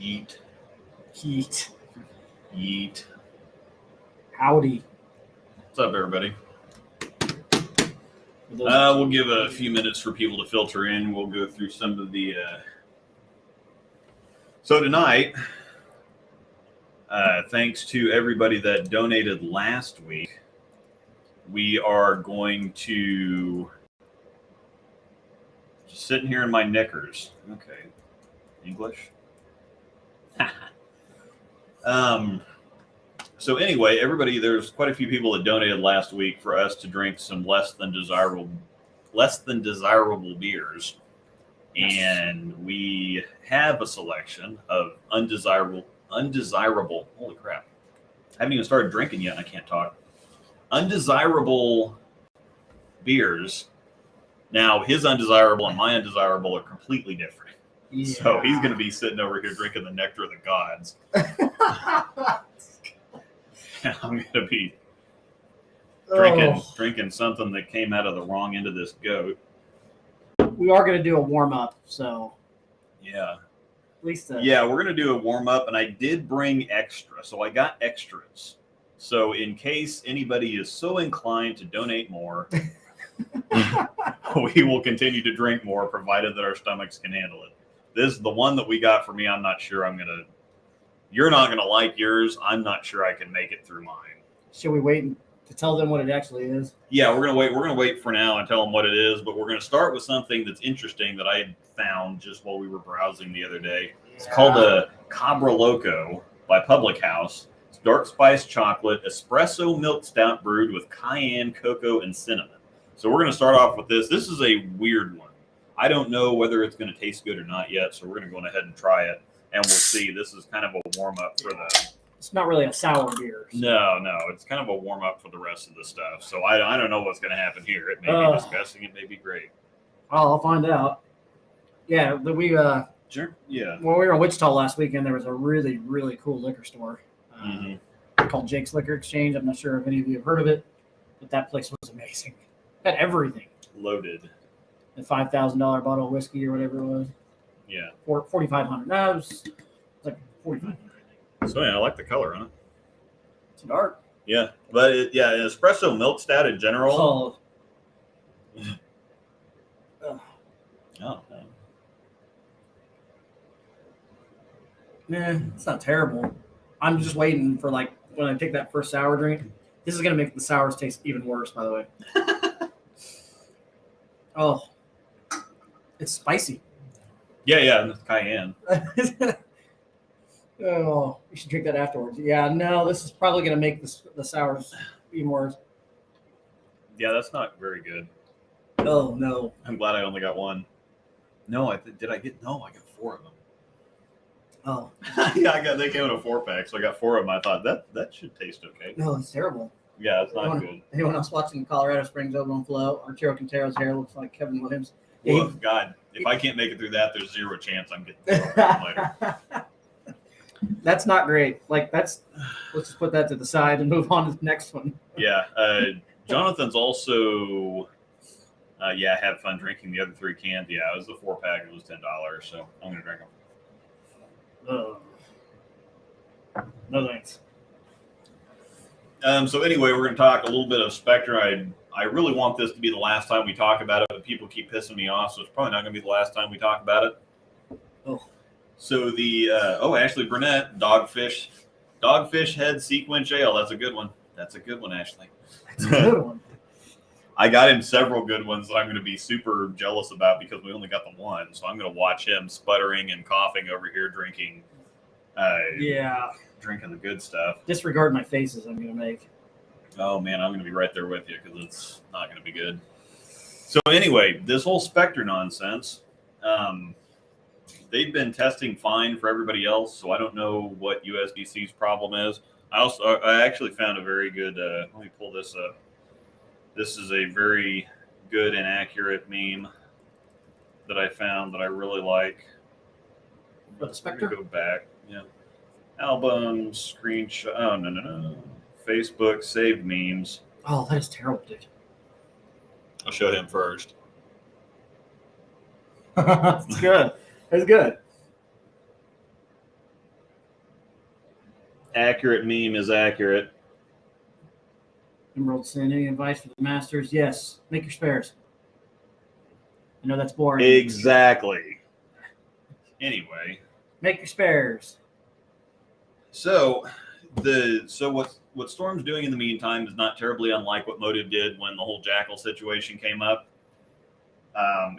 Yeet. Heat. Yeet. Howdy. What's up, everybody? We'll give a few minutes for people to filter in. We'll go through some of the... So tonight, thanks to everybody that donated last week, we are going to... Just sitting here in my knickers. Okay. English? So anyway, everybody, there's quite a few people that donated last week for us to drink some less than desirable beers. Yes. And we have a selection of undesirable, holy crap. I haven't even started drinking yet and I can't talk. Undesirable beers. Now, his undesirable and my undesirable are completely different. Yeah. So he's going to be sitting over here drinking the nectar of the gods. I'm going to be drinking something that came out of the wrong end of this goat. We are going to do a warm-up, so... Yeah. At least... Yeah, we're going to do a warm-up, and I did bring extra, so I got extras. So in case anybody is so inclined to donate more, we will continue to drink more, provided that our stomachs can handle it. This is the one that we got for me. I'm not sure I'm going to... You're not going to like yours. I'm not sure I can make it through mine. Should we wait to tell them what it actually is? Yeah, we're going to wait. We're going to wait for now and tell them what it is. But we're going to start with something that's interesting that I found just while we were browsing the other day. Yeah. It's called a Cabra Loco by Public House. It's dark spiced chocolate, espresso milk stout brewed with cayenne, cocoa, and cinnamon. So we're going to start off with this. This is a weird one. I don't know whether it's going to taste good or not yet. So we're going to go ahead and try it. And we'll see. This is kind of a warm-up for the... It's not really a sour beer. So. No. It's kind of a warm-up for the rest of the stuff. So I don't know what's going to happen here. It may be disgusting. It may be great. I'll find out. Yeah, Sure. Yeah. When we were in Wichita last weekend, there was a really, really cool liquor store called Jake's Liquor Exchange. I'm not sure if any of you have heard of it, but that place was amazing. It had everything. Loaded. The $5,000 bottle of whiskey or whatever it was. Yeah. 4,500. No, it was like 4,500. So yeah, I like the color on it. It's dark. Yeah, but an espresso milk stout in general. Oh. Nah, it's not terrible. I'm just waiting for like when I take that first sour drink. This is gonna make the sours taste even worse, by the way. Oh, it's spicy. Yeah, and it's cayenne. Oh, you should drink that afterwards. Yeah, no, this is probably going to make the sours even worse. Yeah, that's not very good. Oh, no. I'm glad I only got one. No, I got 4 of them. Oh. Yeah, they came in a 4-pack, so I got 4 of them. I thought that should taste okay. No, it's terrible. Yeah, it's not good. Anyone else watching the Colorado Springs Overflow? Arturo Quintero's hair looks like Kevin Williams. Well, God, if I can't make it through that, there's zero chance I'm getting later. That's not great. Let's just put that to the side and move on to the next one. Yeah. Jonathan's also, had fun drinking the other 3 cans. Yeah, it was the 4-pack. It was $10, so I'm going to drink them. No thanks. So anyway, we're going to talk a little bit of Spectre. I really want this to be the last time we talk about it, but people keep pissing me off, so it's probably not going to be the last time we talk about it. Oh. So the Ashley Burnett Dogfish Head Sequence Ale. That's a good one. That's a good one, Ashley. That's a good one. I got him several good ones that I'm going to be super jealous about because we only got the one. So I'm going to watch him sputtering and coughing over here drinking. Drinking the good stuff. Disregard my faces I'm going to make. Oh, man, I'm going to be right there with you because it's not going to be good. So anyway, this whole Spectre nonsense, they've been testing fine for everybody else, so I don't know what USBC's problem is. I actually found a very good, let me pull this up. This is a very good and accurate meme that I found that I really like. For the Spectre? Go back. Yeah. Albums, screenshot. Oh, no. Facebook saved memes. Oh, that is terrible, dude. I'll show him first. It's good. It's good. Accurate meme is accurate. Emerald Sin, any advice for the masters? Yes. Make your spares. I know that's boring. Exactly. Anyway. Make your spares. So what Storm's doing in the meantime is not terribly unlike what Motive did when the whole Jackal situation came up.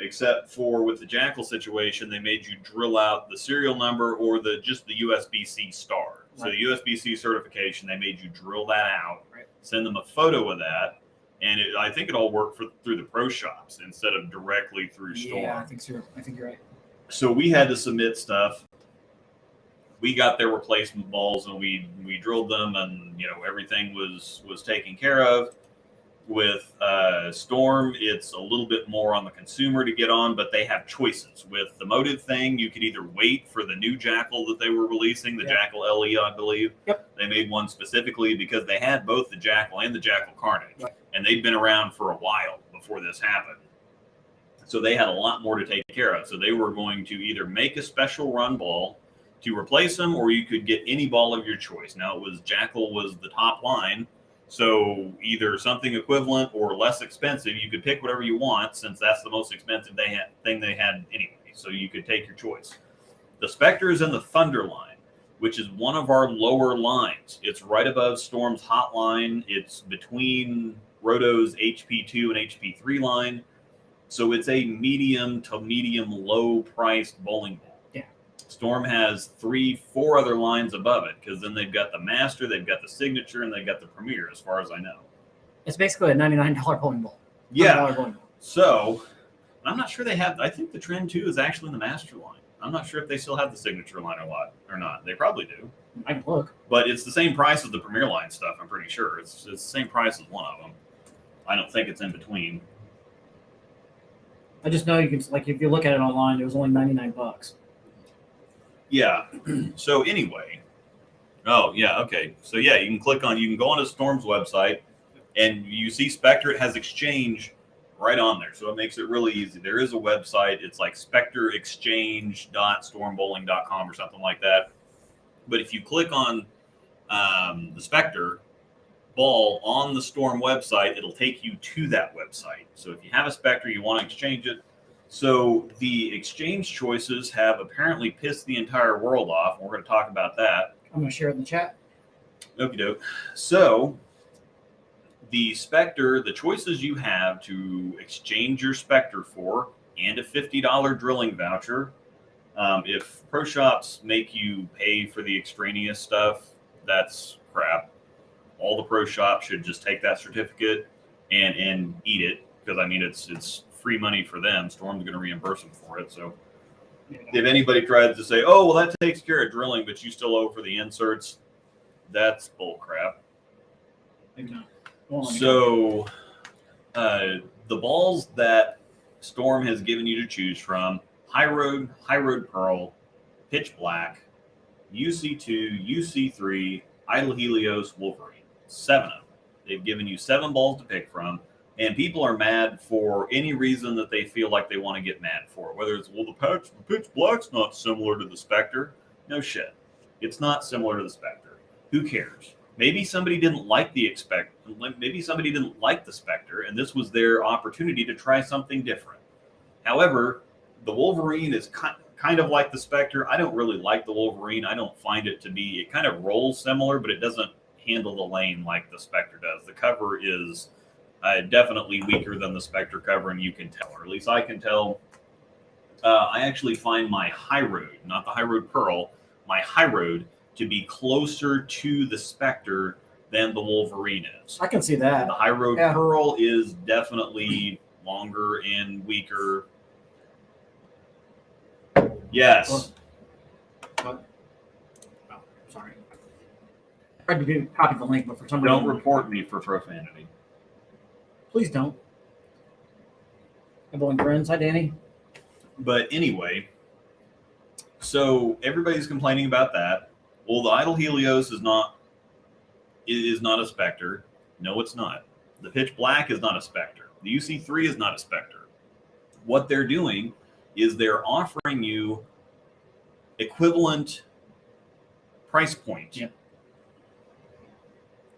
Except for with the Jackal situation, they made you drill out the serial number or just the USBC star. So the USBC certification, they made you drill that out, send them a photo of that, and I think it all worked through the pro shops instead of directly through Storm. Yeah, I think so. I think you're right. So we had to submit stuff. We got their replacement balls and we drilled them, and everything was taken care of. With Storm, it's a little bit more on the consumer to get on, but they have choices. With the Motive thing, you could either wait for the new Jackal that they were releasing, the Jackal LE, I believe. Yep. They made one specifically because they had both the Jackal and the Jackal Carnage, and they'd been around for a while before this happened. So they had a lot more to take care of. So they were going to either make a special run ball to replace them, or you could get any ball of your choice. Now, Jackal was the top line. So either something equivalent or less expensive, you could pick whatever you want, since that's the most expensive thing they had anyway. So you could take your choice. The Spectre is in the Thunder line, which is one of our lower lines. It's right above Storm's hot line. It's between Roto's HP2 and HP3 line. So it's a medium to medium low priced bowling ball. Storm has 3-4 other lines above it, because then they've got the Master, they've got the Signature, and they've got the Premier, as far as I know. It's basically a $99 bowling ball. Yeah. Bowling ball. So I'm not sure they have. I think the Trend 2 is actually in the Master line. I'm not sure if they still have the Signature line or not. They probably do. I can look. But it's the same price as the Premier line stuff, I'm pretty sure. It's the same price as one of them. I don't think it's in between. I just know you can, if you look at it online, it was only $99. Yeah. So anyway. Oh, yeah. Okay. So yeah, you can go onto Storm's website and you see Spectre. It has exchange right on there. So it makes it really easy. There is a website. It's like spectreexchange.stormbowling.com or something like that. But if you click on the Spectre ball on the Storm website, it'll take you to that website. So if you have a Spectre, you want to exchange it. So the exchange choices have apparently pissed the entire world off. We're going to talk about that. I'm going to share it in the chat. Okie doke. So the Spectre, the choices you have to exchange your Spectre for, and a $50 drilling voucher. If pro shops make you pay for the extraneous stuff, that's crap. All the pro shops should just take that certificate and eat it, because I mean it's free money for them. Storm's going to reimburse them for it. So if anybody tries to say, "Oh, well, that takes care of drilling, but you still owe for the inserts," that's bull crap. So the balls that Storm has given you to choose from: High Road Pearl, Pitch Black, UC2, UC3, Idle Helios, Wolverine. 7 of them. They've given you 7 balls to pick from. And people are mad for any reason that they feel like they want to get mad for. Whether it's, well, the Pitch Black's not similar to the Spectre. No shit. It's not similar to the Spectre. Who cares? Maybe somebody didn't like the Spectre, and this was their opportunity to try something different. However, the Wolverine is kind of like the Spectre. I don't really like the Wolverine. I don't find it to be, it kind of rolls similar, but it doesn't handle the lane like the Spectre does. The cover is definitely weaker than the Spectre cover, and you can tell, or at least I can tell. I actually find my High Road, not the High Road Pearl, my High Road to be closer to the Spectre than the Wolverine is. I can see that. The High Road Pearl is definitely longer and weaker. Yes. Oh, sorry. I tried to copy the link, but for some reason... Don't report me for profanity. Please don't. Everyone friends. Hi, Danny. But anyway, so everybody's complaining about that. Well, the Idle Helios is not a Spectre. No, it's not. The Pitch Black is not a Spectre. The UC3 is not a Spectre. What they're doing is they're offering you equivalent price point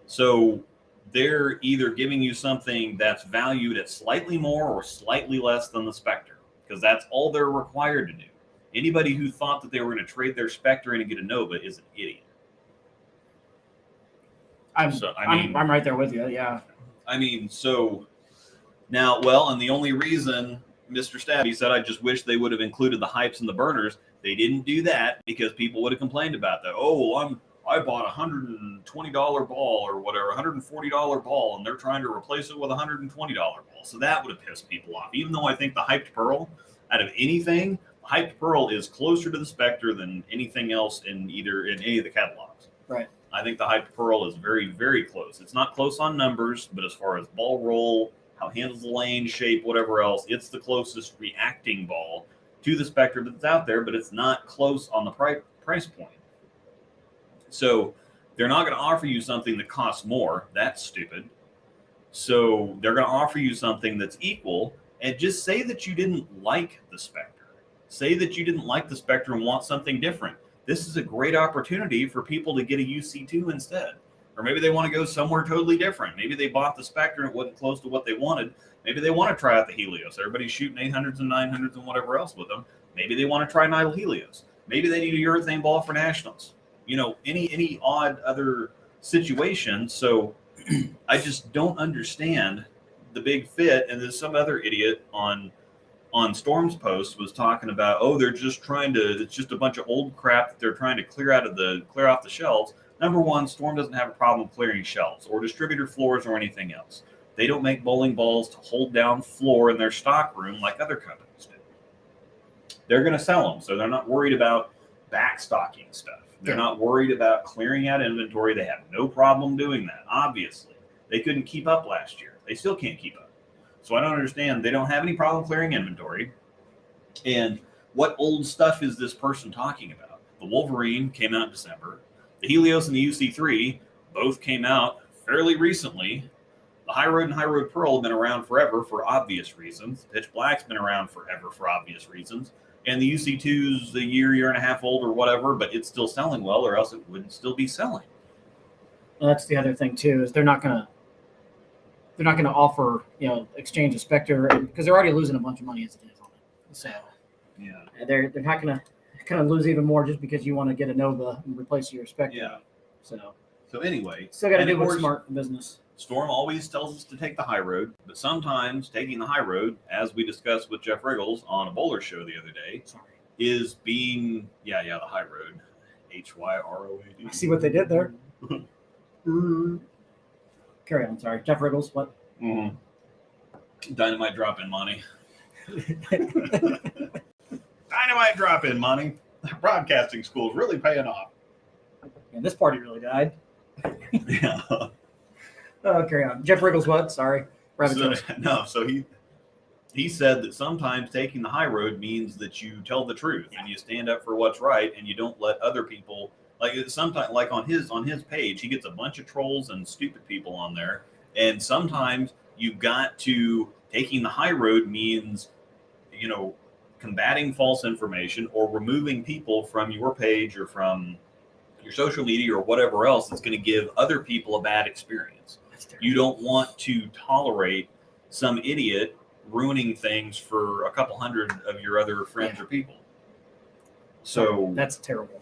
So they're either giving you something that's valued at slightly more or slightly less than the Spectre, because that's all they're required to do. Anybody who thought that they were going to trade their Spectre in and get a Nova is an idiot. I'm right there with you. Yeah. I mean, so now, well, and the only reason Mr. Stabby said, I just wish they would have included the hypes and the burners. They didn't do that because people would have complained about that. Oh, I bought a $120 ball or whatever, $140 ball, and they're trying to replace it with a $120 ball. So that would have pissed people off. Even though I think the hyped pearl, out of anything, the hyped pearl is closer to the Spectre than anything else in any of the catalogs. Right. I think the hyped pearl is very, very close. It's not close on numbers, but as far as ball roll, how it handles the lane, shape, whatever else, it's the closest reacting ball to the Spectre that's out there, but it's not close on the price point. So they're not going to offer you something that costs more. That's stupid. So they're going to offer you something that's equal, and just say that you didn't like the Spectre. Say that you didn't like the Spectre and want something different. This is a great opportunity for people to get a UC2 instead. Or maybe they want to go somewhere totally different. Maybe they bought the Spectre and it wasn't close to what they wanted. Maybe they want to try out the Helios. Everybody's shooting 800s and 900s and whatever else with them. Maybe they want to try Nile Helios. Maybe they need a urethane ball for nationals. Any odd other situation. So I just don't understand the big fit. And there's some other idiot on Storm's post was talking about, they're just it's just a bunch of old crap that they're trying to clear off the shelves. Number one, Storm doesn't have a problem clearing shelves or distributor floors or anything else. They don't make bowling balls to hold down floor in their stock room like other companies do. They're going to sell them, so they're not worried about backstocking stuff. They're not worried about clearing out inventory. They have no problem doing that, obviously. They couldn't keep up last year. They still can't keep up. So I don't understand. They don't have any problem clearing inventory. And what old stuff is this person talking about? The Wolverine came out in December. The Helios and the UC3 both came out fairly recently. The High Road and High Road Pearl have been around forever for obvious reasons. Pitch Black's been around forever for obvious reasons. And the UC2's a year and a half old or whatever, but it's still selling well, or else it wouldn't still be selling. Well, that's the other thing too, is they're not going to offer, exchange a Spectre, because they're already losing a bunch of money as it is on it. So yeah, they're not going to lose even more just because you want to get a Nova and replace your Spectre. Yeah. So anyway, still got to do what's smart business. Storm always tells us to take the high road, but sometimes taking the high road, as we discussed with Jeff Riggles on a bowler show the other day, is being the high road, HYROAD. I see what they did there. Carry on. Sorry, Jeff Riggles. What? Mm-hmm. Dynamite drop-in money. Dynamite drop-in money. Broadcasting school is really paying off. And this party really died. Yeah. Carry on. Jeff Riggles. What? Sorry. So he said that sometimes taking the high road means that you tell the truth and you stand up for what's right and you don't let other people. Sometimes, like on his page, he gets a bunch of trolls and stupid people on there. And sometimes you've got to, taking the high road means, combating false information or removing people from your page or from your social media or whatever else that's going to give other people a bad experience. You don't want to tolerate some idiot ruining things for a couple hundred of your other friends or people. So that's terrible.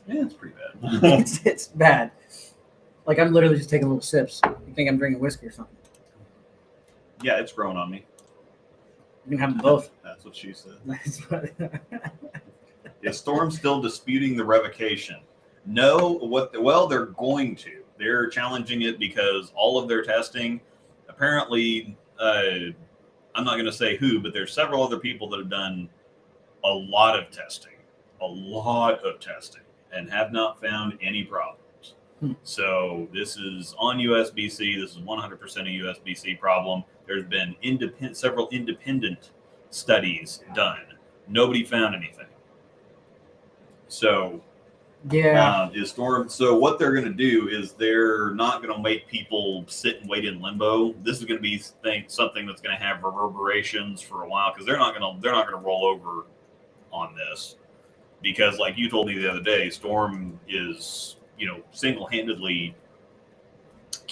Yeah, it's pretty bad. it's bad. Like, I'm literally just taking little sips. You think I'm drinking whiskey or something? Yeah, it's growing on me. You can have them both. That's what she said. Is Storm still disputing the revocation? No. Well, they're going to. They're challenging it because all of their testing, apparently, I'm not going to say who, but there's several other people that have done a lot of testing, and have not found any problems. So this is on USBC. This is 100% a USBC problem. There's been several independent studies done. Nobody found anything. So is Storm. So what they're going to do is they're not going to make people sit and wait in limbo. This is going to be something that's going to have reverberations for a while, because they're not going to roll over on this, because like you told me the other day, Storm is single-handedly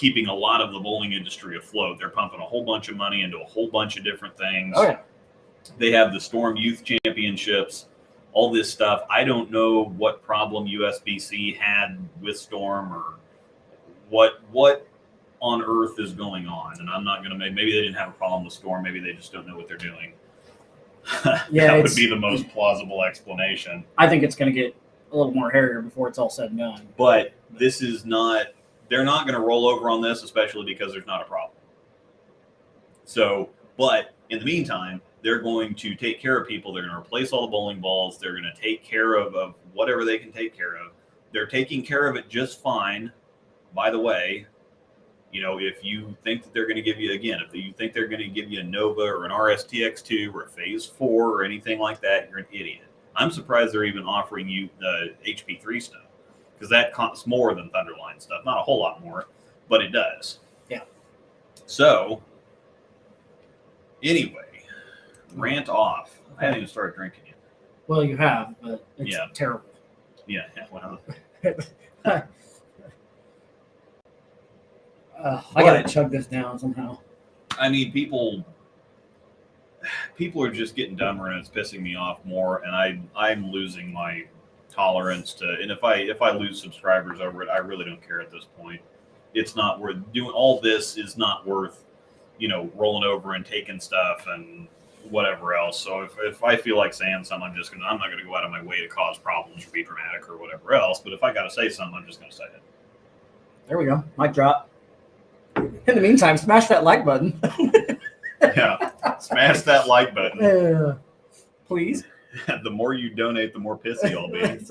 keeping a lot of the bowling industry afloat. They're pumping a whole bunch of money into a whole bunch of different things. Oh, yeah. They have the Storm Youth Championships, all this stuff. I don't know what problem USBC had with Storm or what on earth is going on. And I'm not going to maybe they didn't have a problem with Storm. Maybe they just don't know what they're doing. Yeah, that would be the most plausible explanation. I think it's going to get a little more hairier before it's all said and done. But this is not, they're not going to roll over on this, especially because there's not a problem. So, but in the meantime, they're going to take care of people. They're going to replace all the bowling balls. They're going to take care of whatever they can take care of. They're taking care of it just fine. By the way, you know, if you think that they're going to give you, again, if you think they're going to give you a Nova or an RSTX2 or a Phase 4 or anything like that, you're an idiot. I'm surprised they're even offering you the HP3 stuff, because that costs more than Thunderline stuff. Not a whole lot more, but it does. Yeah. So, anyway, rant off. I haven't even started drinking yet. Well, you have, but it's terrible. Yeah, well. I gotta chug this down somehow. I mean, people are just getting dumber, and it's pissing me off more. And I'm losing my tolerance to. And if I lose subscribers over it, I really don't care at this point. It's not worth doing. All this is not worth, you know, rolling over and taking stuff and whatever else. So if I feel like saying something, I'm not gonna go out of my way to cause problems or be dramatic or whatever else. But if I gotta say something, I'm just gonna say it. There we go. Mic drop. In the meantime, smash that like button. Yeah, smash that like button. Please. The more you donate, the more pissy I'll be.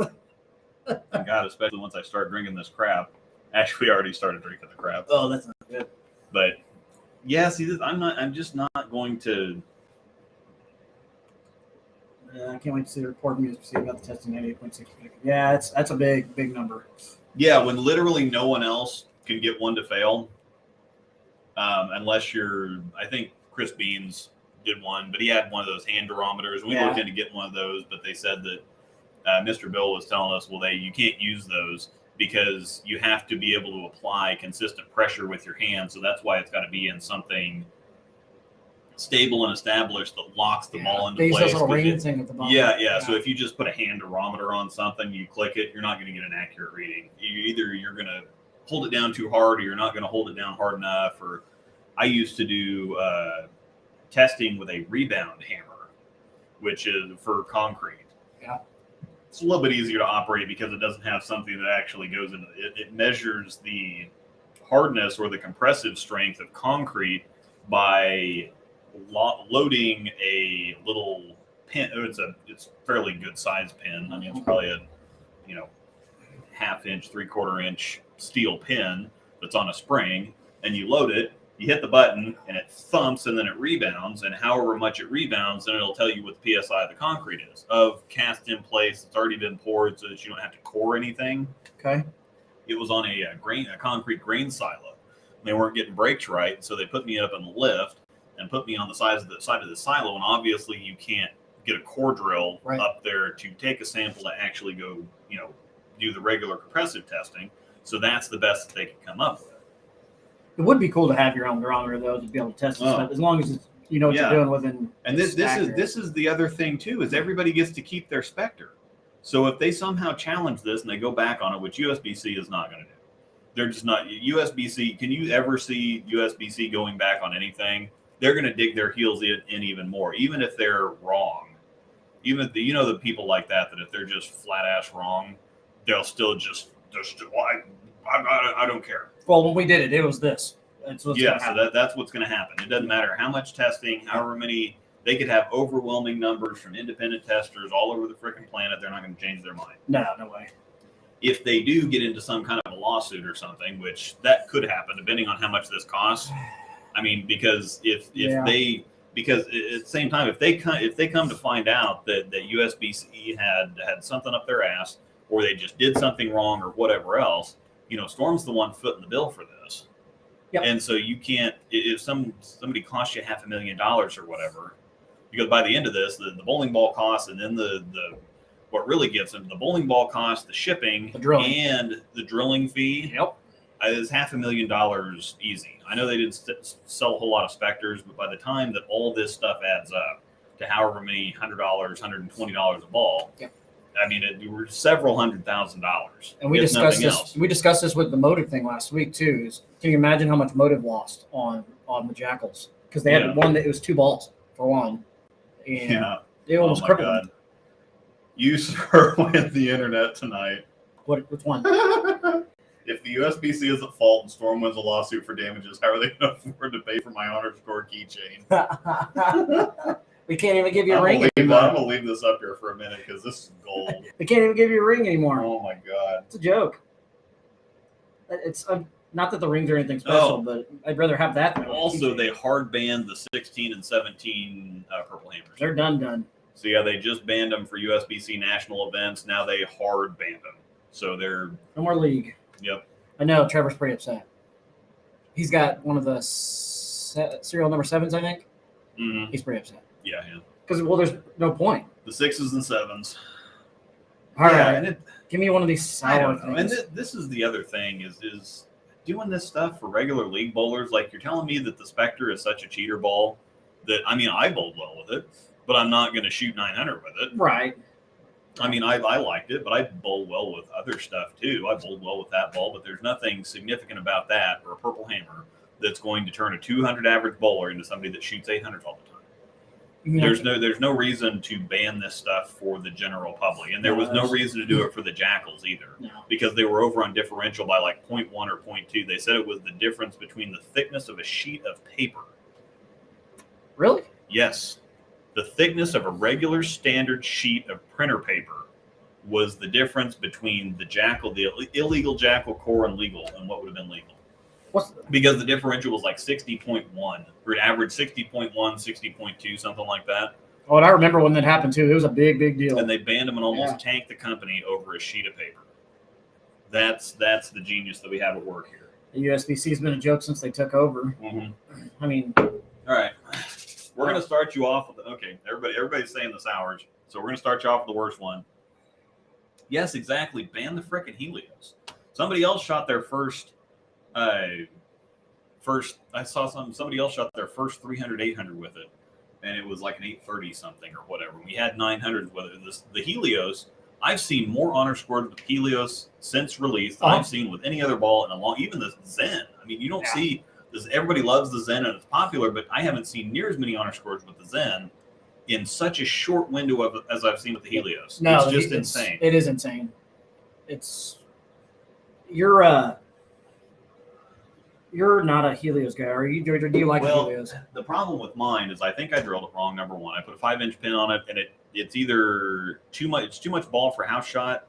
God, especially once I start drinking this crap. Actually, we already started drinking the crap. Oh, that's not good. But yeah, see, I'm just not going to. I can't wait to see the report from USBC about the testing 98.6. Yeah, that's a big number. Yeah, when literally no one else can get one to fail. Unless I think Chris Beans did one, but he had one of those hand durometers. We looked into getting one of those, but they said that Mr. Bill was telling us, well, you can't use those because you have to be able to apply consistent pressure with your hand. So that's why it's got to be in something stable and established that locks the ball into place. Yeah. So if you just put a hand durometer on something, you click it, you're not going to get an accurate reading. You're going to hold it down too hard, or you're not going to hold it down hard enough. Or I used to do testing with a rebound hammer, which is for concrete. Yeah. It's a little bit easier to operate because it doesn't have something that actually goes into it. It measures the hardness or the compressive strength of concrete by loading a little pin. It's fairly good size pin. I mean, it's probably a, half-inch, 3/4-inch steel pin that's on a spring, and you load it, you hit the button, and it thumps, and then it rebounds, and however much it rebounds, then it'll tell you what the PSI of the concrete is. Of cast in place, it's already been poured so that you don't have to core anything. Okay. It was on a concrete grain silo. They weren't getting brakes right, so they put me up in the lift and put me on the side of the silo, and obviously you can't get a core drill up there to take a sample to actually go, do the regular compressive testing. So that's the best that they can come up with. It would be cool to have your own barometer, though, to be able to test this stuff, as long as it's, what you're doing within. And this is the other thing too, is everybody gets to keep their Spectre. So if they somehow challenge this and they go back on it, which USBC is not going to do, they're just not. USBC, can you ever see USBC going back on anything? They're going to dig their heels in even more, even if they're wrong. Even if the people like that if they're just flat ass wrong, they'll still I don't care. Well, when we did it was this. So that's what's going to happen. It doesn't matter how much testing, however many. They could have overwhelming numbers from independent testers all over the freaking planet. They're not going to change their mind. No way. If they do get into some kind of a lawsuit or something, which that could happen, depending on how much this costs. I mean, because because at the same time, if they come to find out that USBC had something up their ass, or they just did something wrong, or whatever else, Storm's the one footing the bill for this. Yep. And so you can't, if somebody costs you $500,000 or whatever, because by the end of this, the bowling ball costs, and then the what really gets them, the bowling ball cost, the shipping, and the drilling fee. Yep. It's $500,000 easy. I know they didn't sell a whole lot of Spectres, but by the time that all this stuff adds up to however many $100, $120 a ball, yep. I mean, it were several $100,000. And we discussed this. We discussed this with the motive thing last week too. Can you imagine how much motive lost on the Jackals? Because they had one that it was 2 balls for one, and they almost crippled them. You sir went the internet tonight. Which one? If the USBC is at fault and Storm wins a lawsuit for damages, how are they going to afford to pay for my honor score keychain? We can't even give you a ring anymore. I'm going to anymore. leave this up here for a minute because this is gold. They can't even give you a ring anymore. Oh my God. It's a joke. It's not that the rings are anything special, but I'd rather have that than also, they hard banned the 16 and 17 Purple Hammers. They're done. So yeah, they just banned them for USBC national events. Now they hard banned them. So they're no more league. Yep. I know Trevor's pretty upset. He's got one of the serial number 7s, I think. Mm-hmm. He's pretty upset. Yeah. Because there's no point. The 6s and 7s. All right. Give me one of these sour things. And this is the other thing is doing this stuff for regular league bowlers. Like, you're telling me that the Spectre is such a cheater ball that, I mean, I bowled well with it, but I'm not going to shoot 900 with it. Right. I mean, I liked it, but I bowl well with other stuff too. I bowled well with that ball, but there's nothing significant about that or a Purple Hammer that's going to turn a 200 average bowler into somebody that shoots 800s all the time. Yeah. There's no reason to ban this stuff for the general public, and there was no reason to do it for the Jackals either, because they were over on differential by like 0.1 or 0.2. They said it was the difference between the thickness of a sheet of paper. Really? Yes. The thickness of a regular standard sheet of printer paper was the difference between the illegal Jackal core and legal, and what would have been legal. Because the differential was like 60.1, or it averaged 60.1, 60.2, something like that. Oh, and I remember when that happened too. It was a big deal. And they banned them and almost tanked the company over a sheet of paper. That's the genius that we have at work here. The USBC has been a joke since they took over. Mm-hmm. I mean, all right. We're going to start you off with, everybody's saying the sours, so we're going to start you off with the worst one. Yes, exactly. Ban the frickin' Helios. Somebody else shot their somebody else shot their first 300, 800 with it, and it was like an 830 something or whatever. We had 900s with it. The Helios, I've seen more honor scores with Helios since release than I've seen with any other ball in a long, even the Zen. I mean, you don't see... Everybody loves the Zen and it's popular, but I haven't seen near as many honor scores with the Zen in such a short window as I've seen with the Helios. No, it's just insane. It is insane. You're not a Helios guy, are you? Do you like Helios? The problem with mine is I think I drilled it wrong. Number one, I put a 5-inch pin on it, and it's either too much ball for house shot.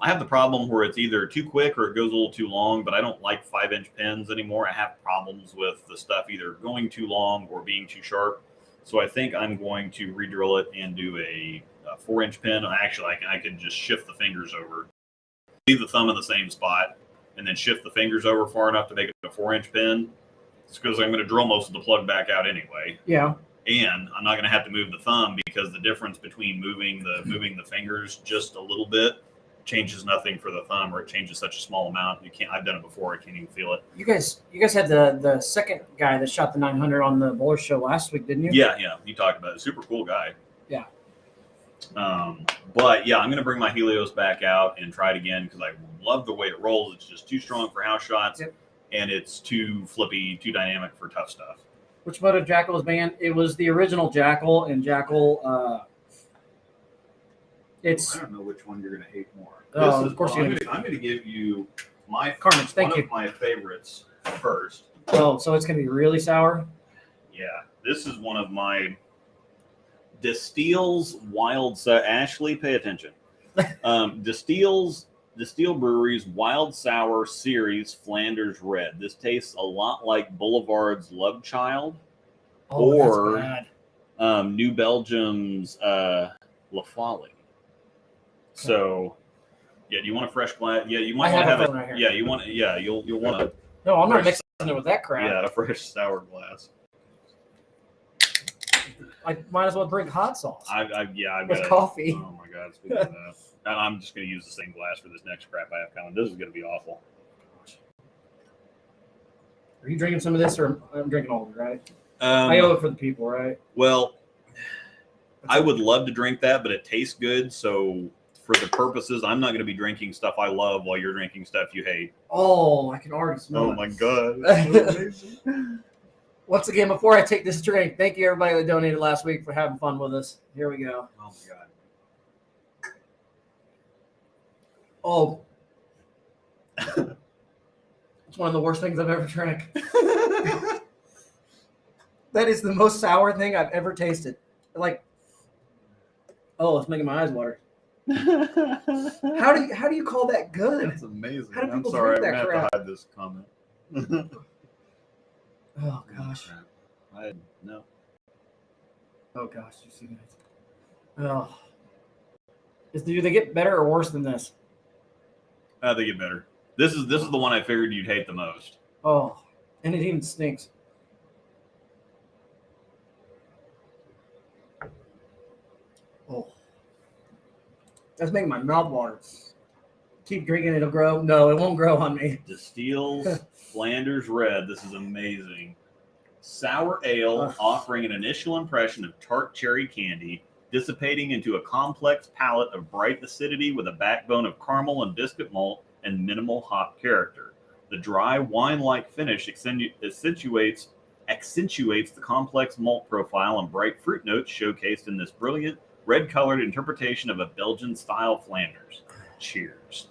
I have the problem where it's either too quick or it goes a little too long, but I don't like 5-inch pins anymore. I have problems with the stuff either going too long or being too sharp. So I think I'm going to re-drill it and do a 4-inch pin. Actually, I could just shift the fingers over, leave the thumb in the same spot, and then shift the fingers over far enough to make it a 4-inch pin. It's because I'm going to drill most of the plug back out anyway. Yeah. And I'm not going to have to move the thumb because the difference between moving the fingers just a little bit changes nothing for the thumb, or it changes such a small amount. I've done it before. I can't even feel it. You guys had the second guy that shot the 900 on the bowler show last week, didn't you? Yeah. You talked about it. Super cool guy. Yeah. But yeah, I'm going to bring my Helios back out and try it again because I love the way it rolls. It's just too strong for house shots, and it's too flippy, too dynamic for tough stuff. Which motive Jackal was banned? It was the original Jackal, and Jackal. I don't know which one you're going to hate more. Of course, I'm going to give you my Carnage. Thank you. Of my favorites first. Oh, so it's going to be really sour. Yeah, this is one of my Distill's Wild. Ashley, pay attention. Distill's Brewery's Wild Sour Series Flanders Red. This tastes a lot like Boulevard's Love Child, or New Belgium's La Folie. So, yeah. Do you want a fresh glass? Yeah, you might want to have it. Right here. Yeah, you want. Yeah, you'll want to. No, I'm not mixing it with that crap. Yeah, a fresh sour glass. I might as well drink hot sauce. I've with coffee. Oh my God! Speaking of that, I'm just going to use the same glass for this next crap I have coming. This is going to be awful. Are you drinking some of this, or I'm drinking all of it, right? I owe it for the people, right? Well, I would love to drink that, but it tastes good. So for the purposes, I'm not going to be drinking stuff I love while you're drinking stuff you hate. Oh, I can already smell it. Oh my God. That's so amazing. Once again, before I take this drink, thank you everybody that donated last week for having fun with us. Here we go. Oh my God. Oh. It's one of the worst things I've ever drank. That is the most sour thing I've ever tasted. Like, oh, it's making my eyes water. How do you call that good? That's amazing. How do I'm people sorry, I'm drink going that to have crap? to hide this comment. Oh gosh. No. Oh gosh, you see that? Oh. Do they get better or worse than this? They get better. This is the one I figured you'd hate the most. Oh, and it even stinks. Oh, that's making my mouth water. Keep drinking, it'll grow. No, it won't grow on me. Distills Flanders Red. This is amazing. Sour ale offering an initial impression of tart cherry candy, dissipating into a complex palette of bright acidity with a backbone of caramel and biscuit malt and minimal hop character. The dry wine-like finish accentuates the complex malt profile and bright fruit notes showcased in this brilliant red-colored interpretation of a Belgian-style Flanders. Cheers.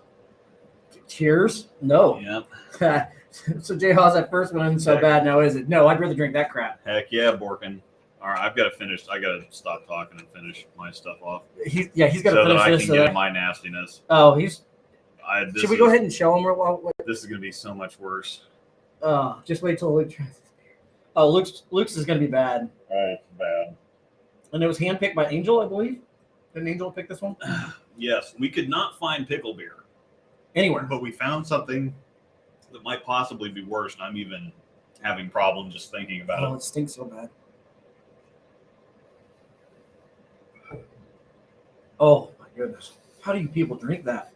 Cheers? No. Yep. So Jay Hawes, that first one so bad now, is it? No, I'd rather drink that crap. Heck yeah, Borkin. All right, I've got to finish. I got to stop talking and finish my stuff off. He's got to so finish that I this. can get my nastiness. Oh, should we go ahead and show him what? This is going to be so much worse. Just wait till Luke tries. Oh, Luke's is going to be bad. Oh, bad. And it was handpicked by Angel, I believe. Didn't Angel pick this one? Yes, we could not find pickle beer anywhere, but we found something that might possibly be worse, and I'm even having problems just thinking about it. Oh, it stinks so bad. Oh my goodness! How do you people drink that?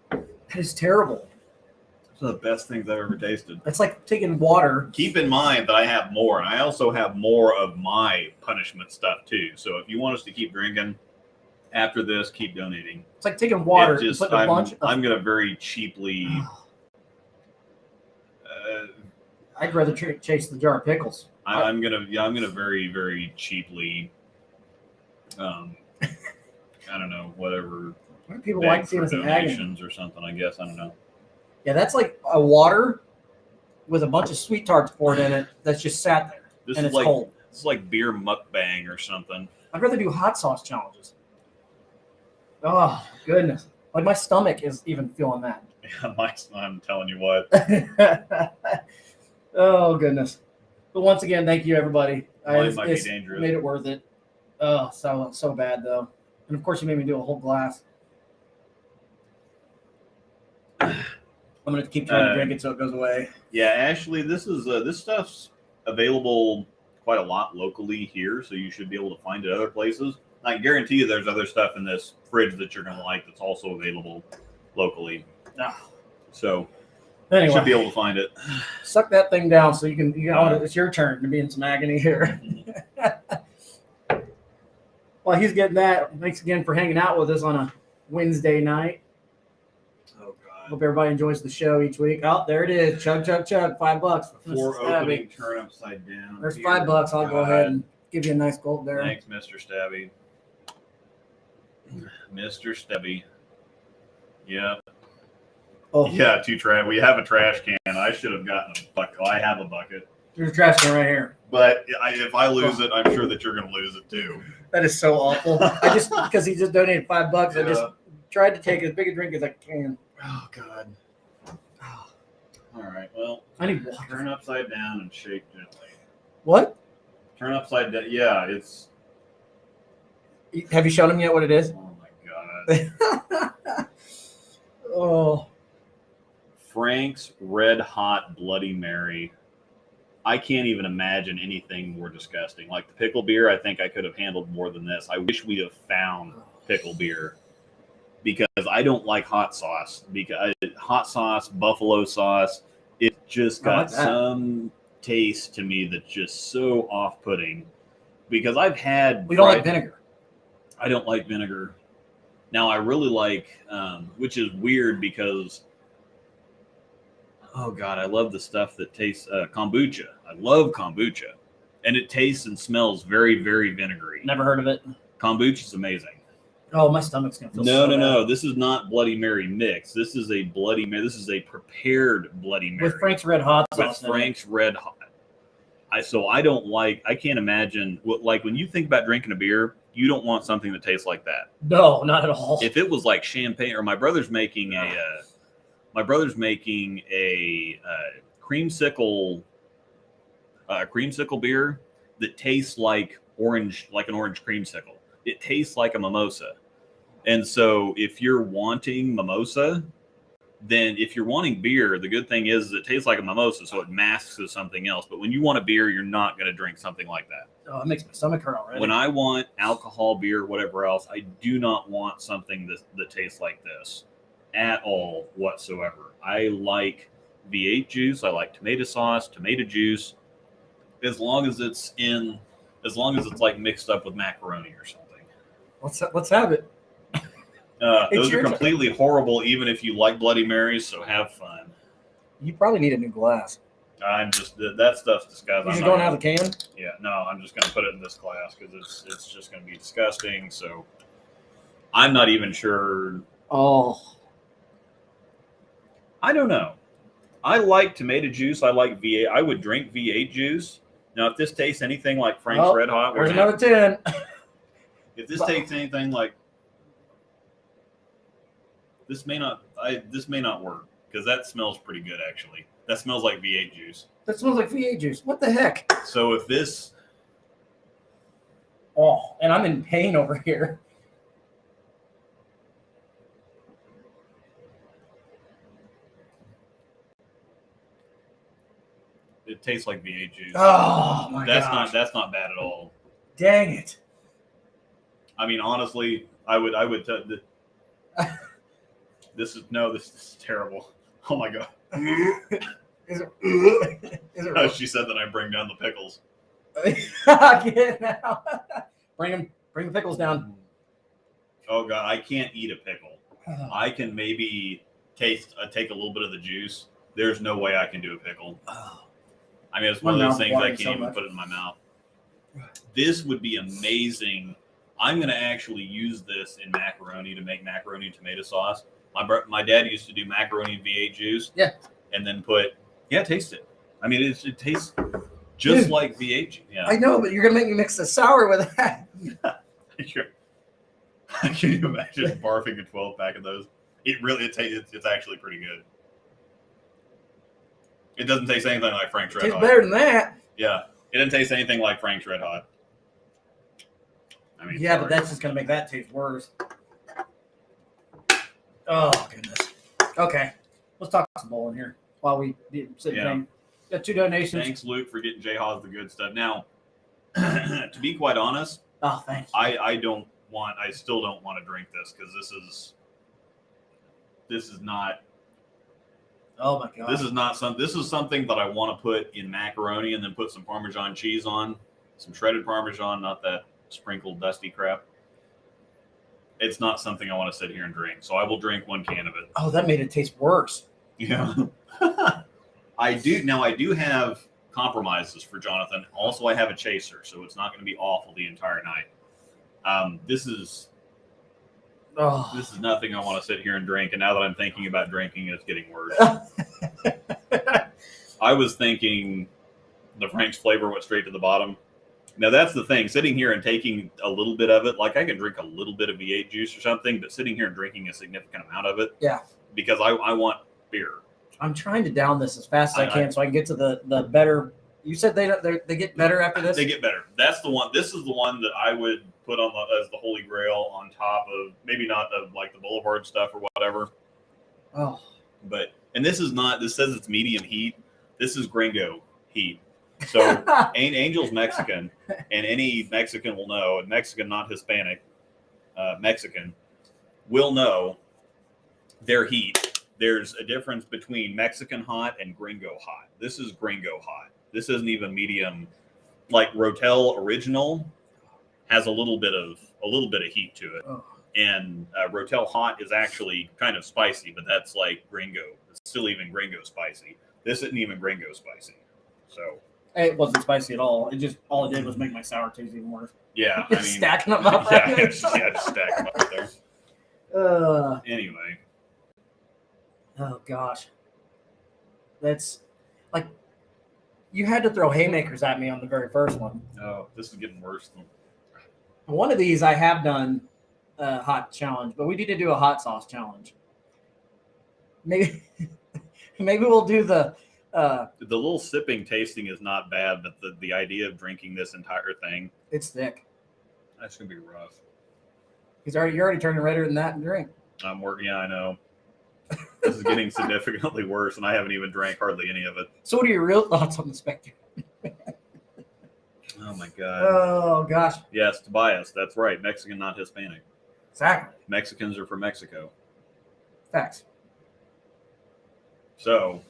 That is terrible. It's one of the best things I've ever tasted. It's like taking water. Keep in mind that I have more, and I also have more of my punishment stuff too. So if you want us to keep drinking after this, keep donating. It's like taking water. I'm going to very cheaply. I'd rather chase the jar of pickles. I'm gonna very, very cheaply. I don't know, whatever. Why do people like seeing us in agony donations or something? I guess I don't know. Yeah, that's like a water with a bunch of sweet tarts poured in it that's just sat there and it's cold. It's like beer mukbang or something. I'd rather do hot sauce challenges. Oh goodness! Like my stomach is even feeling that. Yeah, I'm telling you what. Oh goodness! But once again, thank you everybody. It might be dangerous. Made it worth it. Oh, so bad though. And of course, you made me do a whole glass. I'm gonna keep trying to drink it so it goes away. Yeah, Ashley, this stuff's available quite a lot locally here, so you should be able to find it other places. I guarantee you, there's other stuff in this fridge that you're gonna like that's also available locally. So anyway, you should be able to find it. Suck that thing down so you can. It's your turn to be in some agony here. Well, he's getting that. Thanks again for hanging out with us on a Wednesday night. Oh God! Hope everybody enjoys the show each week. Oh, there it is. Chug, chug, chug. $5. Before opening, turn upside down. There's $5. I'll go ahead and give you a nice gulp there. Thanks, Mr. Stabby. Mr. Stubby. Yeah. Oh. Yeah, we have a trash can. I should have gotten a bucket. I have a bucket. There's a trash can right here. But if I lose it, I'm sure that you're going to lose it too. That is so awful. Because he just donated $5, yeah. I just tried to take as big a drink as I can. Oh, God. All right. Well, I need water. Turn upside down and shake gently. What? Turn upside down. Yeah, it's. Have you shown him yet what it is? Oh, my God. Oh. Frank's Red Hot Bloody Mary. I can't even imagine anything more disgusting. Like the pickle beer, I think I could have handled more than this. I wish we'd have found pickle beer because I don't like hot sauce. Because hot sauce, buffalo sauce, It just got like that. some taste to me that's just so off-putting. Because I've had... We don't like vinegar. I don't like vinegar. Now, I really like, which is weird because, oh God, I love the stuff that tastes, kombucha. I love kombucha. And it tastes and smells very, very vinegary. Never heard of it. Kombucha's amazing. Oh, my stomach's going to feel No. bad. This is not Bloody Mary mix. This is a Bloody Mary. This is a prepared Bloody Mary. With Frank's Red Hot With sauce. Frank's Red Hot. I can't imagine, like when you think about drinking a beer, you don't want something that tastes like that. No, not at all. If it was like champagne, or my brother's making a creamsicle beer that tastes like orange, like an orange creamsicle. It tastes like a mimosa. And so if you're wanting mimosa, then if you're wanting beer, the good thing is it tastes like a mimosa, so it masks as something else. But when you want a beer, you're not going to drink something like that. Oh, it makes my stomach hurt already. When I want alcohol, beer, whatever else, I do not want something that tastes like this at all whatsoever. I like V8 juice. I like tomato sauce, tomato juice, as long as it's like mixed up with macaroni or something. Let's have it. Those are completely horrible, even if you like Bloody Marys, so have fun. You probably need a new glass. That stuff's disgusting. Is it going out of the can? Yeah, no, I'm just going to put it in this glass because it's just going to be disgusting. So I'm not even sure. Oh. I don't know. I like tomato juice. I like V8. I would drink V8 juice. Now, if this tastes anything like Frank's Red Hot, there's another 10. If this tastes anything like, this may not work because that smells pretty good actually. That smells like V8 juice. That smells like V8 juice. What the heck? So if this, and I'm in pain over here. it tastes like V8 juice. Oh my god. That's not bad at all. Dang it. I mean, honestly, I would this is terrible. Oh my god. Is it She said that I bring down the pickles. Get now. Bring the pickles down. Oh god, I can't eat a pickle. I can maybe take a little bit of the juice. There's no way I can do a pickle. I mean, it's one of those things I can't even put it in my mouth. This would be amazing. I'm going to actually use this in macaroni to make macaroni and tomato sauce. My dad used to do macaroni and V8 juice. Yeah. And then taste it. I mean, it tastes just like V8 juice. Yeah. I know, but you're going to make me mix the sour with that. Can you imagine barfing a 12-pack of those? It's actually pretty good. It doesn't taste anything like Frank's Red Hot. Tastes better than that. Yeah. It doesn't taste anything like Frank's Red Hot. I mean, yeah, but that's just going to make that taste worse. Oh, goodness. Okay. Let's talk some bowling here while we sit down. Got 2 donations. Thanks, Luke, for getting J-Haws the good stuff. Now, to be quite honest, thanks. I still don't want to drink this because this is not. Oh my god. This is something that I want to put in macaroni and then put some Parmesan cheese on, some shredded Parmesan, not that sprinkled dusty crap. It's not something I want to sit here and drink, so I will drink 1 can of it. Oh, that made it taste worse. Yeah. I do have compromises for Jonathan. Also, I have a chaser, so it's not going to be awful the entire night. This is nothing I want to sit here and drink, and now that I'm thinking about drinking, it's getting worse. I was thinking the Frank's flavor went straight to the bottom. Now, that's the thing. Sitting here and taking a little bit of it, like I can drink a little bit of V8 juice or something, but sitting here and drinking a significant amount of it, because I want beer. I'm trying to down this as fast as I can so I can get to the better. You said they get better after this? They get better. That's the one. This is the one that I would put on as the Holy Grail on top of, maybe not like the Boulevard stuff or whatever. Oh. And this says it's medium heat. This is Gringo heat. So Angel's Mexican, and any Mexican will know, and Mexican, not Hispanic, Mexican, will know their heat There's a difference between Mexican hot and gringo hot. This is gringo hot. This isn't even medium. Like Rotel Original has a little bit of heat to it. Oh. And Rotel Hot is actually kind of spicy, but that's like gringo. It's still even gringo spicy. This isn't even gringo spicy. So it wasn't spicy at all. It just all it did was make my sour taste even worse. yeah, Just stacking them up. Yeah, just stack them up right there. Anyway. Oh gosh, that's like you had to throw haymakers at me on the very first one. Oh, this is getting worse. One of these I have done a hot challenge, but we need to do a hot sauce challenge. Maybe we'll do the little sipping tasting is not bad, but the idea of drinking this entire thing, it's thick. That's gonna be rough. You're already turning redder than that in drink. I'm working. Yeah, I know. This is getting significantly worse, and I haven't even drank hardly any of it. So, what are your real thoughts on the Spectre? Oh my god. Oh gosh. Yes, Tobias. That's right. Mexican, not Hispanic. Exactly. Mexicans are from Mexico. Facts. So,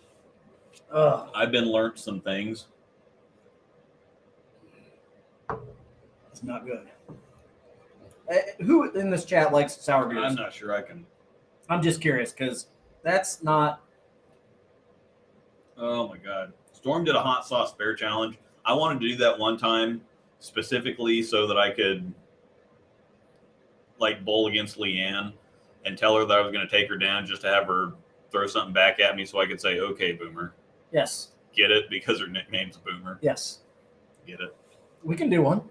I've been learnt some things. It's not good. Who in this chat likes sour beers? I'm not sure I can. I'm just curious because that's not. Oh my god. Storm did a hot sauce bear challenge. I wanted to do that one time specifically so that I could like bowl against Leanne and tell her that I was going to take her down just to have her throw something back at me so I could say, okay, Boomer. Yes. Get it? Because her nickname's Boomer. Yes. Get it? We can do one.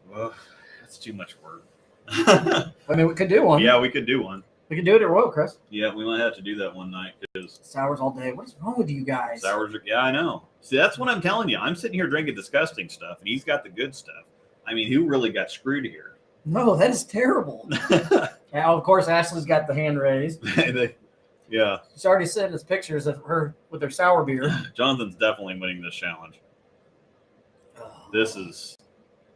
Well, that's too much work. I mean, we could do one. Yeah, we could do one. We could do it at Royal Crest. Yeah, we might have to do that one night because sours all day. What is wrong with you guys? Sours are, yeah, I know. See, that's what I'm telling you. I'm sitting here drinking disgusting stuff, and he's got the good stuff. I mean, who really got screwed here? No, that is terrible. Now, of course, Ashley's got the hand raised. Yeah. She's already sent us pictures of her with her sour beer. Jonathan's definitely winning this challenge. This is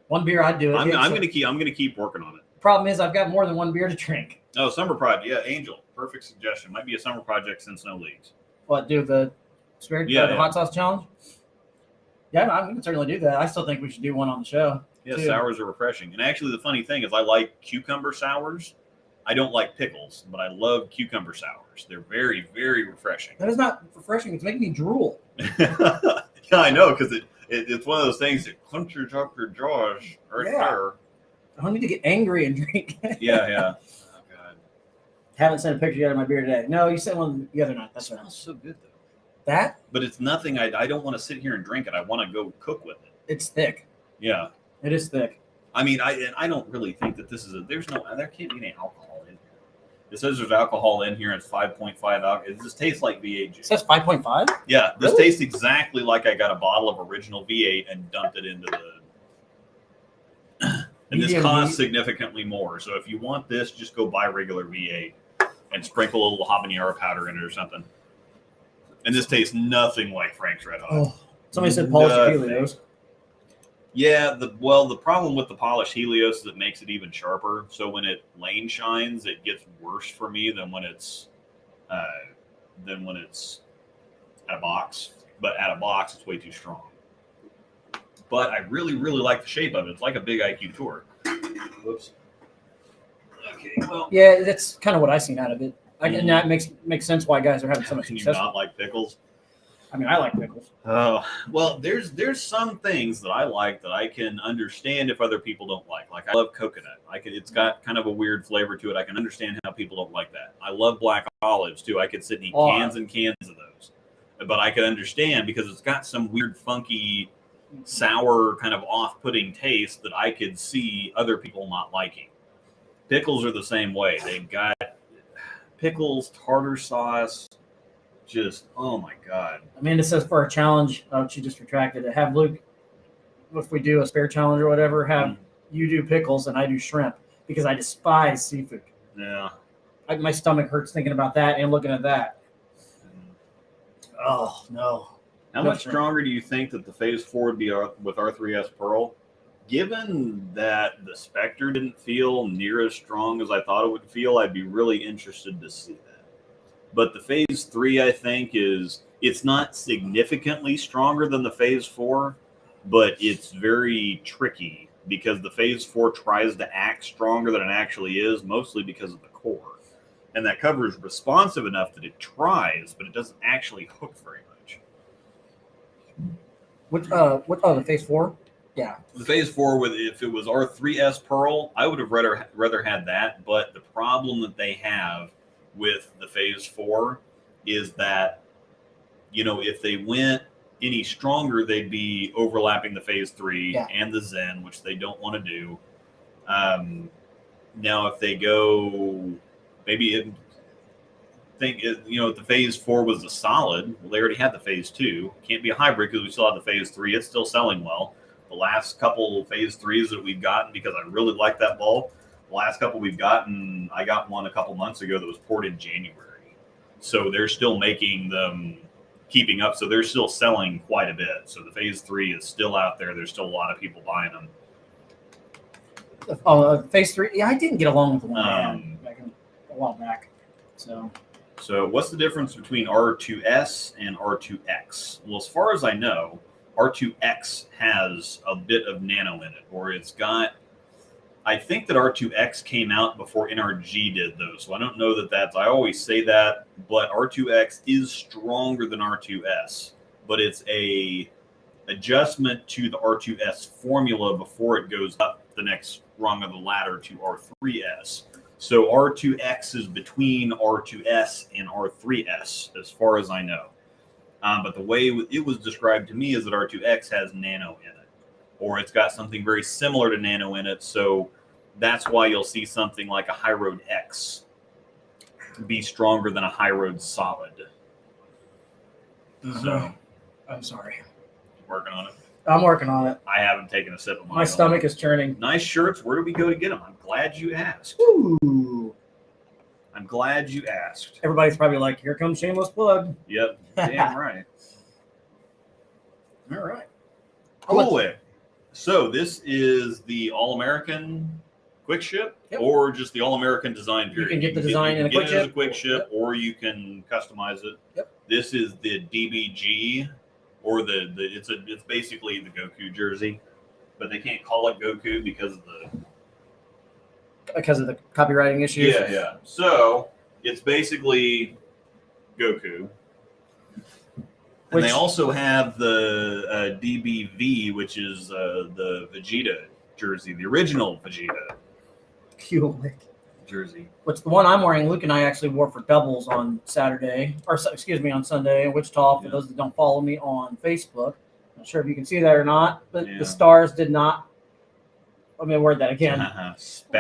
one beer. I'd do it. I'm gonna keep working on it. Problem is, I've got more than one beer to drink. Oh, summer project. Yeah, Angel. Perfect suggestion. Might be a summer project since no leagues. What, do the spirit? Yeah, the hot sauce challenge. Yeah, I can certainly do that. I still think we should do one on the show. Yeah, too. Sours are refreshing. And actually, the funny thing is, I like cucumber sours. I don't like pickles, but I love cucumber sours. They're very, very refreshing. That is not refreshing. It's making me drool. Yeah, I know, because it's one of those things that clenches up your jaws right there. I don't need to get angry and drink. Yeah. Oh, God. Haven't sent a picture yet of my beer today. No, you sent one the other night. That's It smells so good, though. That? But it's nothing. I don't want to sit here and drink it. I want to go cook with it. It's thick. Yeah. It is thick. I mean, I don't really think that this is there can't be any alcohol in here. It says there's alcohol in here. It's 5.5 alcohol. It just tastes like V8 juice. It says 5.5? Yeah, this Really? tastes exactly like I got a bottle of original V8 and dumped it into the. And this Medium costs V8? significantly more. So if you want this, just go buy regular V8 and sprinkle a little habanero powder in it or something. And this tastes nothing like Frank's Red Hot. Oh, somebody said polished Nothing. Helios. Yeah, the problem with the polished Helios is it makes it even sharper. So when it lane shines, it gets worse for me than when it's at a box. But at a box, it's way too strong. But I really, really like the shape of it. It's like a big IQ tour. Whoops. Okay, well. Yeah, that's kind of what I seen out of it. And that makes sense why guys are having so much Can you success. not like pickles? I mean, I like pickles. Oh, well, there's some things that I like that I can understand if other people don't like. Like I love coconut. It's got kind of a weird flavor to it. I can understand how people don't like that. I love black olives too. I could sit and eat cans and cans of those. But I could understand because it's got some weird, funky, sour, kind of off-putting taste that I could see other people not liking. Pickles are the same way. They've got pickles, tartar sauce. Just, oh my God. Amanda says for a challenge, she just retracted it. Have Luke, if we do a spare challenge or whatever, have you do pickles and I do shrimp because I despise seafood. Yeah. My stomach hurts thinking about that and looking at that. Oh, no. How much stronger do you think that the Phase 4 would be with R3S Pearl? Given that the Spectre didn't feel near as strong as I thought it would feel, I'd be really interested to see that. But the phase 3, I think, it's not significantly stronger than the phase 4, but it's very tricky because the phase 4 tries to act stronger than it actually is, mostly because of the core. And that cover is responsive enough that it tries, but it doesn't actually hook very much. The phase 4? Yeah. The phase 4, if it was R3S Pearl, I would have rather had that. But the problem that they have with the phase 4 is that, if they went any stronger, they'd be overlapping the phase 3 and the Zen, which they don't want to do. Now, if they go, maybe if the phase 4 was a solid, well, they already had the phase 2. Can't be a hybrid because we still have the phase 3. It's still selling well. The last couple phase 3s that we've gotten, because I really like that ball, the last couple we've gotten, I got one a couple months ago that was poured in January. So they're still making them, keeping up. So they're still selling quite a bit. So the phase 3 is still out there. There's still a lot of people buying them. Phase 3. Yeah, I didn't get along with the one I had back a while back. So what's the difference between R2S and R2X? Well, as far as I know, R2X has a bit of nano in it, or it's got, I think that R2X came out before NRG did those. So I don't know I always say that, but R2X is stronger than R2S, but it's a adjustment to the R2S formula before it goes up the next rung of the ladder to R3S. So R2X is between R2S and R3S, as far as I know. But the way it was described to me is that R2X has nano in it, or it's got something very similar to nano in it. So that's why you'll see something like a High Road X be stronger than a High Road Solid. So I'm sorry. Working on it. I'm working on it. I haven't taken a sip of mine. My stomach is churning. Nice shirts. Where do we go to get them? I'm glad you asked. Ooh. I'm glad you asked. Everybody's probably like, here comes shameless plug. Yep. Damn right. All right. Cool. So this is the All-American quick ship, or just the All-American design period. You can get the design in a quick ship. As a quick ship, or you can customize it. Yep. This is the DBG, or it's basically the Goku jersey, but they can't call it Goku because of the copywriting issues. Yeah. So it's basically Goku. And they also have the DBV, which is the Vegeta jersey, the original Vegeta jersey. Which the one I'm wearing, Luke and I actually wore for doubles on Saturday, on Sunday in Wichita. For those that don't follow me on Facebook, not sure if you can see that or not, but the stars did not. Let me word that again.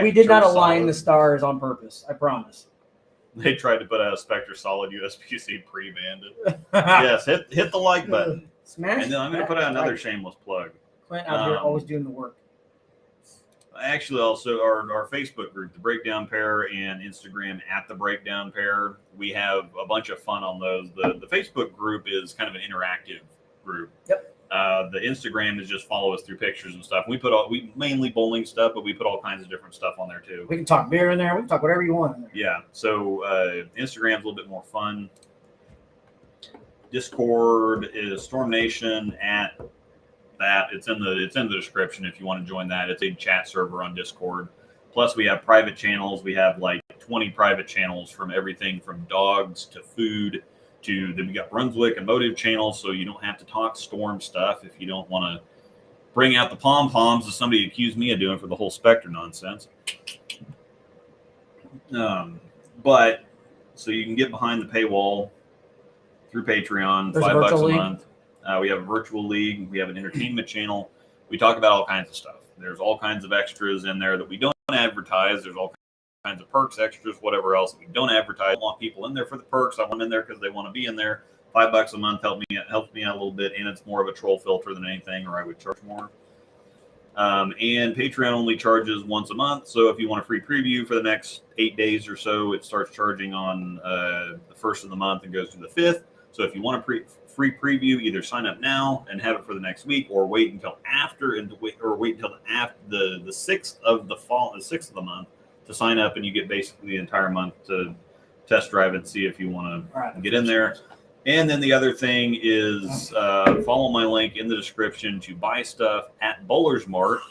We did not align the stars on purpose. I promise. They tried to put out a Spectre solid USBC pre-banded. Yes, hit the like button. Smash. And then I'm going to put out another shameless plug. Clint out here always doing the work. Actually, also our Facebook group, the Breakdown Pair, and Instagram @the Breakdown Pair. We have a bunch of fun on those. The Facebook group is kind of an interactive group. Yep. The Instagram is just follow us through pictures and stuff. We mainly bowling stuff, but we put all kinds of different stuff on there too. We can talk beer in there. We can talk whatever you want in there. Yeah. So Instagram's a little bit more fun. Discord is Storm Nation @ that. It's in the description if you want to join that. It's a chat server on Discord. Plus we have private channels. We have like 20 private channels from everything from dogs to food. Then we got Brunswick and Motive channels, so you don't have to talk Storm stuff if you don't want to bring out the pom-poms, as somebody accused me of doing for the whole Spectre nonsense. But so you can get behind the paywall through Patreon, There's $5 a month. We have a virtual league. We have an entertainment channel. We talk about all kinds of stuff. There's all kinds of extras in there that we don't advertise. There's all kinds of perks, extras, whatever else. We don't advertise. I want people in there for the perks. I want them in there because they want to be in there. $5 a month helps me out a little bit, and it's more of a troll filter than anything, or I would charge more. And Patreon only charges once a month. So if you want a free preview for the next 8 days or so, it starts charging on the 1st of the month and goes to the 5th. So if you want a free preview, either sign up now and have it for the next week, or wait until after the 6th of the month to sign up, and you get basically the entire month to test drive it, see if you want All right. to get in there. And then the other thing is follow my link in the description to buy stuff at Bowler's Mart.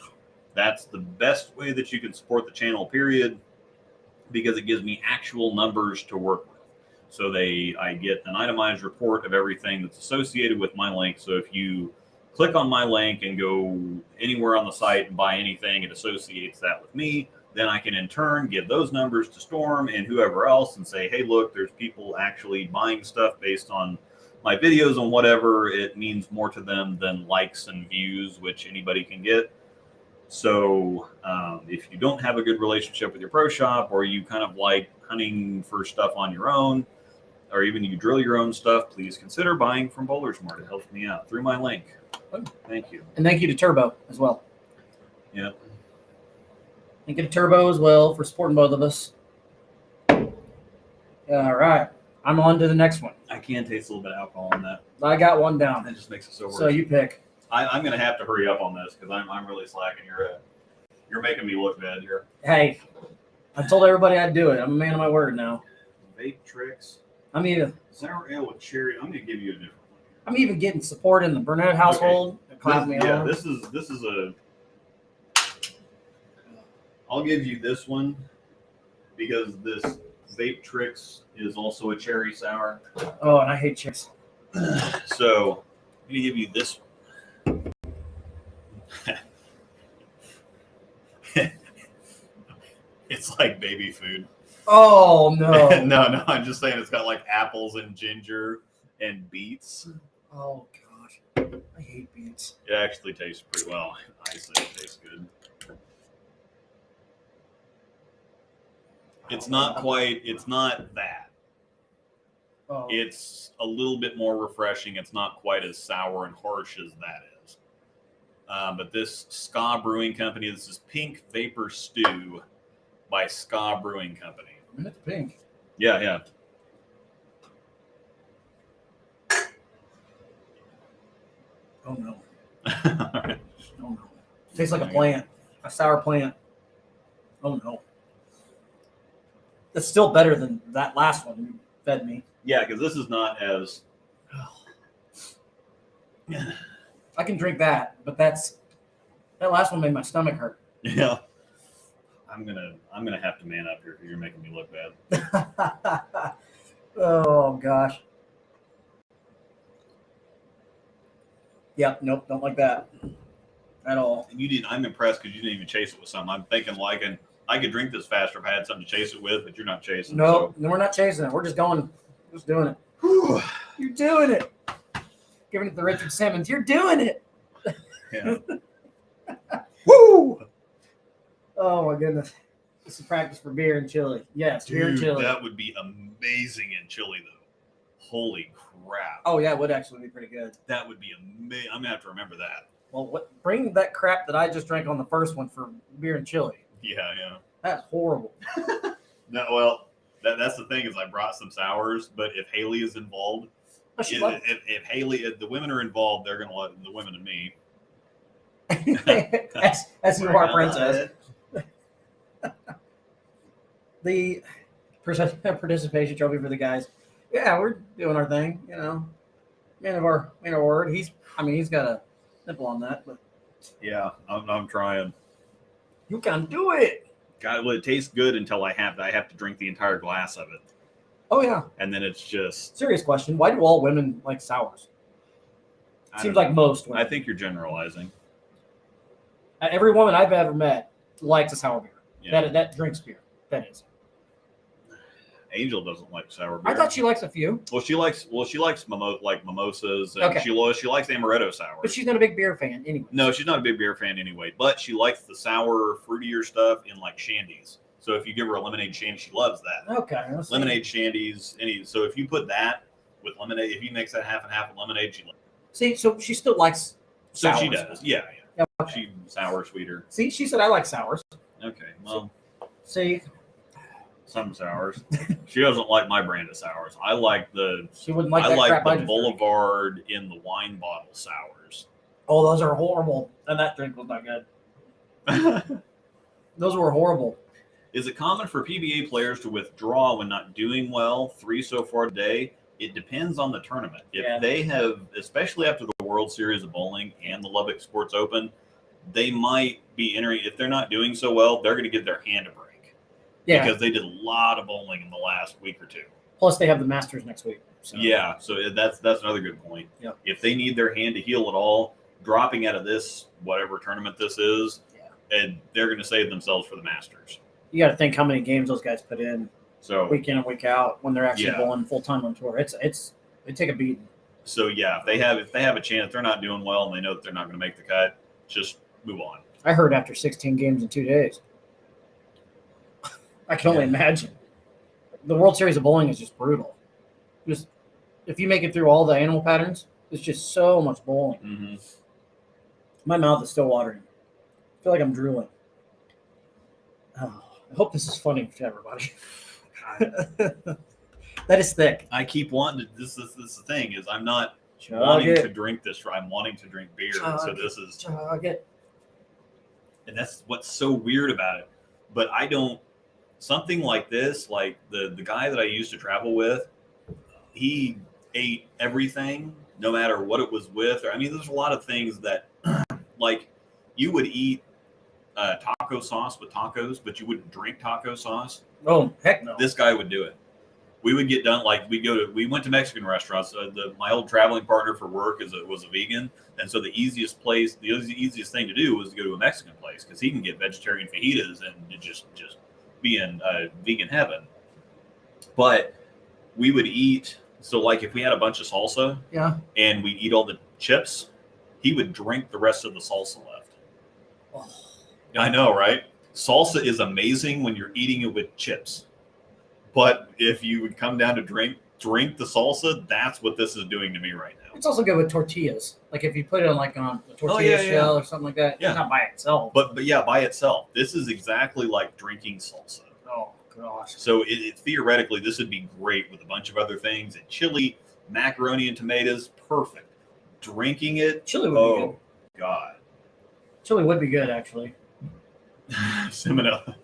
That's the best way that you can support the channel, period, because it gives me actual numbers to work with. So I get an itemized report of everything that's associated with my link. So if you click on my link and go anywhere on the site and buy anything, it associates that with me. Then I can in turn give those numbers to Storm and whoever else and say, hey, look, there's people actually buying stuff based on my videos and whatever. It means more to them than likes and views, which anybody can get. So if you don't have a good relationship with your pro shop, or you kind of like hunting for stuff on your own, or even you drill your own stuff, please consider buying from Bowler's Mart. It helps me out through my link. Thank you. And thank you to Turbo as well. Yeah. Thank you to Turbo as well for supporting both of us. All right. I'm on to the next one. I can taste a little bit of alcohol in that. I got one down. That just makes it so worse. So you pick. I'm going to have to hurry up on this because I'm really slacking. You're making me look bad here. Hey, I told everybody I'd do it. I'm a man of my word now. Vape Tricks. I'm even with cherry. I'm going to give you a different one. I'm even getting support in the Burnett household. Okay. This is a. I'll give you this one because this Vape Tricks is also a cherry sour. Oh, and I hate chicks. So I'm going to give you this one. It's like baby food. Oh no. No, I'm just saying it's got like apples and ginger and beets. Oh gosh, I hate beets. It actually tastes pretty well. I say it tastes good. It's not that. Oh. It's a little bit more refreshing. It's not quite as sour and harsh as that is. But this Ska Brewing Company, this is Pink Vapor Stew by Ska Brewing Company. And it's pink. Yeah. Oh no. Oh no. Tastes like a plant, a sour plant. Oh no. That's still better than that last one you fed me. Yeah, because this is not as. I can drink that, but that last one made my stomach hurt. Yeah. I'm gonna have to man up here because you're making me look bad. Oh gosh. Yep. Nope. Don't like that at all. And I'm impressed because you didn't even chase it with something. I'm thinking I could drink this faster if I had something to chase it with, but you're not chasing. No, we're not chasing it. We're just doing it. Whew. You're doing it. Giving it to Richard Simmons. You're doing it. Yeah. Woo! Oh my goodness. This is practice for beer and chili. Yes, beer and chili. That would be amazing in chili though. Holy crap. Oh yeah, it would actually be pretty good. That would be amazing. I'm gonna have to remember that. Well, bring that crap that I just drank on the first one for beer and chili. Yeah. That's horrible. No, well, that's the thing is I brought some sours, but if Haley is involved, if the women are involved, they're gonna let the women and me. as you are, princess. The participation trophy for the guys. Yeah, we're doing our thing. You know, man of our word. He's got a nipple on that, but yeah, I'm trying. You can do it. God, well, it tastes good until I have to drink the entire glass of it. Oh yeah. And then it's just serious question. Why do all women like sours? Seems like most women. I think you're generalizing. Every woman I've ever met likes a sour beer. Yeah. That drinks beer. That is. Angel doesn't like sour beer. I thought she likes a few. Well, she likes mimosas, and Okay. she likes amaretto sour. But she's not a big beer fan anyway. No, she's not a big beer fan anyway. But she likes the sour, fruitier stuff in like shandies. So if you give her a lemonade shandy, she loves that. Okay. Lemonade shandies, so if you put that with lemonade, if you mix that half and half with lemonade, she loves it. See, so she still likes sours. So she does. Yeah. Okay. She sour, sweeter. See, she said I like sours. Okay, well, See, some sours. She doesn't like my brand of sours. I like she wouldn't like that I like crap I the just Boulevard in the wine bottle sours. Oh, those are horrible. And that drink was not good. Those were horrible. Is it common for PBA players to withdraw when not doing well? 3 so far today. It depends on the tournament. If they have, especially after the World Series of Bowling and the Lubbock Sports Open, they might be entering. If they're not doing so well, they're going to give their hand a break. Yeah. Because they did a lot of bowling in the last week or two. Plus, they have the Masters next week. So. Yeah, so that's another good point. Yep. If they need their hand to heal at all, dropping out of this, whatever tournament this is, and they're going to save themselves for the Masters. You got to think how many games those guys put in. So week in and week out when they're actually bowling full time on tour, they take a beating. So if they have a chance, they're not doing well, and they know that they're not going to make the cut, just move on. I heard after 16 games in 2 days. I can only imagine. The World Series of Bowling is just brutal. Just if you make it through all the animal patterns, it's just so much bowling. Mm-hmm. My mouth is still watering. I feel like I'm drooling. Oh, I hope this is funny to everybody. That is thick. I keep wanting to. This is the thing is I'm not wanting to drink this. I'm wanting to drink beer. So this is. Chug it. And that's what's so weird about it. But I don't. Something like this, like the guy that I used to travel with, he ate everything, no matter what it was with. I mean, there's a lot of things that, like, you would eat taco sauce with tacos, but you wouldn't drink taco sauce. Oh, heck no. This guy would do it. We would get done, like, we went to Mexican restaurants. My old traveling partner for work was a vegan. And so the easiest thing to do was to go to a Mexican place because he can get vegetarian fajitas and just be in vegan heaven. But we would eat, so like if we had a bunch of salsa and we eat all the chips, he would drink the rest of the salsa left. Oh. I know, right? Salsa is amazing when you're eating it with chips. But if you would come down to drink the salsa, that's what this is doing to me right now. It's also good with tortillas. Like if you put it on a tortilla shell or something like that. Yeah. Not by itself. But by itself. This is exactly like drinking salsa. Oh gosh. So it theoretically this would be great with a bunch of other things. And chili, macaroni and tomatoes, perfect. Drinking it, chili would be good. God. Chili would be good actually. Salmonella.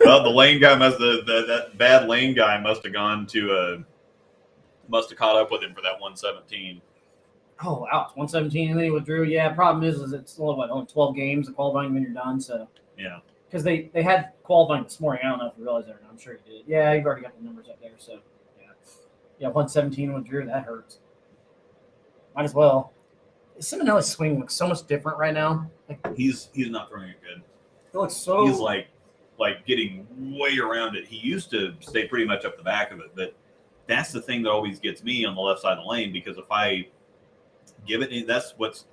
Well, the lane guy that bad lane guy must have caught up with him for that 117. Oh, wow. It's 117 and then he withdrew. Yeah, problem is it's only 12 games of qualifying when you're done. So yeah. Because they had qualifying this morning. I don't know if you realize that or not. I'm sure you did. Yeah, you've already got the numbers up there. So yeah, 117 withdrew. That hurts. Might as well. Simonella's swing looks so much different right now. Like, he's not throwing it good. It looks so. He's like getting way around it. He used to stay pretty much up the back of it, but that's the thing that always gets me on the left side of the lane because if I give it, that's what's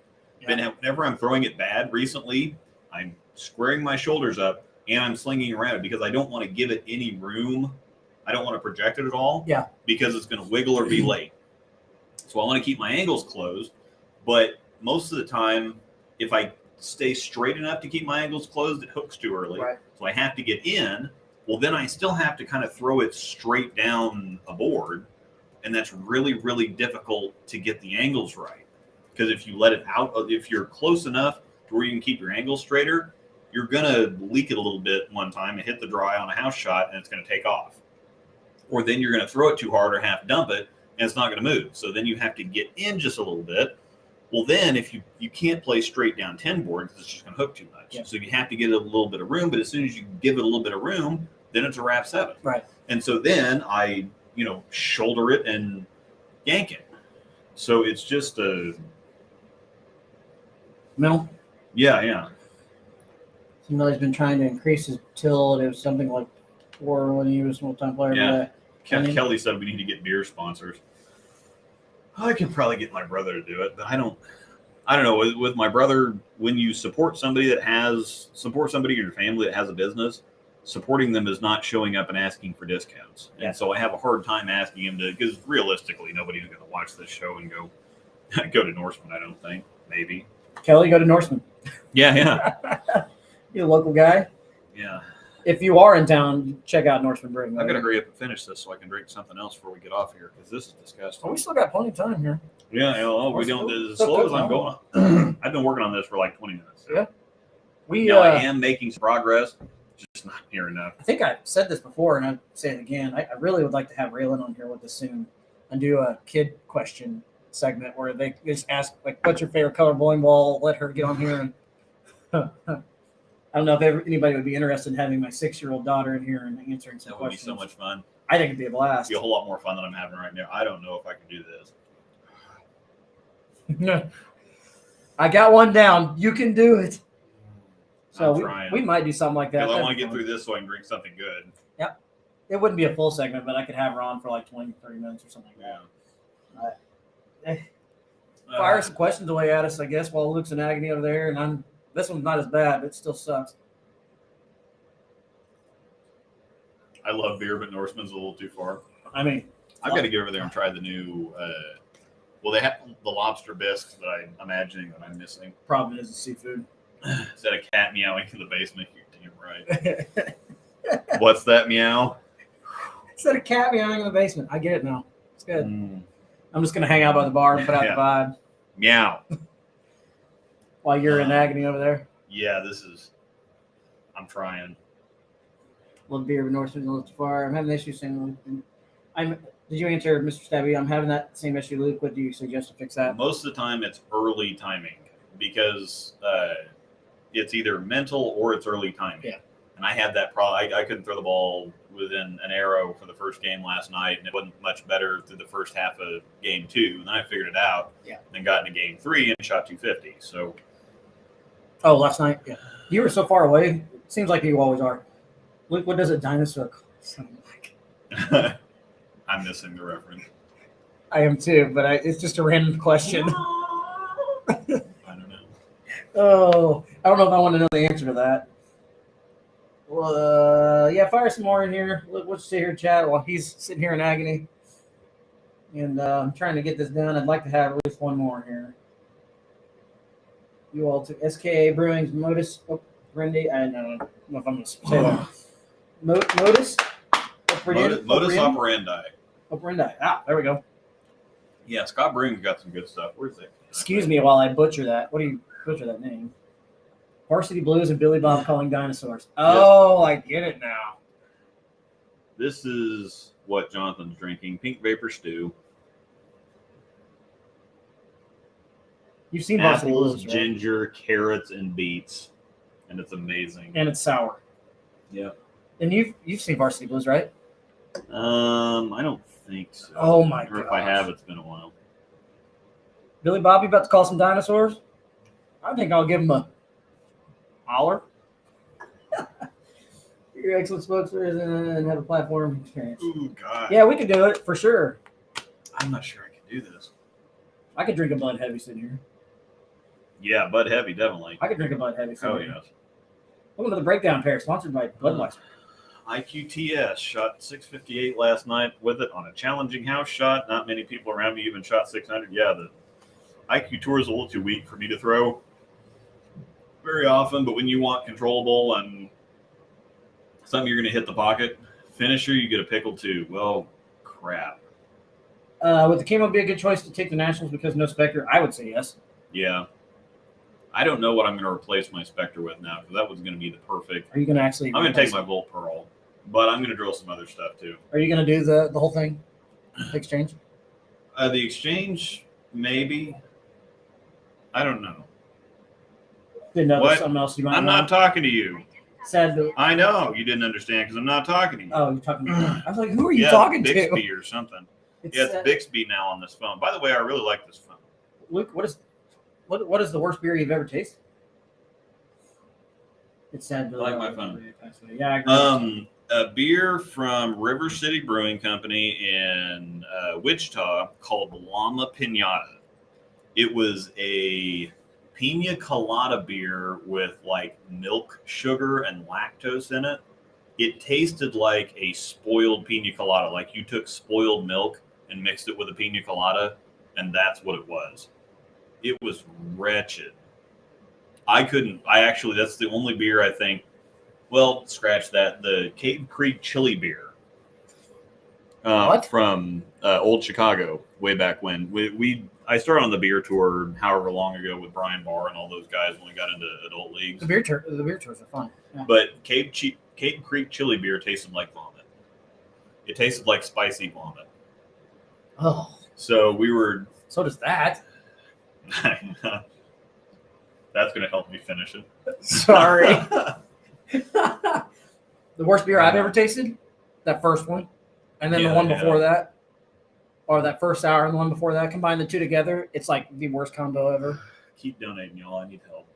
been whenever I'm throwing it bad recently, I'm squaring my shoulders up and I'm slinging around it because I don't want to give it any room. I don't want to project it at all. Yeah. Because it's going to wiggle or be late. So I want to keep my angles closed, but most of the time, if I stay straight enough to keep my angles closed, it hooks too early. Right. So I have to get in. Well, then I still have to kind of throw it straight down a board. And that's really, really difficult to get the angles right. Because if you let it out, if you're close enough to where you can keep your angles straighter, you're going to leak it a little bit one time and hit the dry on a house shot and it's going to take off. Or then you're going to throw it too hard or half dump it and it's not going to move. So then you have to get in just a little bit. Well, then if you can't play straight down 10 board because it's just going to hook too much. Yeah. So you have to get it a little bit of room. But as soon as you give it a little bit of room, then it's a wrap 7. Right. And so then I, shoulder it and yank it. So it's just a middle. Yeah. Somebody's been trying to increase his tilt. It was something like 4 when he was a full-time player. Yeah. Kelly said we need to get beer sponsors. I could probably get my brother to do it, but I don't know. With my brother, when you support somebody in your family that has a business, supporting them is not showing up and asking for discounts. Yeah. And so I have a hard time asking him to, because realistically, nobody's going to watch this show and go to Norseman, I don't think. Maybe. Kelly, go to Norseman. Yeah. You're a local guy. Yeah. If you are in town, check out Norseman Brewing. I've got to hurry up and finish this so I can drink something else before we get off here because this is disgusting. Oh, we still got plenty of time here. Yeah, we don't. As slow as I'm going, I've been working on this for like 20 minutes. So. Yeah. I am making some progress. just not near enough. I think I said this before, and I'll say it again. I really would like to have Raylan on here with us soon and do a kid question segment where they just ask, like, what's your favorite color bowling ball? Let her get on here. And I don't know if anybody would be interested in having my 6-year-old daughter in here and answering some That would be questions. so much fun. I think it'd be a blast. It'd be a whole lot more fun than I'm having right now. I don't know if I can do this. I got one down. You can do it. So I'm we might do something like that. Because I want to get through this so I can drink something good. Yep. It wouldn't be a full segment, but I could have her on for like 20, 30 minutes or something like that. Fire some questions away at us, I guess, while Luke's in agony over there. And this one's not as bad, but it still sucks. I love beer, but Norseman's a little too far. I mean, I've got to get over there and try the new. They have the lobster bisques that I'm imagining that I'm missing. Problem is the seafood. Is that a cat meowing in the basement? You're damn right. What's that meow? Instead of cat meowing in the basement. I get it now. It's good. I'm just going to hang out by the bar and put out the vibe. Meow. While you're in agony over there. Yeah, I'm trying. Love beer, but Norseman's a little too far. I'm having an issue saying, did you answer, Mr. Stabby? I'm having that same issue, Luke. What do you suggest to fix that? Most of the time, it's early timing because it's either mental or it's early timing. Yeah. And I had that problem. I couldn't throw the ball within an arrow for the first game last night, and it wasn't much better through the first half of game 2. And then I figured it out. Yeah. Then got into game 3 and shot 250. So. Oh, last night? Yeah. You were so far away. It seems like you always are. Luke, what does a dinosaur sound like? I'm missing the reference. I am too, but it's just a random question. I don't know. Oh, I don't know if I want to know the answer to that. Well, yeah, fire some more in here. Let's sit here and chat while he's sitting here in agony. And I'm trying to get this done. I'd like to have at least one more here. You all took SKA Brewing's Modus Operandi. I don't know if I'm going to say that. Modus Operandi. Operandi. Ah, there we go. Yeah, Scott Brewing's got some good stuff. Where's it? Excuse me while I butcher that. What do you butcher that name? Varsity Blues and Billy Bob calling dinosaurs. Oh, I get it now. This is what Jonathan's drinking. Pink Vapor Stew. You've seen Varsity Apples, Blues, right? ginger, carrots, and beets. And it's amazing. And it's sour. Yeah. And you've seen Varsity Blues, right? I don't think so. Oh my god. Or if gosh. I have, it's been a while. Billy Bob, you about to call some dinosaurs? I think I'll give him a holler. Your excellent spokesperson and have a platform experience. Ooh, God. Yeah, we could do it for sure. I'm not sure I can do this. I could drink a Bud Heavy sitting here. Yeah, Bud Heavy, definitely. I could drink a Bud Heavy sitting Oh, here. yes. Welcome to the Breakdown Pair, sponsored by Budweiser. IQTS shot 658 last night with it on a challenging house shot. Not many people around me even shot 600. Yeah, the IQ Tour is a little too weak for me to throw very often, but when you want controllable and something you're going to hit the pocket finisher, you get a pickle too. Well, crap. Would the Camo be a good choice to take the Nationals because no Spectre? I would say yes. Yeah. I don't know what I'm going to replace my Spectre with now because that was going to be the perfect. Are you going to actually? I'm going to take my Volt Pearl, but I'm going to drill some other stuff too. Are you going to do the whole thing? Exchange? The exchange, maybe. I don't know. Didn't know What? there's something else you might I'm know. not talking to you. Sad to, I know you didn't understand because I'm not talking to you. oh, you're talking to me. I was like, who are you talking Bixby to? or something. It's, Yeah, it's Bixby now on this phone. By the way, I really like this phone. Luke, what is the worst beer you've ever tasted? It's sad. I like my phone. Yeah, I agree. A beer from River City Brewing Company in Wichita called Llama Pinata. It was a pina colada beer with like milk, sugar, and lactose in it. It tasted like a spoiled pina colada, like you took spoiled milk and mixed it with a pina colada, and that's what it was. It was wretched. That's the only beer I think, well, scratch that, the Cave Creek Chili beer from Old Chicago way back when. I started on the beer tour however long ago with Brian Barr and all those guys when we got into adult leagues. The beer tours are fun. Yeah. But Cape Creek chili beer tasted like vomit. It tasted like spicy vomit. Oh, So we were. so does that. That's going to help me finish it. Sorry. The worst beer I've ever tasted, that first one, and then the one before that, or that first sour and the one before that, combine the two together, it's like the worst combo ever. Keep donating, y'all. I need help.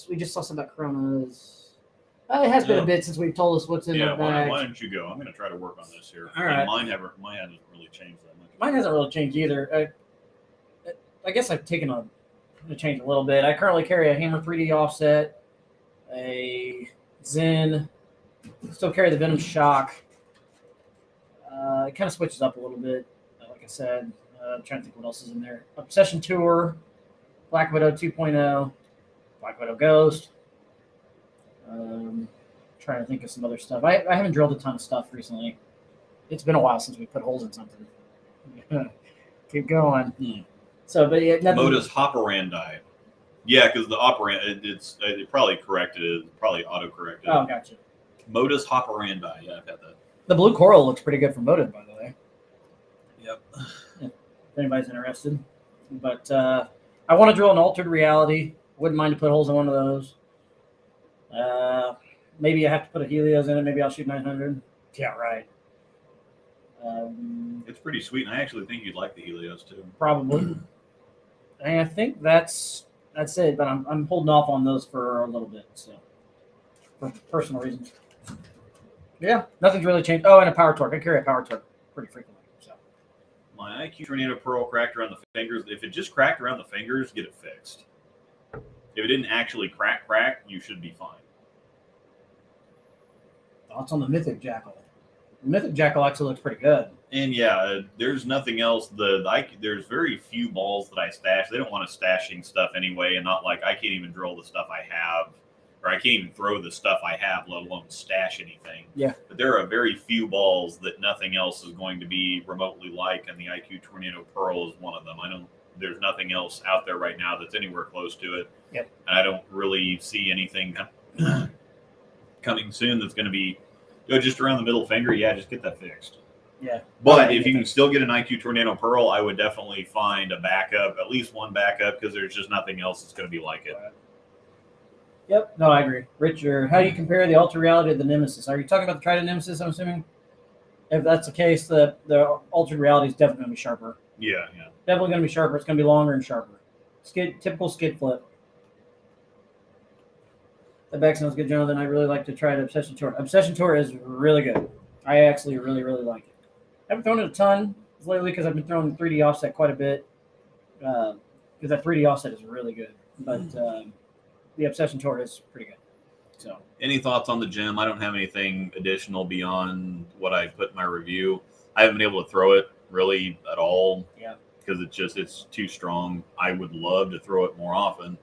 We just saw some about Coronas. It has been a bit since we've told us what's in the bag. Why don't you go? I'm going to try to work on this here. All right. Mine hasn't really changed that much. Mine hasn't really changed either. I guess I've taken a change a little bit. I currently carry a Hammer 3D offset, a Zen, still carry the Venom Shock. It kind of switches up a little bit, like I said. I'm trying to think what else is in there. Obsession Tour, Black Widow 2.0, Black Widow Ghost. Trying to think of some other stuff. I haven't drilled a ton of stuff recently. It's been a while since we put holes in something. Keep going. So, but yeah, nothing. Modus operandi. Yeah, because the operand, it probably corrected it. Probably auto-corrected. Oh, gotcha. Modus operandi. Yeah, I've had that. The blue coral looks pretty good from Motive, by the way. Yep. If anybody's interested. But I want to drill an altered reality. Wouldn't mind to put holes in one of those. Maybe I have to put a Helios in it. Maybe I'll shoot 900. Yeah, right. It's pretty sweet, and I actually think you'd like the Helios too. Probably. And I think that's it. But I'm holding off on those for a little bit, so for personal reasons. Yeah, nothing's really changed. Oh, and a power torque. I carry a power torque pretty frequently. So my IQ Tornado Pearl cracked around the fingers. If it just cracked around the fingers, get it fixed. If it didn't actually crack, you should be fine. Thoughts on the Mythic Jackal? The Mythic Jackal actually looks pretty good. And yeah, there's nothing else. There's very few balls that I stash. They don't want us stashing stuff anyway, and not like I can't even drill the stuff I have, or I can't even throw the stuff I have, let alone stash anything. Yeah. But there are very few balls that nothing else is going to be remotely like, and the IQ Tornado Pearl is one of them. There's nothing else out there right now that's anywhere close to it. Yep. And I don't really see anything coming soon that's going to be just around the middle finger. Yeah, just get that fixed. Yeah. But if you can still get an IQ Tornado Pearl, I would definitely find a backup, at least one backup, because there's just nothing else that's going to be like it. Yep. No, I agree. Richard, how do you compare the Ultra Reality to the Nemesis? Are you talking about the Trident Nemesis, I'm assuming? If that's the case, the Ultra Reality is definitely going to be sharper. Yeah. Definitely going to be sharper. It's going to be longer and sharper. Typical skid flip. That back sounds good, Jonathan. I really like to try the Obsession Tour. Obsession Tour is really good. I actually really, really like it. I haven't thrown it a ton lately because I've been throwing 3D offset quite a bit. Because that 3D offset is really good. But the Obsession Tour is pretty good. So, any thoughts on the gem? I don't have anything additional beyond what I put in my review. I haven't been able to throw it really at all. Yeah. Because it's too strong. I would love to throw it more often.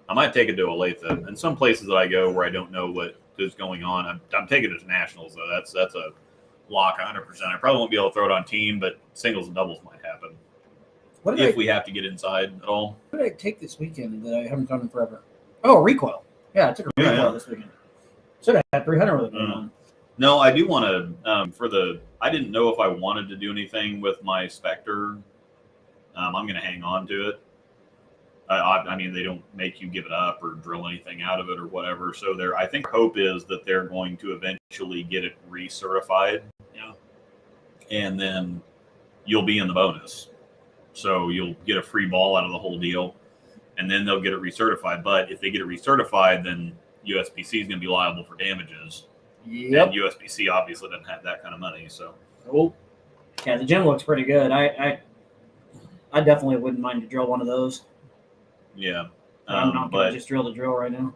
I might take it to Olathe. And some places that I go where I don't know what is going on, I'm taking it to nationals though. That's a lock 100%. I probably won't be able to throw it on team, but singles and doubles might happen. If we have to get inside at all. What did I take this weekend that I haven't done in forever? Oh, recoil. Yeah, I took a recoil this weekend. Should have had 300 with it going on. No, I do want to, I didn't know if I wanted to do anything with my Spectre. I'm going to hang on to it. I mean, they don't make you give it up or drill anything out of it or whatever. So I think hope is that they're going to eventually get it recertified. Yeah. And then you'll be in the bonus. So you'll get a free ball out of the whole deal. And then they'll get it recertified. But if they get it recertified, then USBC is going to be liable for damages. Yep. And USBC obviously doesn't have that kind of money. So. Oh. Yeah, the gem looks pretty good. I definitely wouldn't mind to drill one of those. Yeah. I'm not going to just drill the drill right now.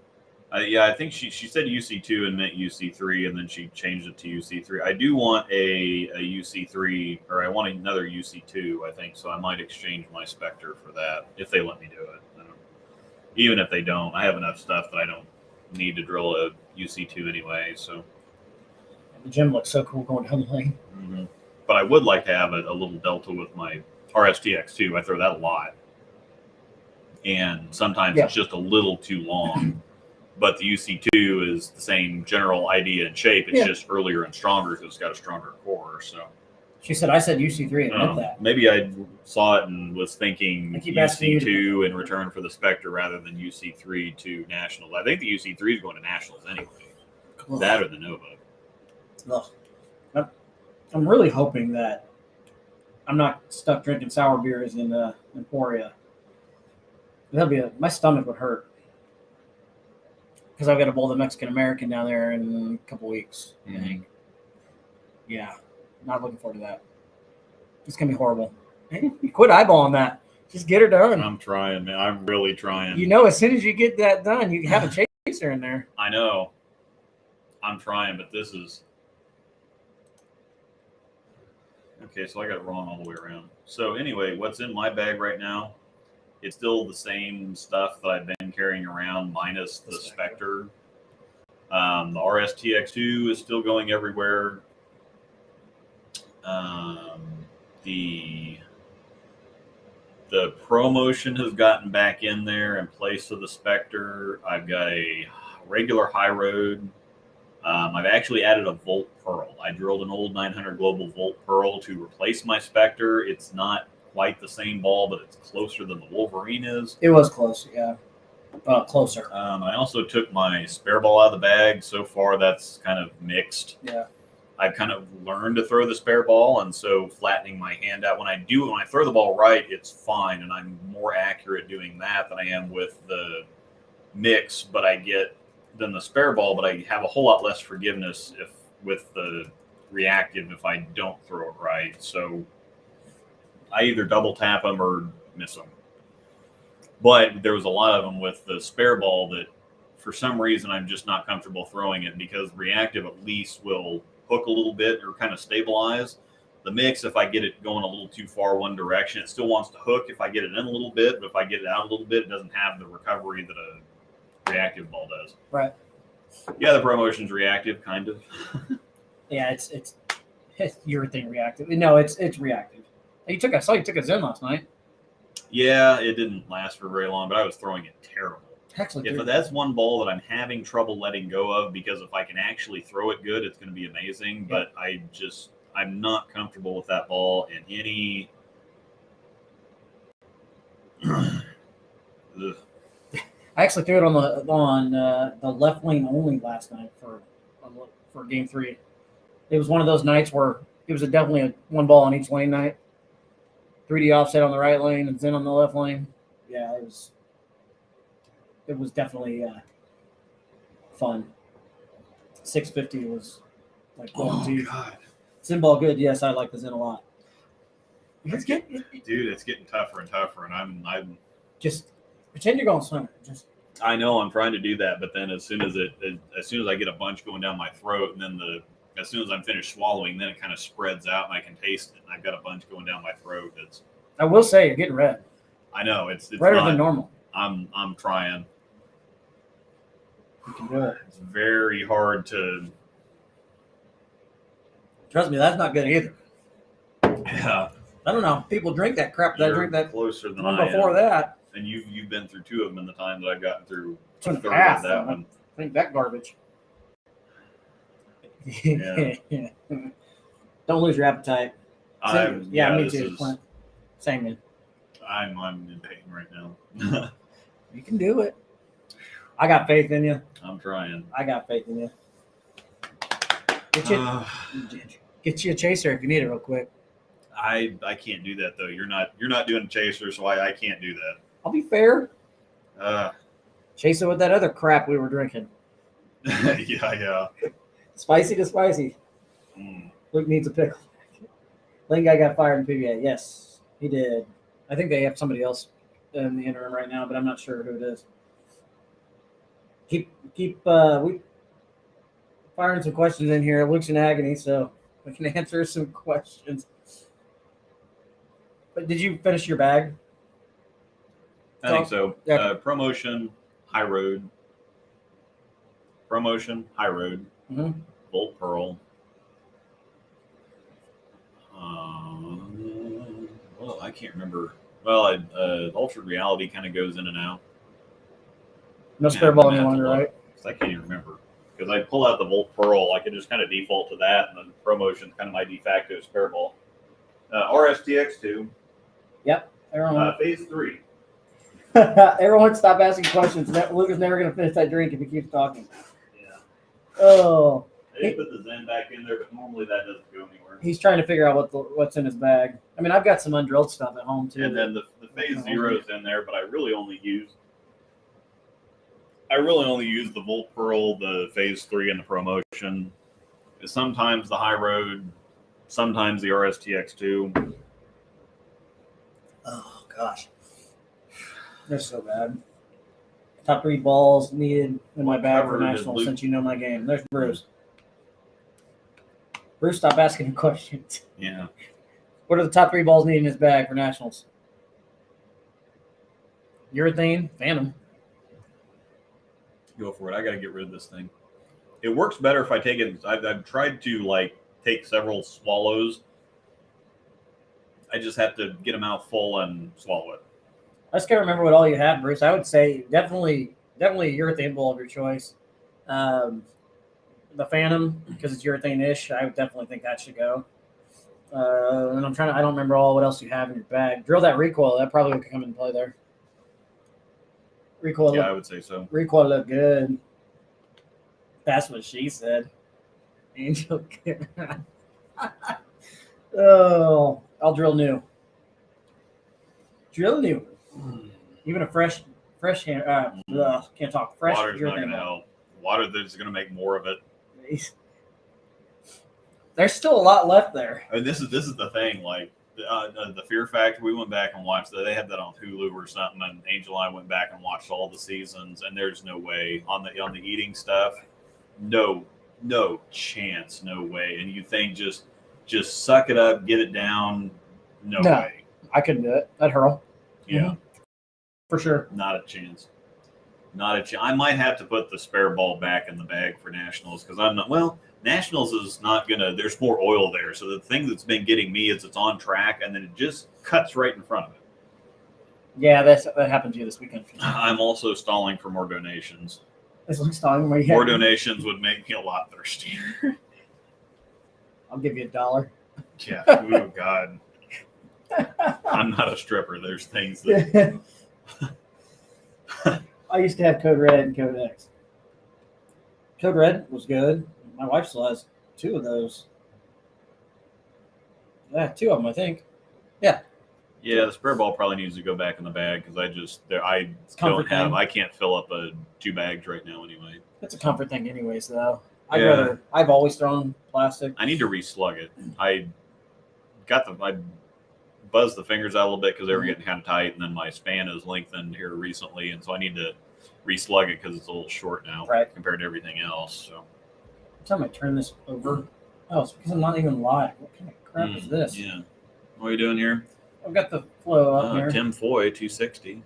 I think she said UC2 and meant UC3, and then she changed it to UC3. I do want a UC3, or I want another UC2, I think, so I might exchange my Spectre for that, if they let me do it. Even if they don't, I have enough stuff that I don't need to drill a UC2 anyway. So the gym looks so cool going down the lane. Mm-hmm. But I would like to have a little Delta with my RSTX2. I throw that a lot. And sometimes it's just a little too long. But the UC2 is the same general idea and shape. It's just earlier and stronger because it's got a stronger core. So she said, I said UC3 and meant that. Maybe I saw it and was thinking UC2 UC2 in return for the Spectre rather than UC3 to Nationals. I think the UC3 is going to Nationals anyway. Ugh. That or the Nova. Ugh. I'm really hoping that I'm not stuck drinking sour beers in Emporia. My stomach would hurt. Because I've got a bowl of Mexican American down there in a couple weeks. Mm-hmm. Yeah, not looking forward to that. It's gonna be horrible. Quit eyeballing that. Just get her done. I'm trying, man. I'm really trying. As soon as you get that done, you have a chaser in there. I know. I'm trying, but this is okay. So I got it wrong all the way around. So anyway, what's in my bag right now? It's still the same stuff that I've been carrying around, minus the Spectre. The RSTX2 is still going everywhere. The ProMotion has gotten back in there in place of the Spectre. I've got a regular high road. I've actually added a Volt Pearl. I drilled an old 900 Global Volt Pearl to replace my Spectre. It's not quite the same ball, but it's closer than the Wolverine is. It was close, yeah. Closer. I also took my spare ball out of the bag. So far, that's kind of mixed. Yeah. I've kind of learned to throw the spare ball, and so flattening my hand out when I throw the ball right, it's fine, and I'm more accurate doing that than I am with the mix. But than the spare ball, but I have a whole lot less forgiveness with the reactive if I don't throw it right. So I either double tap them or miss them. But there was a lot of them with the spare ball that for some reason I'm just not comfortable throwing it, because reactive at least will hook a little bit or kind of stabilize. The mix, if I get it going a little too far one direction, it still wants to hook if I get it in a little bit, but if I get it out a little bit, it doesn't have the recovery that a reactive ball does. Right. Yeah, the ProMotion's reactive, kind of. Yeah, it's urethane reactive. No, it's reactive. I saw you took a Zen last night. Yeah, it didn't last for very long, but I was throwing it terrible. Excellent. If that's one ball that I'm having trouble letting go of, because if I can actually throw it good, it's going to be amazing. Yeah. But I'm not comfortable with that ball in any. I actually threw it on the left lane only last night for game 3. It was one of those nights where it was definitely a one ball on each lane night. 3D offset on the right lane and Zen on the left lane. Yeah, it was definitely fun. 650 was like God. Zen ball good. Yes, I like the Zen a lot. It's getting tougher and tougher, and I'm just pretend you're going swimmer. I know I'm trying to do that, but then as soon as I get a bunch going down my throat, and then as soon as I'm finished swallowing, then it kind of spreads out and I can taste it. And I've got a bunch going down my throat. I will say you're getting red. I know it's redder than normal. I'm trying. You can do it. It's very hard to. Trust me, that's not good either. Yeah. I don't know. People drink that crap. I drink that closer than one before that. And you've been through 2 of them in the time that I've gotten through. A third of that one. I think that garbage. Yeah. Don't lose your appetite. Me too. Same man. I'm in pain right now. You can do it. I got faith in you. I'm trying. I got faith in you. Get you a chaser if you need it real quick. I can't do that though. You're not doing a chaser, so I can't do that. I'll be fair. Chase it with that other crap we were drinking. Yeah. Spicy to spicy. Luke needs a pickle. Lane guy got fired in PBA. Yes, he did. I think they have somebody else in the interim right now, but I'm not sure who it is. Keep we firing some questions in here. Luke's in agony, so we can answer some questions. But did you finish your bag? I think so. Yeah. ProMotion, high road. ProMotion, high road. Mm-hmm. Volt Pearl. Well, I can't remember. Well, Altered Reality kind of goes in and out. No spare ball any longer, right? I can't even remember. Because I pull out the Volt Pearl, I can just kind of default to that, and then ProMotion's kind of my de facto spare ball. RSTX2. Yep. Everyone, phase 3. everyone stop asking questions. Luca's never going to finish that drink if he keeps talking. Yeah. Oh. I did put the Zen back in there, but normally that doesn't go anywhere. He's trying to figure out what's in his bag. I mean, I've got some undrilled stuff at home, too. And then the phase 0's in there, but I really only use the Volt Pearl, the phase 3, and the ProMotion. Sometimes the High Road, sometimes the RSTX2. Oh, gosh. They're so bad. Top 3 balls needed in my bag for Nationals since you know my game. There's Bruce. Bruce, stop asking him questions. Yeah. What are the top 3 balls needed in his bag for Nationals? Urethane, Phantom. Go for it. I got to get rid of this thing. It works better if I take it. I've tried to take several swallows. I just have to get them out full and swallow it. I just can't remember what all you had, Bruce. I would say definitely a urethane ball of your choice. The Phantom, because it's urethane-ish, I would definitely think that should go. And I don't remember what else you have in your bag. Drill that recoil. That probably would come into play there. Recoil. Yeah, I would say so. Recoil looked good. That's what she said. Angel. Oh, I'll drill new. Drill new. Even a fresh hand. Can't talk. Fresh. Water's not going to help. Water that's going to make more of it. There's still a lot left there. And this is the thing. The Fear Factor, we went back and watched that. They had that on Hulu or something, and Angel and I went back and watched all the seasons. And there's no way on the eating stuff. No chance, no way. And you think just suck it up, get it down. No way. I couldn't do it. I'd hurl. Yeah, mm-hmm. For sure. Not a chance. Not a chance. I might have to put the spare ball back in the bag for Nationals because I'm not. Well, Nationals is not gonna. There's more oil there, so the thing that's been getting me is it's on track and then it just cuts right in front of it. Yeah, that happened to you this weekend. I'm also stalling for more donations. More donations would make me a lot thirstier. I'll give you $1. Yeah. Oh God. I'm not a stripper. There's things that. I used to have Code Red and Code X. Code Red was good. My wife still has 2 of those. Yeah, 2 of them, I think. Yeah. Yeah, the spare ball probably needs to go back in the bag because I can't fill up 2 bags right now anyway. It's a comfort thing anyways, though. I've always thrown plastic. I need to reslug it. I buzzed the fingers out a little bit because they were getting kind of tight, and then my span is lengthened here recently, and so I need to reslug it because it's a little short now compared to everything else. So every time I turn this over, it's because I'm not even live. What kind of crap is this? Yeah. What are you doing here? I've got the flow up here. Tim Foy, 260.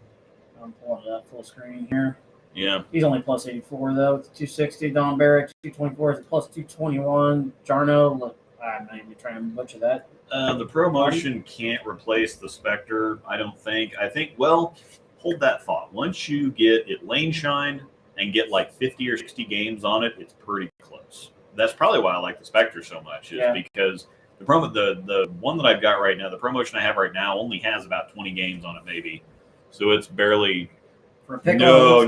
I'm pulling it up full screen here. Yeah. He's only plus 84, though. It's 260. Don Barrett, 224 is plus 221. Jarno, I'm not even trying to butcher that. The ProMotion can't replace the Spectre, I don't think. Well, hold that thought. Once you get it lane shined and get 50 or 60 games on it, it's pretty close. That's probably why I like the Spectre so much, because the one that I've got right now, the ProMotion I have right now, only has about 20 games on it, maybe. So it's barely. For a pickle? No.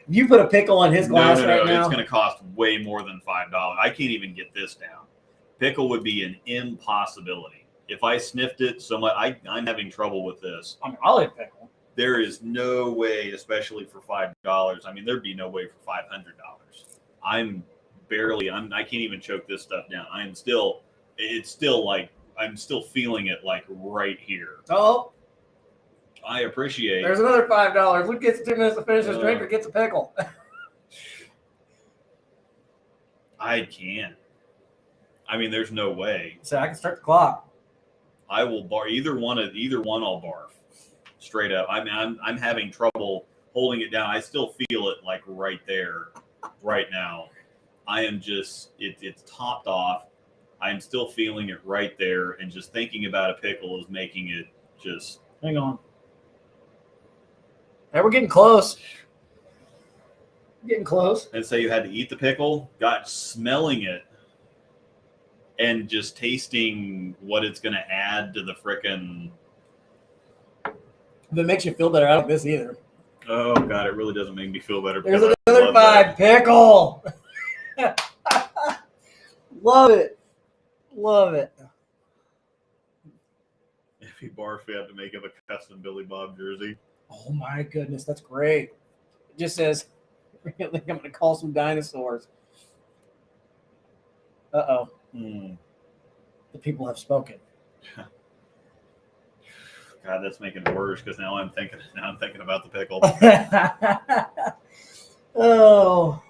You put a pickle on his glass right now? It's going to cost way more than $5. I can't even get this down. Pickle would be an impossibility. If I sniffed it so much, I'm having trouble with this. I'll eat pickle. There is no way, especially for $5. I mean, there'd be no way for $500. I can't even choke this stuff down. I'm still feeling it right here. Oh. I appreciate. There's another $5. Luke gets 2 minutes to finish his drink or gets a pickle. I can't. I mean, there's no way. So I can start the clock. I will bar either one. I'll barf straight up. I mean, I'm having trouble holding it down. I still feel it right there, right now. I am just it's topped off. I'm still feeling it right there, and just thinking about a pickle is making it just. Hang on. Hey, we're getting close. Getting close. And say you had to eat the pickle, got smelling it and just tasting what it's going to add to the frickin'. If it makes you feel better, I don't like this either. Oh, God, it really doesn't make me feel better. There's because I another love 5 that. pickle. Love it. Love it. If he barfed, we have to make him a custom Billy Bob jersey. Oh my goodness, that's great. It just says, I think I'm going to call some dinosaurs. Uh-oh. The people have spoken. God, that's making it worse because now I'm thinking about the pickle. Oh.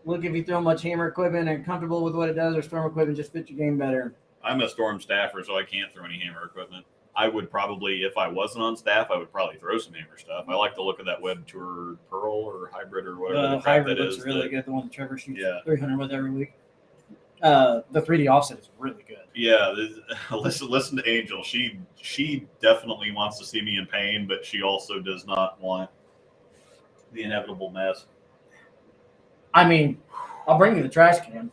Look, if you throw much hammer equipment and comfortable with what it does, or storm equipment just fits your game better. I'm a storm staffer, so I can't throw any hammer equipment. I would probably, if I wasn't on staff, I would probably throw some hammer stuff. I like the look of that Web Tour Pearl or Hybrid or whatever the crap Hybrid that looks is. really good. The one that Trevor shoots Yeah. 300 with every week. The 3D offset is really good. Yeah, listen to Angel. She definitely wants to see me in pain, but she also does not want the inevitable mess. I mean, I'll bring you the trash can.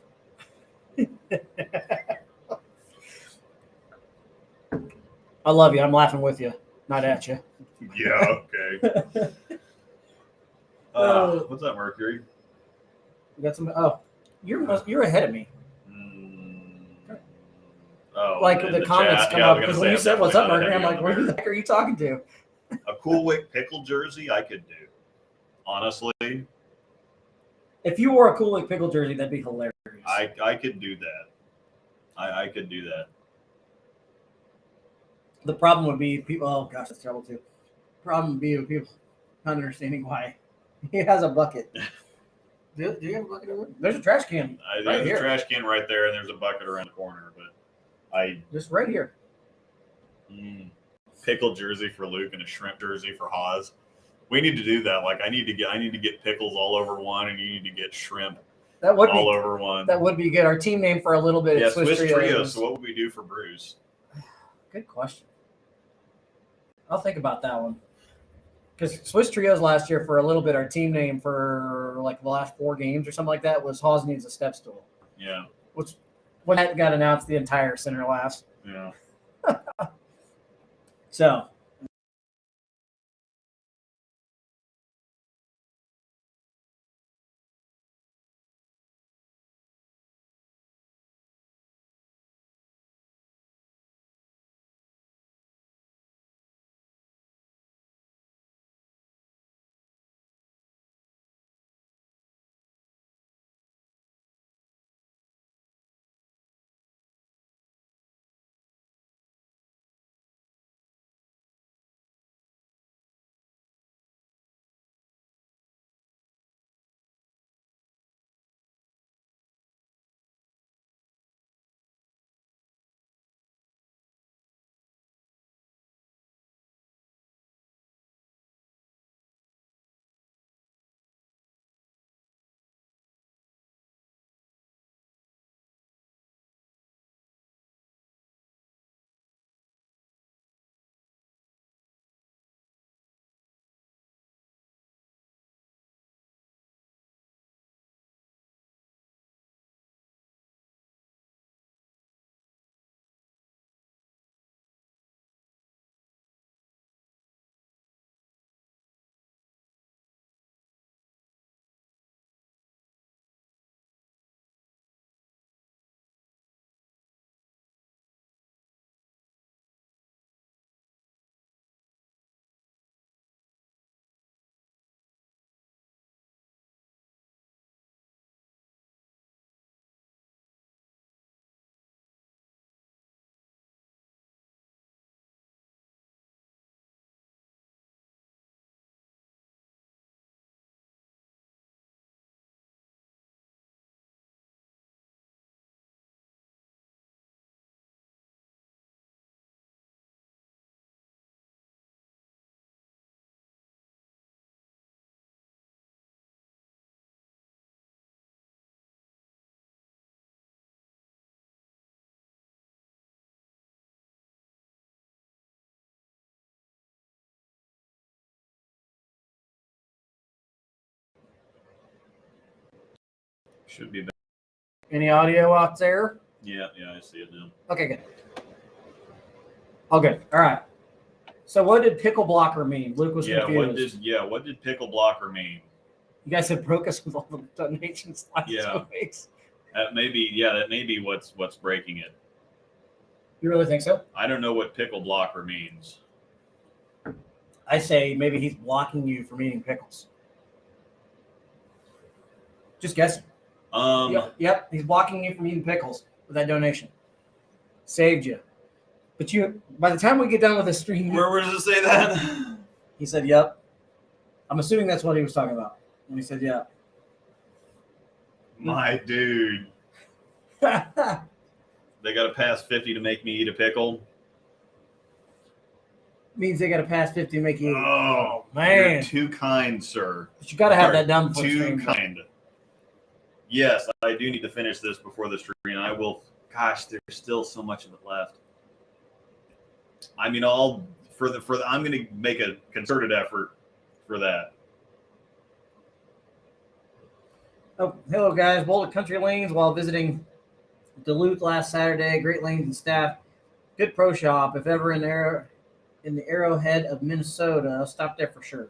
I love you. I'm laughing with you, not at you. Yeah, okay. What's up, Mercury? We got some. Oh, you're ahead of me. Oh, like in the comments chat. come Yeah, up because when you said "What's up, Mercury?" I'm like, "Where "Who the heck are you talking to?" A Cool Wick pickle jersey, I could do. Honestly, if you wore a Cool Wick pickle jersey, that'd be hilarious. I could do that. I could do that. The problem would be people. Oh gosh, that's terrible too. Problem would be with people not understanding why he has a bucket. Do you have a bucket over there? There's a trash can. There's a trash can right there, and there's a bucket around the corner. But just right here. Pickle jersey for Luke and a shrimp jersey for Haas. We need to do that. Like I need to get pickles all over one, and you need to get shrimp all over one. That would be good. Our team name for a little bit. Yeah, Swiss Trio. So what would we do for Bruce? Good question. I'll think about that one. Because Swiss Trios last year, for a little bit, our team name for like the last 4 games or something like that was Haas Needs a Step Stool. Yeah. Which, when that got announced, the entire center laughs. Yeah. So Should be back. Any audio out there? Yeah, I see it now. Okay, good. Oh, good. All right. So what did pickle blocker mean? Luke was confused. What did pickle blocker mean? You guys have broke us with all the donations last 2 weeks. That may be what's breaking it. You really think so? I don't know what pickle blocker means. I say maybe he's blocking you from eating pickles. Just guessing. Yep, he's blocking you from eating pickles with that donation. Saved you. But by the time we get done with this stream, where does it say that? He said, "Yep." I'm assuming that's what he was talking about when he said, "Yep." My dude. They got to pass 50 to make me eat a pickle. Means they got to pass 50 to make you eat. Oh, man. You're too kind, sir. But you got to have that done before too the stream. Kind. Yes, I do need to finish this before the stream. I will. Gosh, there's still so much of it left. I mean, I'm going to make a concerted effort for that. Oh, hello, guys. Bowled at Country Lanes while visiting Duluth last Saturday. Great lanes and staff. Good pro shop. If ever in the Arrowhead of Minnesota, stop there for sure.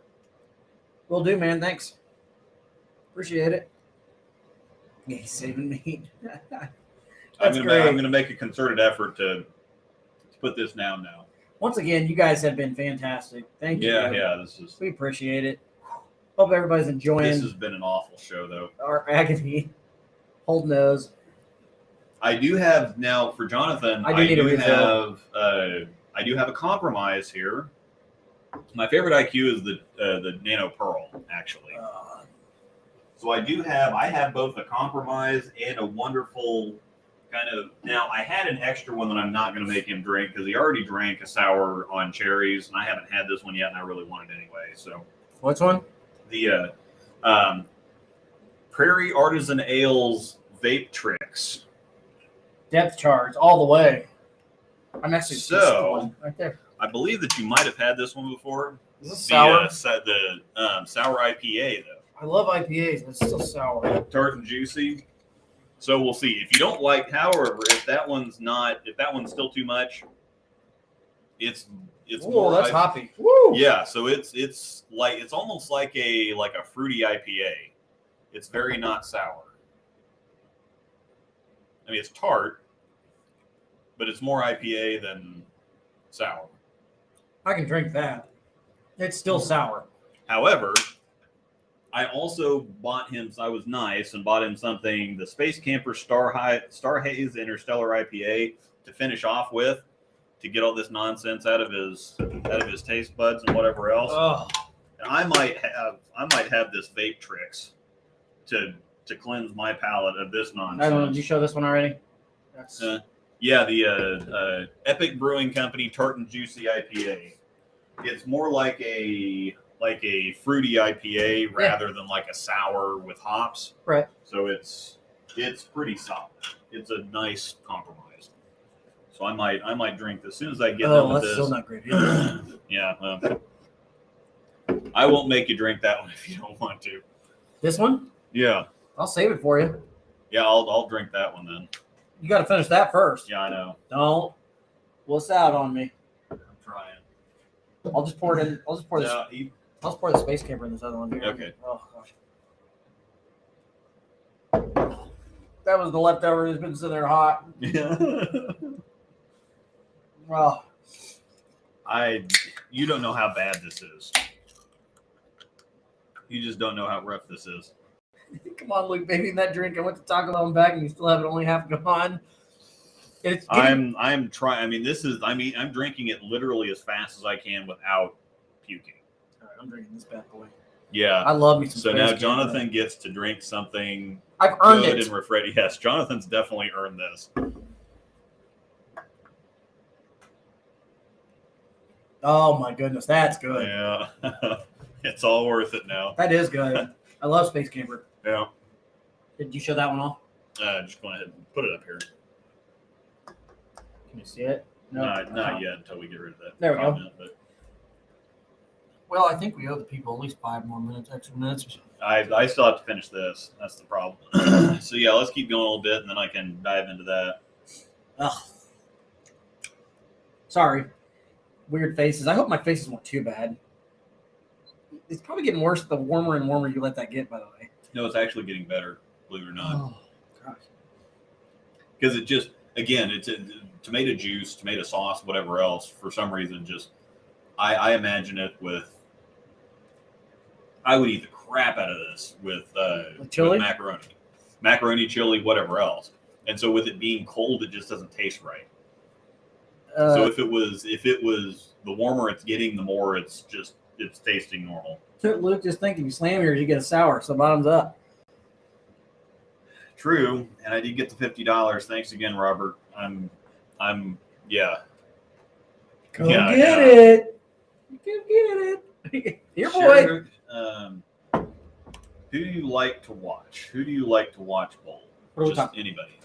Will do, man. Thanks. Appreciate it. Yeah, he's saving me. I'm going to make a concerted effort to put this down now. Once again, you guys have been fantastic. Thank you. Yeah. We appreciate it. Hope everybody's enjoying. This has been an awful show, though. Our agony. Hold nose. I do have now for Jonathan. I do have a compromise here. My favorite IQ is the Nano Pearl, actually. So I have both a compromise and a wonderful kind of. Now I had an extra one that I'm not going to make him drink because he already drank a sour on cherries, and I haven't had this one yet, and I really want it anyway. So what's one? The Prairie Artisan Ales Vape Tricks. Depth charge all the way. I'm actually one right there. I believe that you might have had this one before. Is this sour? The sour IPA, though. I love IPAs, but it's still sour. Tart and juicy. So we'll see. If you don't like, however, if that one's still too much, it's more. That's hoppy. Woo! Yeah, so it's almost like a fruity IPA. It's very not sour. I mean, it's tart, but it's more IPA than sour. I can drink that. It's still sour. However, I also bought him. I was nice and bought him something, the Space Camper Star Haze Interstellar IPA, to finish off with, to get all this nonsense out of his taste buds and whatever else. Oh. And I might have this Vape Tricks to cleanse my palate of this nonsense. I don't know. Did you show this one already? That's the Epic Brewing Company Tart and Juicy IPA. It's more like a fruity IPA rather than like a sour with hops. Right. So it's pretty solid. It's a nice compromise. So I might drink this as soon as I get done with this. Still not great either. Yeah. I won't make you drink that one if you don't want to. This one? Yeah. I'll save it for you. Yeah, I'll drink that one then. You got to finish that first. Yeah, I know. Don't wuss out on me. I'm trying. I'll just pour it in. I'll just pour this. I'll just pour the Space Camper in this other one here. Okay. Oh gosh. That was the leftover that's been sitting there hot. Yeah. Well, you don't know how bad this is. You just don't know how rough this is. Come on, Luke, baby, in that drink. I went to Taco Bell and back, and you still have it only half gone. I'm trying. I mean, I'm drinking it literally as fast as I can without puking. All right, I'm drinking this bad boy. Yeah, I love me some. So now Jonathan gets to drink something. I've earned good it. And refreshing. Yes, Jonathan's definitely earned this. Oh my goodness, that's good. Yeah, it's all worth it now. That is good. I love Space Camper. Yeah. Did you show that one off? Just go ahead and put it up here. Can you see it? No, not yet until we get rid of that. There we go. But... Well, I think we owe the people at least 5 more minutes, extra minutes. I still have to finish this. That's the problem. So yeah, let's keep going a little bit, and then I can dive into that. Ugh. Sorry. Weird faces. I hope my faces weren't too bad. It's probably getting worse the warmer and warmer you let that get, by the way. No, it's actually getting better, believe it or not. Oh, gosh. Because it just, again, it's a tomato juice, tomato sauce, whatever else. For some reason, just I imagine it with. I would eat the crap out of this with chili, with macaroni, chili, whatever else. And so with it being cold, it just doesn't taste right. So if it was the warmer it's getting, the more it's tasting normal. Luke, just think if you slam yours, you get a sour. So bottoms up. True, and I did get the $50. Thanks again, Robert. I'm yeah. Go get it. Go get it. Your boy. Who do you like to watch? Who do you like to watch bowl? Just anybody.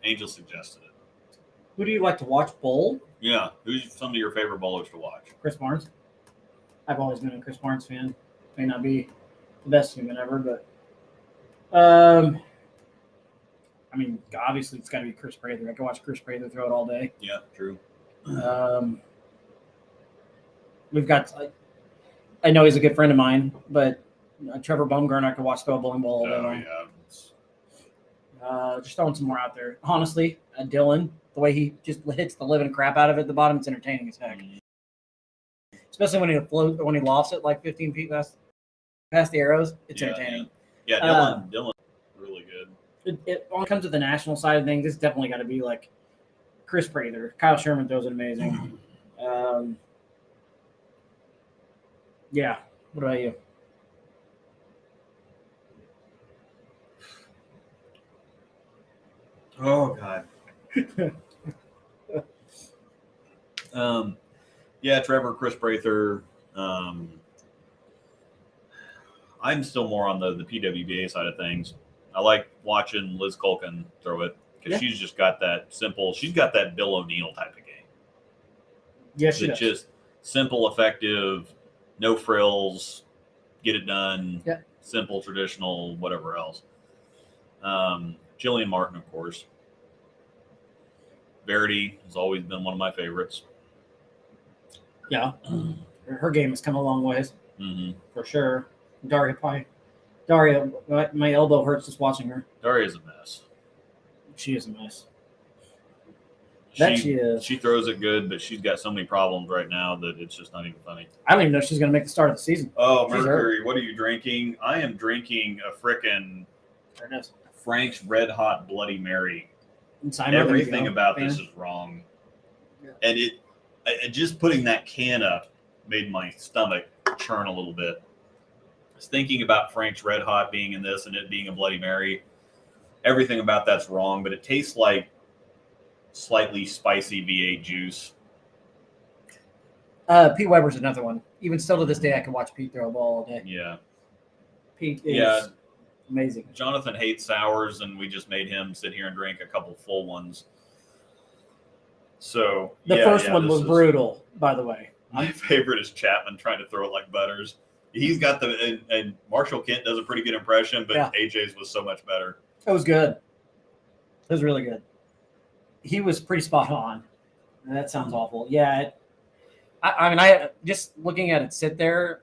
Angel suggested it. Who do you like to watch bowl? Yeah. Who's some of your favorite bowlers to watch? Chris Barnes. I've always been a Chris Barnes fan. May not be the best human ever, but I mean, obviously it's got to be Chris Prather. I can watch Chris Prather throw it all day. Yeah, true. We've got. I know he's a good friend of mine, but Trevor Baumgartner, I could watch throw a bowling ball all day long. Yeah. Just throwing some more out there. Honestly, Dylan, the way he just hits the living crap out of it at the bottom, it's entertaining as heck. Especially when he lofts it like 15 feet past the arrows, it's entertaining. Yeah, Dylan's really good. When it comes to the national side of things, it's definitely got to be like Chris Prather. Kyle Sherman throws it amazing. Yeah. What about you? Oh God. Yeah, Trevor, Chris Prather. I'm still more on the PWBA side of things. I like watching Liz Culkin throw it because she's just got that simple. She's got that Bill O'Neill type of game. Yes, she does. Just simple, effective, no frills, get it done. Yeah. Simple, traditional, whatever else. Jillian Martin, of course. Verity has always been one of my favorites. Yeah, her game has come a long ways, for sure. Daria, my elbow hurts just watching her. Daria's a mess. She is a mess. She is. She throws it good, but she's got so many problems right now that it's just not even funny. I don't even know if she's going to make the start of the season. Oh, Mercury, what are you drinking? I am drinking a frickin' Frank's Red Hot Bloody Mary. Everything about this is wrong. Yeah. And it just putting that can up made my stomach churn a little bit. I was thinking about Frank's Red Hot being in this and it being a Bloody Mary. Everything about that's wrong, but it tastes like slightly spicy V8 juice. Pete Weber's another one. Even still to this day, I can watch Pete throw a ball all day. Yeah. Pete is amazing. Jonathan hates sours, and we just made him sit here and drink a couple full ones. So the first one was brutal, by the way. My favorite is Chapman trying to throw it like Butters. He's got and Marshall Kent does a pretty good impression, but AJ's was so much better. It was good. It was really good. He was pretty spot on. That sounds awful. Yeah. I mean, just looking at it sit there,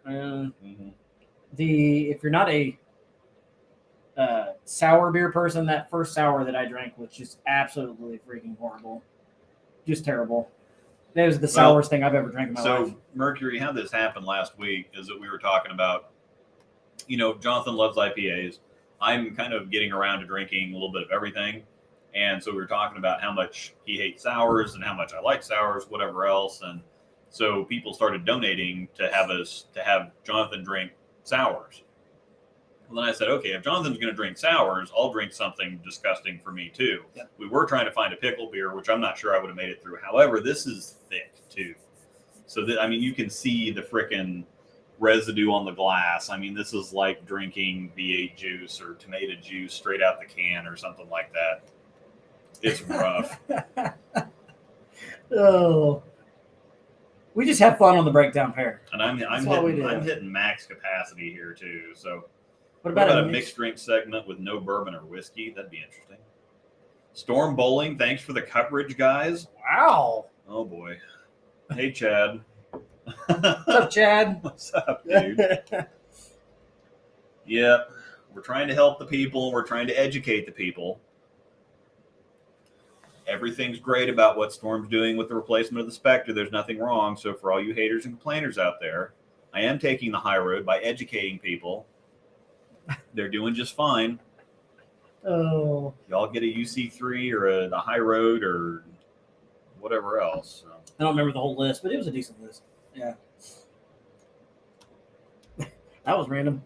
if you're not a sour beer person, that first sour that I drank was just absolutely freaking horrible. Just terrible. That was the sourest thing I've ever drank in my life. So, Mercury, how this happened last week is that we were talking about, Jonathan loves IPAs. I'm kind of getting around to drinking a little bit of everything. And so we were talking about how much he hates sours and how much I like sours, whatever else. And so people started donating to have Jonathan drink sours. Well, then I said, okay, if Jonathan's going to drink sours, I'll drink something disgusting for me too. Yep. We were trying to find a pickle beer, which I'm not sure I would have made it through. However, this is thick too. So you can see the frickin' residue on the glass. I mean, this is like drinking V8 juice or tomato juice straight out the can or something like that. It's rough. Oh, we just have fun on the breakdown pair. And I'm hitting max capacity here too. So What What about about a mixed drink segment with no bourbon or whiskey? That'd be interesting. Storm Bowling, thanks for the coverage, guys. Wow. Oh boy. Hey, Chad. What's up, Chad? What's up, dude? Yep. We're trying to help the people. We're trying to educate the people. Everything's great about what Storm's doing with the replacement of the Spectre. There's nothing wrong. So for all you haters and complainers out there, I am taking the high road by educating people. They're doing just fine. Oh. Y'all get a UC3 or the high road or whatever else. So. I don't remember the whole list, but it was a decent list. Yeah. That was random.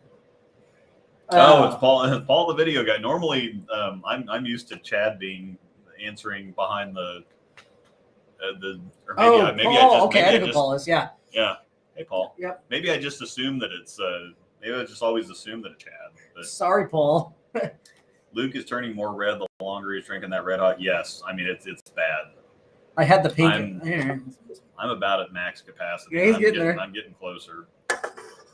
It's Paul. Paul, the video guy. Normally, I'm used to Chad answering behind the or maybe Paul. I know who Paul is. Yeah. Yeah. Hey, Paul. Yep. Maybe I just assume that it's maybe I just always assume that it's Chad. But Sorry, Paul. Luke is turning more red the longer he's drinking that Red Hot. Yes, I mean it's bad. I had the pink. I'm about at max capacity. Yeah, he's getting there. I'm getting closer.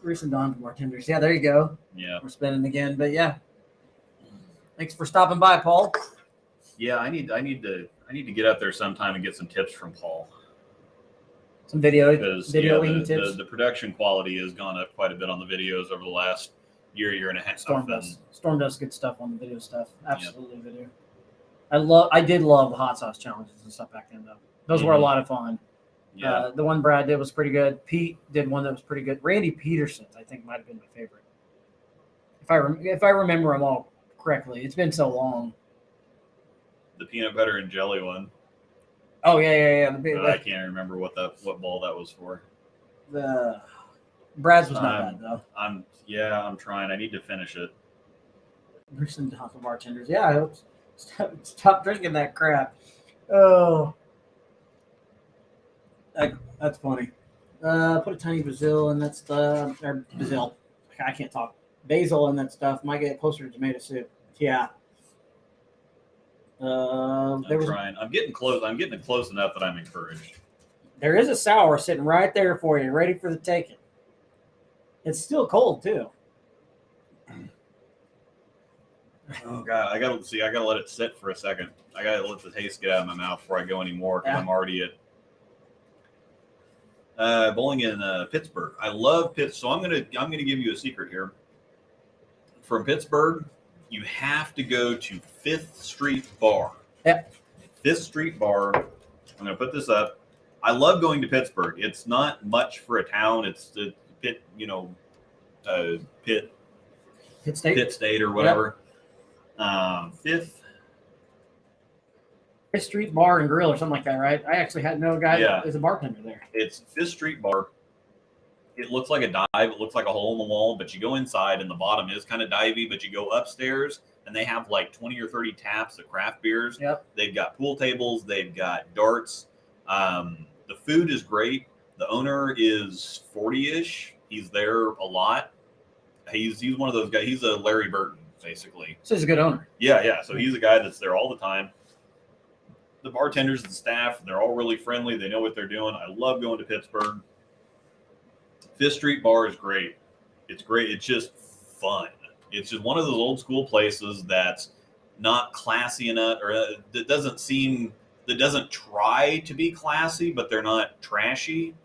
Recent Dawn bartenders. Yeah, there you go. Yeah. We're spinning again, but yeah. Thanks for stopping by, Paul. Yeah, I need to get up there sometime and get some tips from Paul. Some videoing tips. tips. The production quality has gone up quite a bit on the videos over the last year and a half. Storm does good stuff on the video stuff. Absolutely video. I did love the hot sauce challenges and stuff back then though. Those were a lot of fun. Yeah. The one Brad did was pretty good. Pete did one that was pretty good. Randy Peterson, I think, might have been my favorite. If I remember them all correctly, it's been so long. The peanut butter and jelly one. Oh yeah. I can't remember what ball that was for. The Brad's was not bad though. I'm trying. I need to finish it. Recent Dawn bartenders. Yeah, I hope stop drinking that crap. Oh. That's funny. Put a tiny basil in that stuff. Or basil. I can't talk. Basil in that stuff. Might get closer to tomato soup. Yeah. I'm trying. I'm getting close. I'm getting close enough that I'm encouraged. There is a sour sitting right there for you, ready for the taking. It's still cold too. Oh God, I gotta let it sit for a second. I gotta let the taste get out of my mouth before I go anymore because I'm already at bowling in Pittsburgh. I love Pittsburgh, so I'm gonna give you a secret here. From Pittsburgh, you have to go to Fifth Street Bar. Yep. Fifth Street Bar. I'm gonna put this up. I love going to Pittsburgh. It's not much for a town. It's the Pitt, Pitt State or whatever. Fifth Street Bar and Grill or something like that, right? I actually had no guy that is a bartender there. It's Fifth Street Bar. It looks like a dive. It looks like a hole in the wall, but you go inside and the bottom is kind of divey, but you go upstairs and they have like 20 or 30 taps of craft beers. Yep. They've got pool tables. They've got darts. The food is great. The owner is 40-ish. He's there a lot. He's one of those guys. He's a Larry Burton, basically. So he's a good owner. Yeah. So he's a guy that's there all the time. The bartenders and the staff, they're all really friendly. They know what they're doing. I love going to Pittsburgh. Fifth Street Bar is great. It's great. It's just fun. It's just one of those old school places that's not classy enough, or that doesn't try to be classy, but they're not trashy.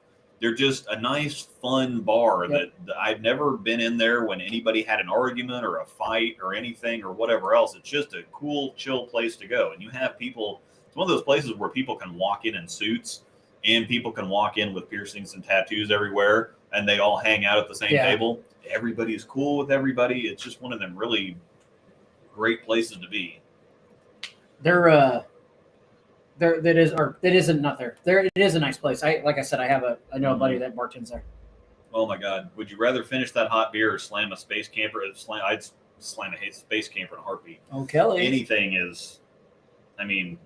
They're just a nice, fun bar that I've never been in there when anybody had an argument or a fight or anything or whatever else. It's just a cool, chill place to go. And you have people, it's one of those places where people can walk in suits and people can walk in with piercings and tattoos everywhere and they all hang out at the same table. Everybody's cool with everybody. It's just one of them really great places to be. It is a nice place. I know a buddy that bartends there. Oh my God. Would you rather finish that hot beer or slam a space camper? I'd slam a space camper in a heartbeat. Oh, Kelly. Anything is, I'm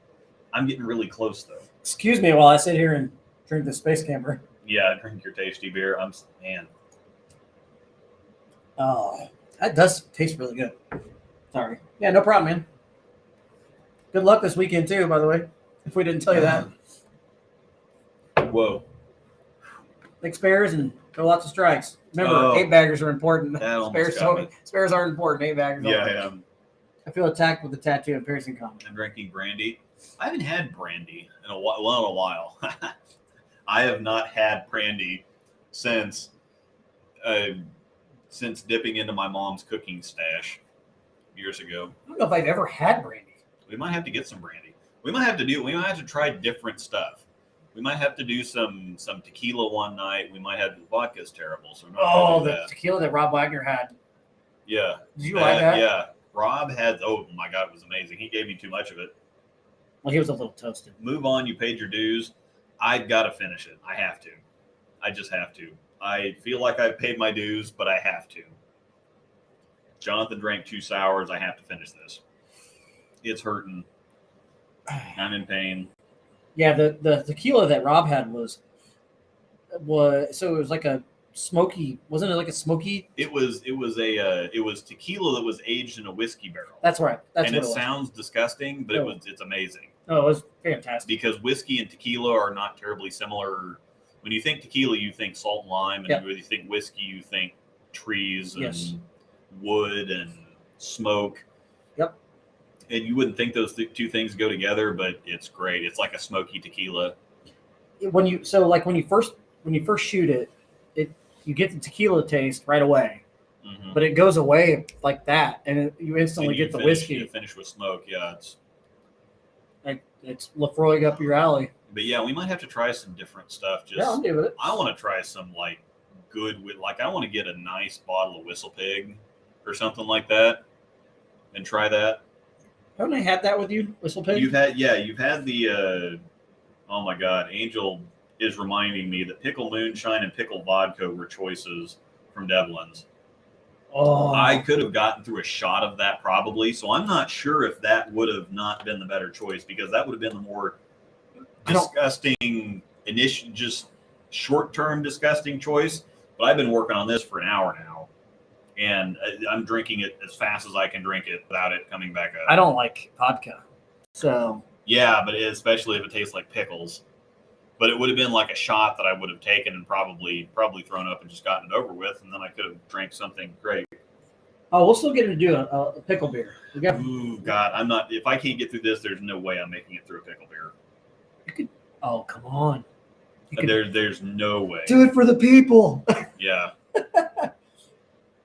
getting really close though. Excuse me while I sit here and drink the space camper. Yeah, drink your tasty beer. Man. Oh, that does taste really good. Sorry. Yeah, no problem, man. Good luck this weekend too, by the way. If we didn't tell you that. Whoa. Make spares and throw lots of strikes. Remember, 8-baggers are important. Spares aren't important. 8-baggers are. Yeah. I feel attacked with a tattoo and piercing comment. I'm drinking brandy. I haven't had brandy in a while. I have not had brandy since dipping into my mom's cooking stash years ago. I don't know if I've ever had brandy. We might have to get some brandy. We might have to try different stuff. We might have to do some tequila one night. We might have vodka's terrible. So the tequila that Rob Wagner had. Yeah. Did you like that? Yeah. Rob had, oh my God, it was amazing. He gave me too much of it. Well, he was a little toasted. Move on. You paid your dues. I've got to finish it. I have to. I just have to. I feel like I've paid my dues, but I have to. Jonathan drank 2 sours. I have to finish this. It's hurting. I'm in pain. Yeah, the tequila that Rob had was so it was like a smoky. Wasn't it like a smoky? It was tequila that was aged in a whiskey barrel. That's right. And it sounds disgusting, but it's amazing. Oh, it was fantastic. Because whiskey and tequila are not terribly similar. When you think tequila, you think salt and lime, and when you think whiskey, you think trees and wood and smoke. Yep. And you wouldn't think those two things go together, but it's great. It's like a smoky tequila. When you first shoot it, you get the tequila taste right away, but it goes away like that, and you instantly get the whiskey. You finish with smoke, yeah. It's Lefroy up your alley. But yeah, we might have to try some different stuff. I'm good with it. I want to try some I want to get a nice bottle of Whistle Pig or something like that, and try that. Haven't I had that with you, Whistle Pig? You've had the. Oh my God, Angel is reminding me that pickle moonshine and pickle vodka were choices from Devlin's. Oh, I could have gotten through a shot of that probably, so I'm not sure if that would have not been the better choice, because that would have been the more disgusting just short-term disgusting choice. But I've been working on this for an hour now, and I'm drinking it as fast as I can drink it without it coming back up. I don't like vodka, so yeah, but especially if it tastes like pickles. But it would have been like a shot that I would have taken and probably thrown up and just gotten it over with, and then I could have drank something great. Oh, we'll still get to do a pickle beer. Ooh, God, I'm not. If I can't get through this, there's no way I'm making it through a pickle beer. You could. Oh, come on. There's no way. Do it for the people. Yeah.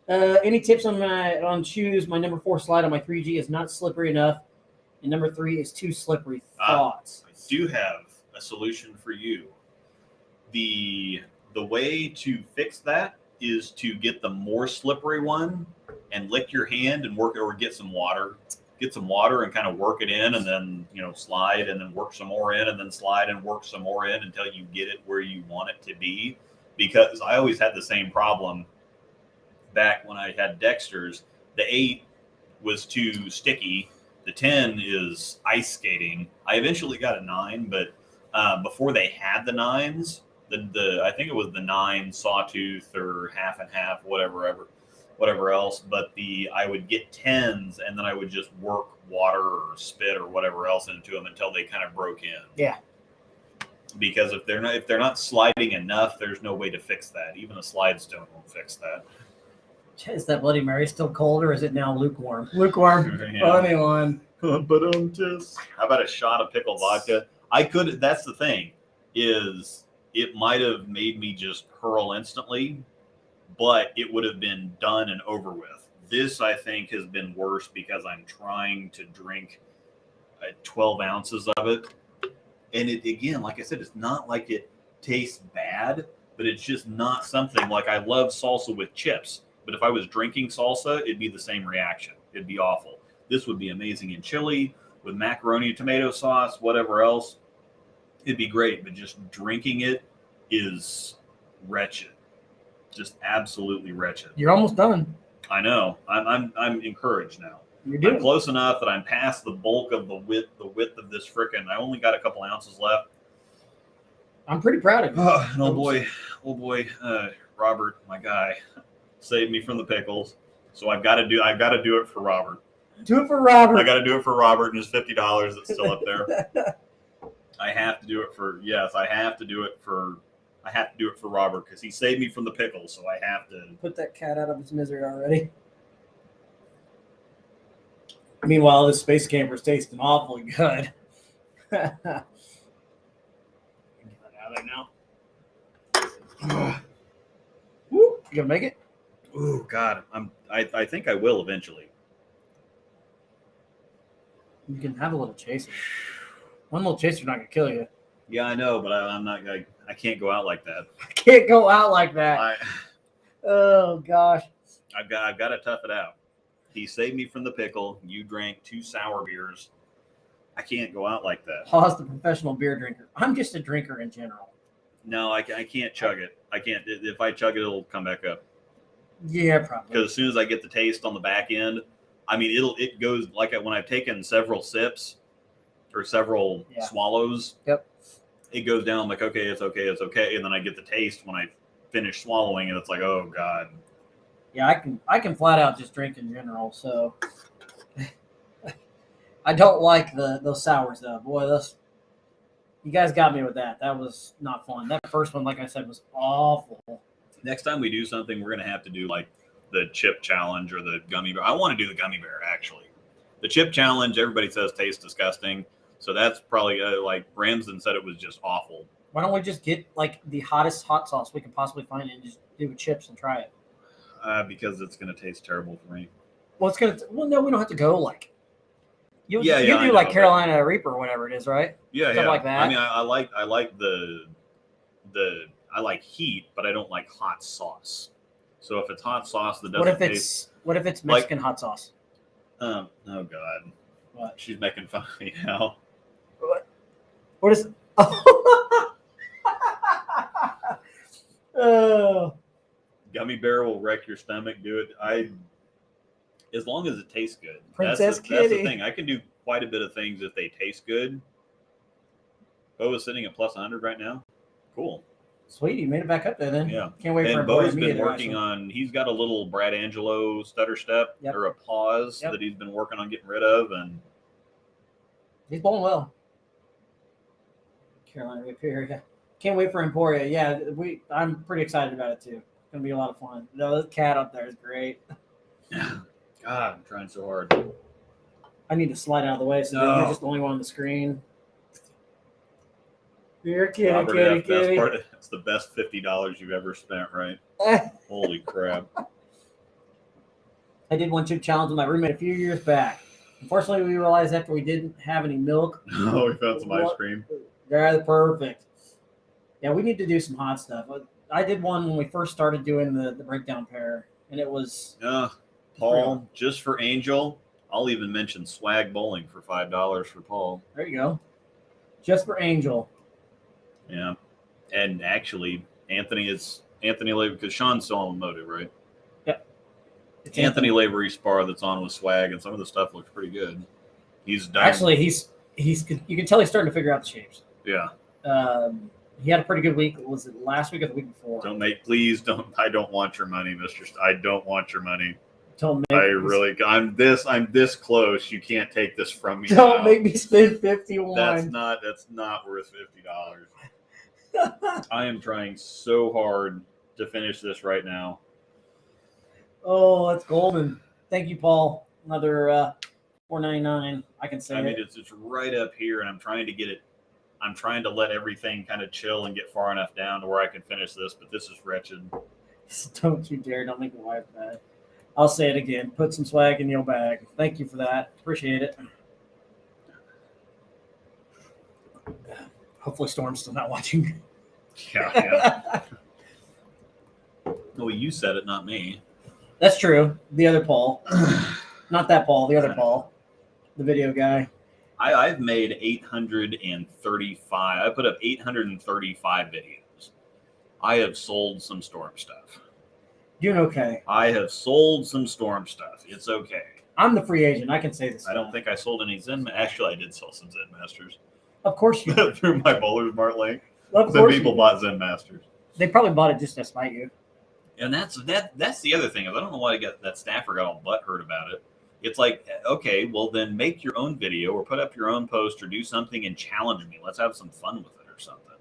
Any tips on shoes? My number 4 slide on my 3G is not slippery enough, and number 3 is too slippery. Thoughts? I do have a solution for you. The way to fix that is to get the more slippery one and lick your hand and work, or get some water and kind of work it in, and then slide and then work some more in, and then slide and work some more in until you get it where you want it to be. Because I always had the same problem back when I had Dexter's. The 8 was too sticky. The 10 is ice skating. I eventually got a 9, but before they had the 9s, I think it was the 9 sawtooth or half and half, whatever else. But I would get 10s, and then I would just work water or spit or whatever else into them until they kind of broke in. Yeah. Because if they're not sliding enough, there's no way to fix that. Even a slide stone won't fix that. Is that Bloody Mary still cold, or is it now lukewarm? Lukewarm. Yeah. Funny one. But how about a shot of pickle vodka? I could. That's the thing, is it might have made me just hurl instantly, but it would have been done and over with. This, I think, has been worse because I'm trying to drink 12 ounces of it. And it, again, like I said, it's not like it tastes bad, but it's just not something like I love salsa with chips. But if I was drinking salsa, it'd be the same reaction. It'd be awful. This would be amazing in chili, with macaroni, tomato sauce, whatever else. It'd be great, but just drinking it is wretched. Just absolutely wretched. You're almost done. I know. I'm encouraged now. You're doing I'm close enough that I'm past the bulk of the width of this frickin'. I only got a couple ounces left. I'm pretty proud of you. Oh boy, Robert, my guy, saved me from the pickles. So I've got to do it for Robert. Do it for Robert. I got to do it for Robert and his $50 that's still up there. I have to do it for I have to do it for Robert because he saved me from the pickle, so I have to. Put that cat out of its misery already. Meanwhile, this space camper's tasting awfully good. Get that out of there now. Woo, you gonna make it? Oh God, I think I will eventually. You can have a little chaser. One little chaser not gonna kill you. Yeah, I know, but I'm not. I can't go out like that. I can't go out like that. Oh gosh. I've got to tough it out. He saved me from the pickle. You drank 2 sour beers. I can't go out like that. Pause the professional beer drinker. I'm just a drinker in general. No, I can't chug it. I can't. If I chug it, it'll come back up. Yeah, probably. Because as soon as I get the taste on the back end, I mean, it goes like when I've taken several sips or several swallows. Yep. It goes down. I'm like, okay, it's okay, and then I get the taste when I finish swallowing, and it's like, oh God. Yeah, I can flat out just drink in general. So I don't like those sours though. Boy, you guys got me with that. That was not fun. That first one, like I said, was awful. Next time we do something, we're gonna have to do like the chip challenge or the gummy bear. I want to do the gummy bear actually. The chip challenge, everybody says tastes disgusting, so that's probably like Ramsden said it was just awful. Why don't we just get like the hottest hot sauce we can possibly find and just do chips and try it? Because it's gonna taste terrible for me. Well, no, we don't have to go like. You do I like know, Carolina Reaper or whatever it is, right? Yeah, Stuff like that. I mean, I like I like heat, but I don't like hot sauce. So if it's hot sauce that doesn't what if it's Mexican hot sauce? Oh God. What? She's making fun of me now. What is Oh. Gummy bear will wreck your stomach, dude. As long as it tastes good. Princess That's Kitty. the thing. I can do quite a bit of things if they taste good. Bo is sitting at plus 100 right now. Cool. Sweet, you made it back up there then. Yeah. Can't wait for And Bo's been working on, he's got a little Brad Angelo stutter step or a pause that he's been working on getting rid of. And he's bowling well. Carolina Reaper. Can't wait for Emporia. Yeah, I'm pretty excited about it too. It's gonna be a lot of fun. No, the cat up there is great. God, I'm trying so hard. I need to slide out of the way so you're just the only one on the screen. Here, kitty. It's the best $50 you've ever spent, right? Holy crap. I did one chip challenge with my roommate a few years back. Unfortunately, we realized after we didn't have any milk. Oh, we found some ice cream. They're perfect. Yeah, we need to do some hot stuff. I did one when we first started doing the breakdown pair, and it was... Paul, just for Angel, I'll even mention swag bowling for $5 for Paul. There you go. Just for Angel. Yeah. And actually, Anthony Lavery, because Sean's still on Motive, right? Yep. It's Anthony Lavery's spar that's on with swag, and some of the stuff looks pretty good. He's done. Actually, he's you can tell he's starting to figure out the shapes. Yeah. He had a pretty good week. Was it last week or the week before? Please don't. I don't want your money, Mr. I don't want your money. I'm this close. You can't take this from me. Don't make me spend $51. That's not worth $50. I am trying so hard to finish this right now. Oh, that's golden. Thank you, Paul. Another $4.99. I can say. I mean, it's right up here, and I'm trying to get it. I'm trying to let everything kind of chill and get far enough down to where I can finish this, but this is wretched. Don't you dare! Don't make my wife mad. I'll say it again. Put some swag in your bag. Thank you for that. Appreciate it. Hopefully Storm's still not watching. Yeah. No, you said it, not me. That's true. The other Paul. Not that Paul. The other Paul. The video guy. I've made 835. I put up 835 videos. I have sold some Storm stuff. Doing okay. I have sold some Storm stuff. It's okay. I'm the free agent. I can say this. I don't think I sold any Zen. Actually, I did sell some Zen Masters. Of course you did. Through my Bowler's Mart link. Of Some people bought Zen Masters. They probably bought it just to spite you. And that's the other thing. Is I don't know why that staffer got all butthurt about it. It's like, okay, well then make your own video or put up your own post or do something and challenge me. Let's have some fun with it or something.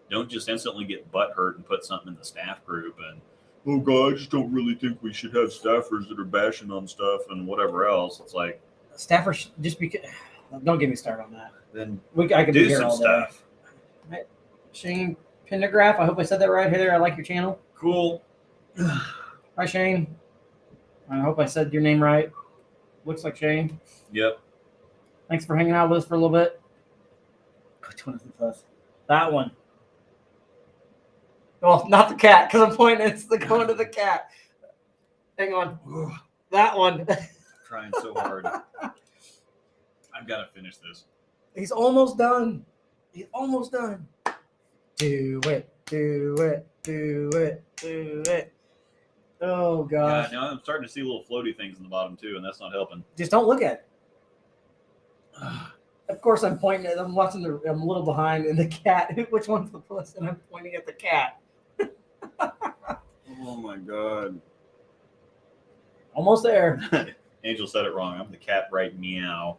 Don't just instantly get butthurt and put something in the staff group and, oh God, I just don't really think we should have staffers that are bashing on stuff and whatever else. It's like staffers just because. Don't get me started on that. Then I could do be here some all stuff. day. Right. Shane Pendergraph. I hope I said that right. Hey there. I like your channel. Cool. Hi Shane. I hope I said your name right. Looks like Shane. Yep. Thanks for hanging out with us for a little bit. Which one is the plus? That one. Well, not the cat, because I'm pointing. It's the going to the cat. Hang on. That one. I'm trying so hard. I've got to finish this. He's almost done. He's almost done. Do it. Do it. Do it. Do it. Oh, gosh. Yeah, now I'm starting to see little floaty things in the bottom, too, and that's not helping. Just don't look at it. Of course, I'm pointing at. I'm watching I'm a little behind in the cat. Which one's the puss? And I'm pointing at the cat. Oh my God! Almost there. Angel said it wrong. I'm the cat, right? Meow.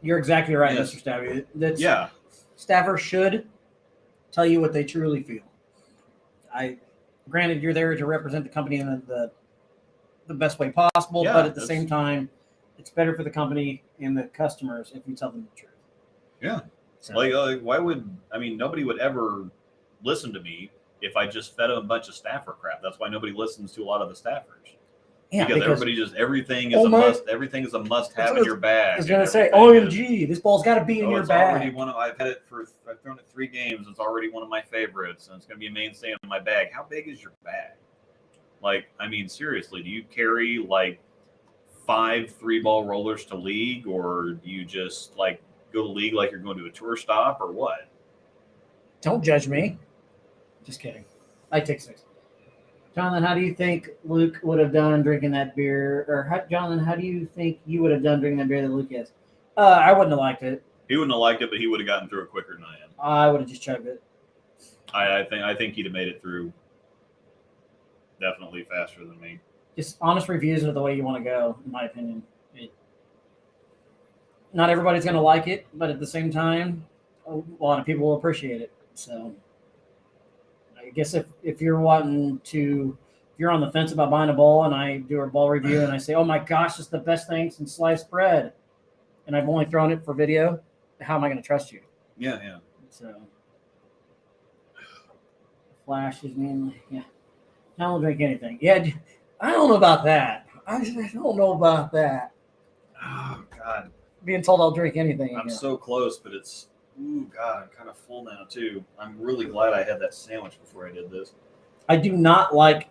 You're exactly right, Yes. Mr. Stabby. Yeah. Staffers should tell you what they truly feel. Granted, you're there to represent the company in the best way possible, Yeah, but at the same time, it's better for the company and the customers if you tell them the truth. Yeah. So, Why would nobody would ever listen to me if I just fed them a bunch of staffer crap. That's why nobody listens to a lot of the staffers. yeah, because everybody just everything is Oh a my- must. Everything is a must-have in your bag. I was gonna and say, everything is- OMG, this ball's got to be in your it's already bag. I've had it I've thrown it 3 games. It's already one of my favorites, and it's going to be a mainstay in my bag. How big is your bag? Like, I mean, seriously, do you carry like 5 3-ball rollers to league, or do you just like go to league like you're going to a tour stop, or what? Don't judge me. Just kidding. I take 6. Jonathan, how do you think Luke would have done drinking that beer? Or Jonathan, how do you think you would have done drinking that beer that Luke has? I wouldn't have liked it. He wouldn't have liked it, but he would have gotten through it quicker than I am. I would have just chugged it. I think he'd have made it through definitely faster than me. Just honest reviews are the way you want to go, in my opinion. Not everybody's going to like it, but at the same time, a lot of people will appreciate it. So I guess if you're wanting to, if you're on the fence about buying a ball and I do a ball review and I say, oh my gosh, it's the best thing since sliced bread, and I've only thrown it for video, how am I going to trust you? Yeah. So Flash is mainly, yeah. I don't drink anything. Yeah, I don't know about that. I don't know about that. Oh God, Being told I'll drink anything. I'm so close, but it's God, I'm kind of full now too. I'm really glad I had that sandwich before I did this. I do not like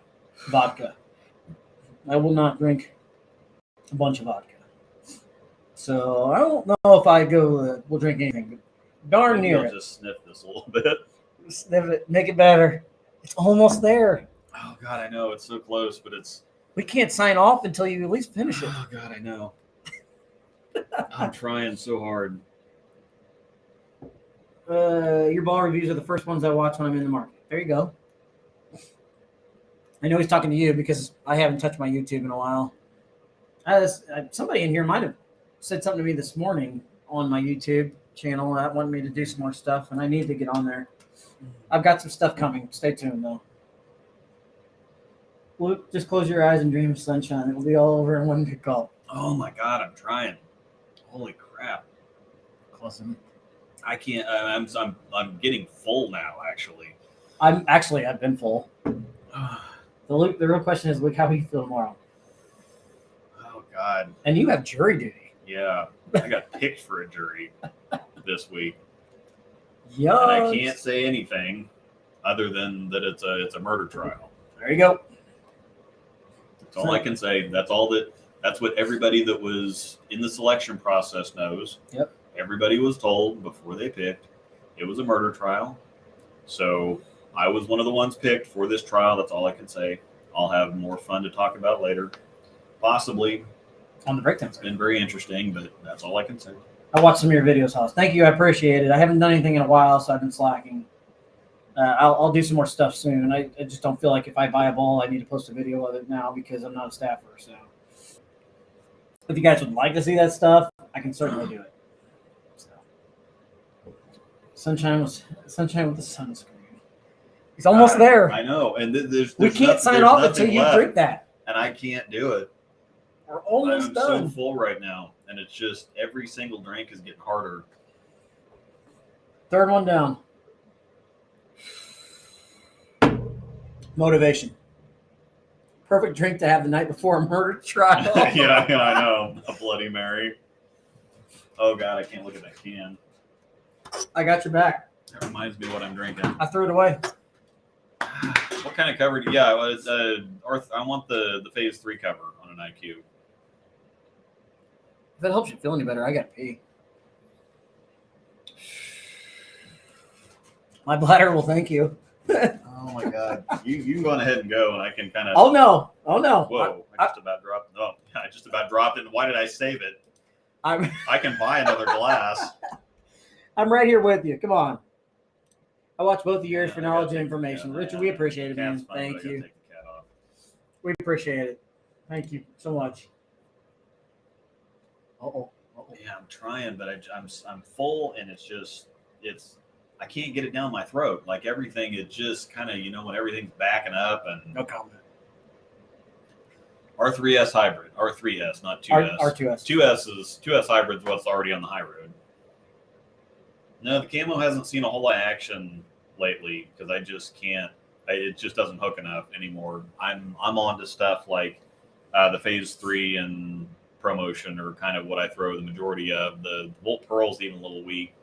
vodka. I will not drink a bunch of vodka. So I don't know if I will drink anything. But darn Maybe near I'll it. just sniff this a little bit. Sniff it, make it better. It's almost there. Oh God, I know it's so close, but it's. We can't sign off until you at least finish it. Oh God, I know. I'm trying so hard. Your ball reviews are the first ones I watch when I'm in the market. There you go. I know he's talking to you because I haven't touched my YouTube in a while. Somebody in here might have said something to me this morning on my YouTube channel that wanted me to do some more stuff, and I need to get on there. I've got some stuff coming. Stay tuned, though. Luke, just close your eyes and dream of sunshine. It will be all over in one good call. Oh my God, I'm trying. Holy crap! Close them. I can't. I'm getting full now. Actually. I've been full. The real question is, Luke, how do you feel tomorrow? Oh God. And you have jury duty. Yeah, I got picked for a jury this week, Yeah. and I can't say anything other than that it's a murder trial. There you go. That's all I can say. That's what everybody that was in the selection process knows. Yep. Everybody was told before they picked it was a murder trial. So I was one of the ones picked for this trial. That's all I can say. I'll have more fun to talk about later. Possibly. On the breakdown. It's been very interesting, but that's all I can say. I watched some of your videos, Hoss. Thank you. I appreciate it. I haven't done anything in a while, so I've been slacking. I'll do some more stuff soon. I just don't feel like if I buy a ball, I need to post a video of it now because I'm not a staffer. So if you guys would like to see that stuff, I can certainly do it. So Sunshine with the sunscreen. He's almost there. I know, and we can't sign off until you drink that. And I can't do it. We're almost done. I'm so full right now, and it's just every single drink is getting harder. Third one down. Motivation. Perfect drink to have the night before a murder trial. yeah, I know. A Bloody Mary. Oh, God, I can't look at that can. I got your back. That reminds me of what I'm drinking. I threw it away. What kind of cover? Yeah, I want the Phase 3 cover on an IQ. If that helps you feel any better, I got to pee. My bladder will thank you. Oh, my God. You can go on ahead and go, and I can kind of... Oh, no. Whoa, I just about dropped... Oh, I just about dropped it. Why did I save it? I can buy another glass. I'm right here with you. Come on. I watch both of yours for knowledge and information. Richard, we appreciate it, man. Thank you. Take the cat off. We appreciate it. Thank you so much. Yeah, I'm trying, but I'm full, and it's I can't get it down my throat. Like everything, it just kind of when everything's backing up and. No comment. R3S hybrid, R3S, not 2S. R2S. 2S hybrid is what's already on the high road. No, the camo hasn't seen a whole lot of action lately because I just can't. It just doesn't hook enough anymore. I'm on to stuff like the Phase 3 and promotion are kind of what I throw the majority of. The Volt Pearl's even a little weak.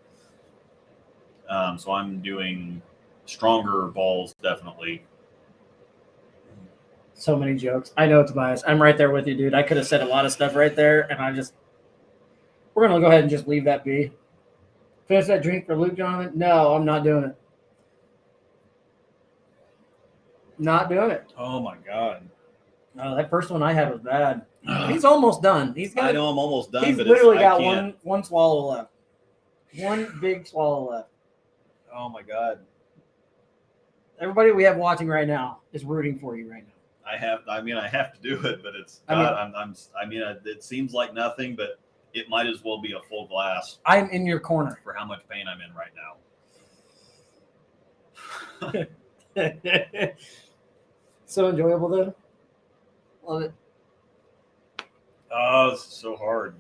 So I'm doing stronger balls, definitely. So many jokes. I know, Tobias. I'm right there with you, dude. I could have said a lot of stuff right there, and we're going to go ahead and just leave that be. Finish that drink for Luke, Jonathan? No, I'm not doing it. Not doing it. Oh, my God. Oh, that first one I had was bad. He's almost done. I know I'm almost done, he's but literally I got can't. one swallow left. One big swallow left. Oh, my God. Everybody we have watching right now is rooting for you right now. I have to do it, but it's it seems like nothing, but it might as well be a full glass. I'm in your corner for how much pain I'm in right now. So enjoyable though. Love it. Oh, this is so hard.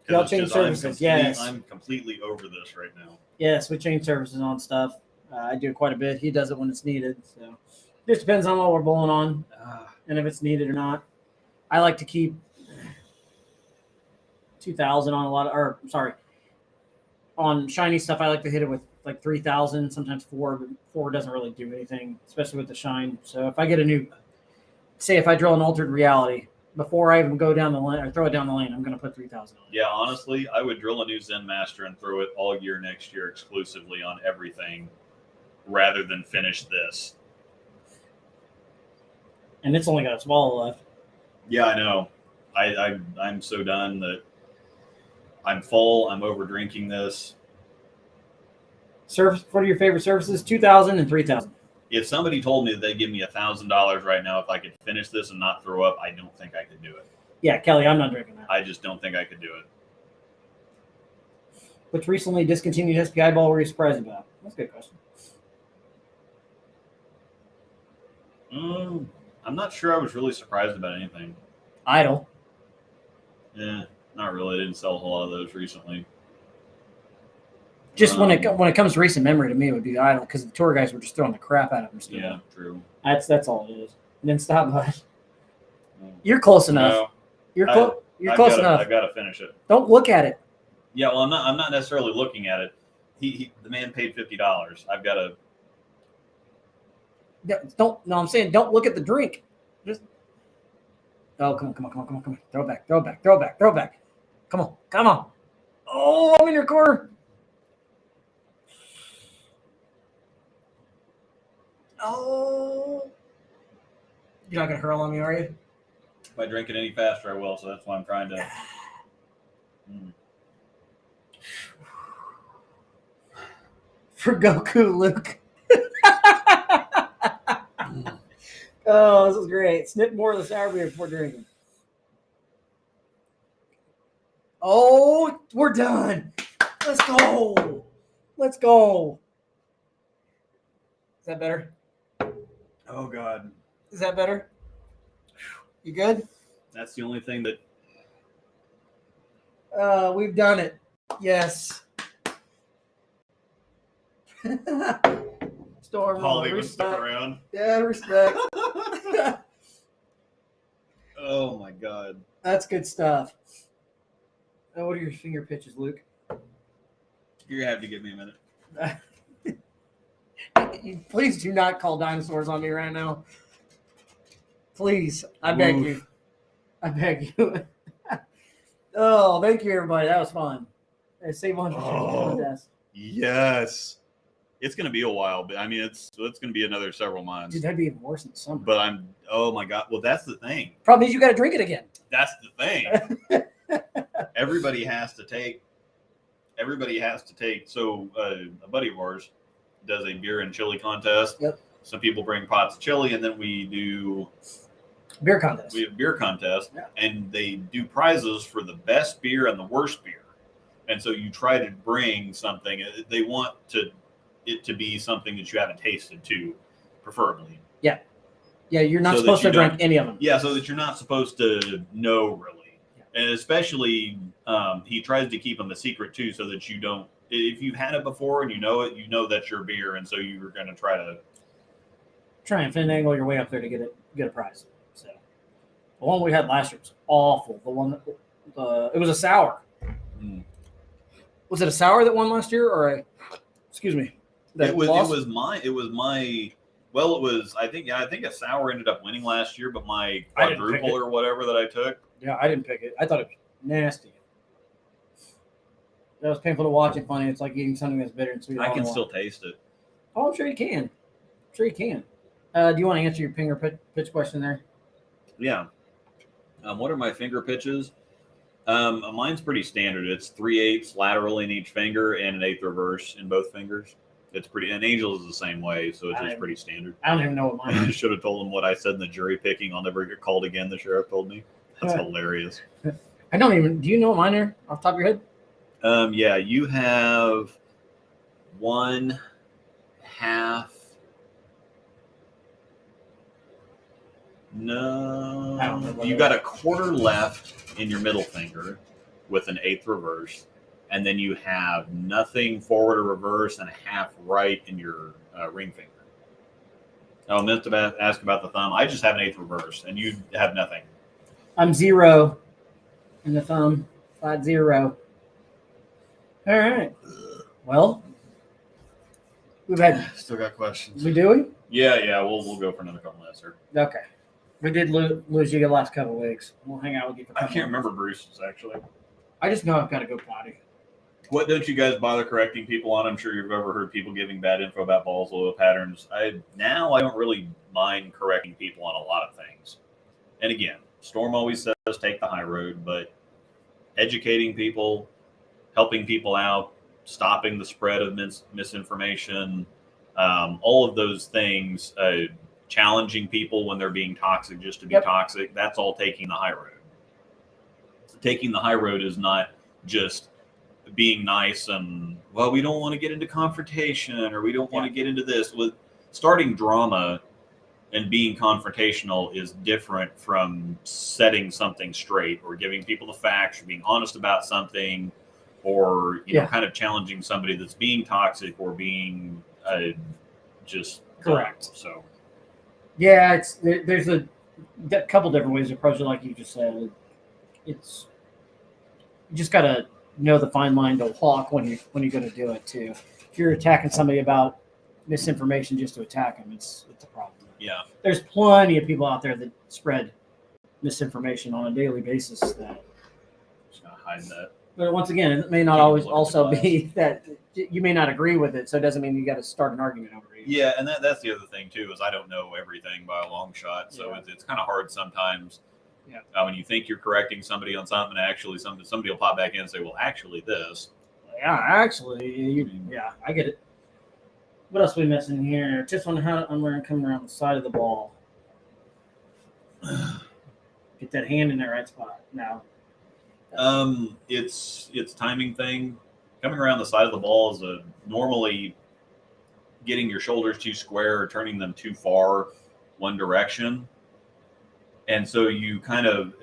Y'all change services. Yes. I'm completely over this right now. Yes, we change services on stuff. I do it quite a bit. He does it when it's needed. So just depends on what we're bowling on and if it's needed or not. I like to keep 2,000 on on shiny stuff. I like to hit it with like 3,000, sometimes 4, but 4 doesn't really do anything, especially with the shine. So if I get if I drill an altered reality, before I even go down the lane or throw it down the lane, I'm going to put 3,000 on it. Yeah, honestly, I would drill a new Zen Master and throw it all year next year exclusively on everything rather than finish this. And it's only got a swallow left. Yeah, I know. I'm so done that I'm full. I'm over drinking this. What are your favorite services? 2,000 and 3,000. If somebody told me that they'd give me $1,000 right now if I could finish this and not throw up, I don't think I could do it. Yeah, Kelly, I'm not drinking that. I just don't think I could do it. Which recently discontinued SPI ball were you surprised about? That's a good question. I'm not sure I was really surprised about anything. Idle. Yeah, not really. I didn't sell a whole lot of those recently. Just when it comes to recent memory, to me, it would be Idle because the tour guys were just throwing the crap out of them. Still. Yeah, true. That's all it is. And then stop by. You're close enough. No, You're close enough. I've got to finish it. Don't look at it. Yeah, well, I'm not necessarily looking at it. The man paid $50. I've got to. I'm saying don't look at the drink. Just. Oh, come on. Throw it back. Come on. Oh, I'm in your corner. Oh. You're not going to hurl on me, are you? If I drink it any faster, I will, so that's why I'm trying to. For Goku, Luke. Oh, this is great. Snip more of the sour beer before drinking. Oh, we're done. Let's go. Is that better? Oh God. Is that better? You good? That's the only thing that. We've done it. Yes. Storm. Paul even stuck around. Yeah, respect. Oh my God. That's good stuff. What are your finger pitches, Luke? You're gonna have to give me a minute. Please do not call dinosaurs on me right now. Please, I beg you. I beg you. Oh, thank you, everybody. That was fun. Save one for contest. Yes. It's gonna be a while, but I mean, it's gonna be another several months. Dude, that'd be even worse in the summer. But oh my God. Well, that's the thing. Problem is, you got to drink it again. That's the thing. Everybody has to take. So a buddy of ours does a beer and chili contest. Yep. Some people bring pots of chili, and then we do beer contest. We have beer contest, yeah. And they do prizes for the best beer and the worst beer. And so you try to bring something. They want it to be something that you haven't tasted too, preferably. Yeah. Yeah, you're not supposed to drink any of them. Yeah, so that you're not supposed to know really. And especially, he tries to keep them a secret too, so that you don't. If you've had it before and you know it, you know that's your beer, and so you're going to try and finagle your way up there to get a prize. So the one we had last year was awful. The one it was a sour. Mm. Was it a sour that won last year, or excuse me? It was my. Well, it was. I think a sour ended up winning last year, but my quadruple or whatever that I took. Yeah, I didn't pick it. I thought it was nasty. That was painful to watch and funny. It's like eating something that's bitter and sweet. I can still taste it. Oh, I'm sure you can. Do you want to answer your finger pitch question there? Yeah. What are my finger pitches? Mine's pretty standard. It's 3/8 lateral in each finger and an 1/8 reverse in both fingers. It's pretty. And Angel is the same way, so it's just pretty standard. I don't even know what mine is. I should have told him what I said in the jury picking. I'll never get called again. The sheriff told me. That's hilarious. I don't even. Do you know what mine are off the top of your head? Yeah, you have 1/2. No, you got a quarter left in your middle finger with an 1/8 reverse, and then you have nothing forward or reverse and a half right in your ring finger. Oh, I meant to ask about the thumb. I just have an 1/8 reverse, and you have nothing. I'm 0 in the thumb. 5-0. All right. Well, we've had. Still got questions. We do? Yeah. We'll go for another couple minutes here. Okay. We did lose you the last couple of weeks. We'll hang out with you for. I can't remember Bruce's actually. I just know I've got to go potty. What don't you guys bother correcting people on? I'm sure you've ever heard people giving bad info about balls low patterns. I don't really mind correcting people on a lot of things. And again, Storm always says take the high road, but educating people, helping people out, stopping the spread of misinformation, all of those things, challenging people when they're being toxic just to be toxic, that's all taking the high road. Taking the high road is not just being nice and, well, we don't want to get into confrontation or we don't want to get into this. With starting drama and being confrontational is different from setting something straight or giving people the facts or being honest about something or you know, kind of challenging somebody that's being toxic or being just correct. So yeah, there's a couple different ways to approach it, like you just said. It's you just gotta know the fine line to walk when you're going to do it too. If you're attacking somebody about misinformation just to attack them, it's a problem. Yeah, there's plenty of people out there that spread misinformation on a daily basis. That just gonna hide that. But once again, it may not always also be that you may not agree with it, so it doesn't mean you got to start an argument over it. Yeah, and that's the other thing too is I don't know everything by a long shot, so it's kind of hard sometimes. Yeah. When you think you're correcting somebody on something, actually somebody will pop back in and say, "Well, actually, this." Yeah, actually, I get it. What else are we missing here? Tips on how I'm wearing coming around the side of the ball. Get that hand in the right spot now. It's timing thing. Coming around the side of the ball is normally getting your shoulders too square or turning them too far one direction. And so you kind of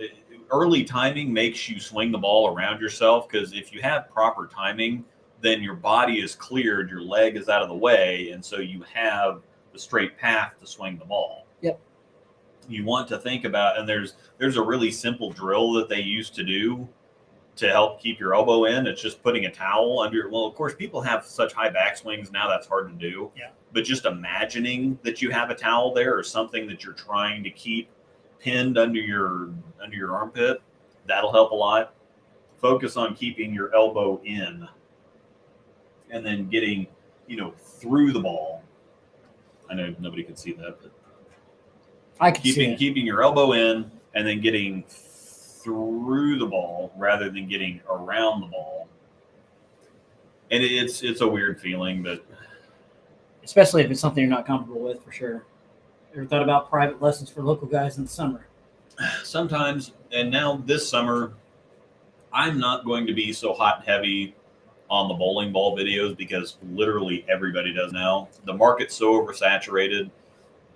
early timing makes you swing the ball around yourself, because if you have proper timing, then your body is cleared, your leg is out of the way, and so you have the straight path to swing the ball. Yep. You want to think about, and there's a really simple drill that they used to do to help keep your elbow in. It's just putting a towel under. Well, of course, people have such high backswings now, that's hard to do. Yeah. But just imagining that you have a towel there or something that you're trying to keep pinned under your armpit, that'll help a lot. Focus on keeping your elbow in, and then getting, through the ball. I know nobody can see that, but I can see it. Keeping your elbow in and then getting through the ball rather than getting around the ball. And it's a weird feeling, but especially if it's something you're not comfortable with, for sure. Ever thought about private lessons for local guys in the summer? Sometimes. And now this summer, I'm not going to be so hot and heavy on the bowling ball videos, because literally everybody does now. The market's so oversaturated,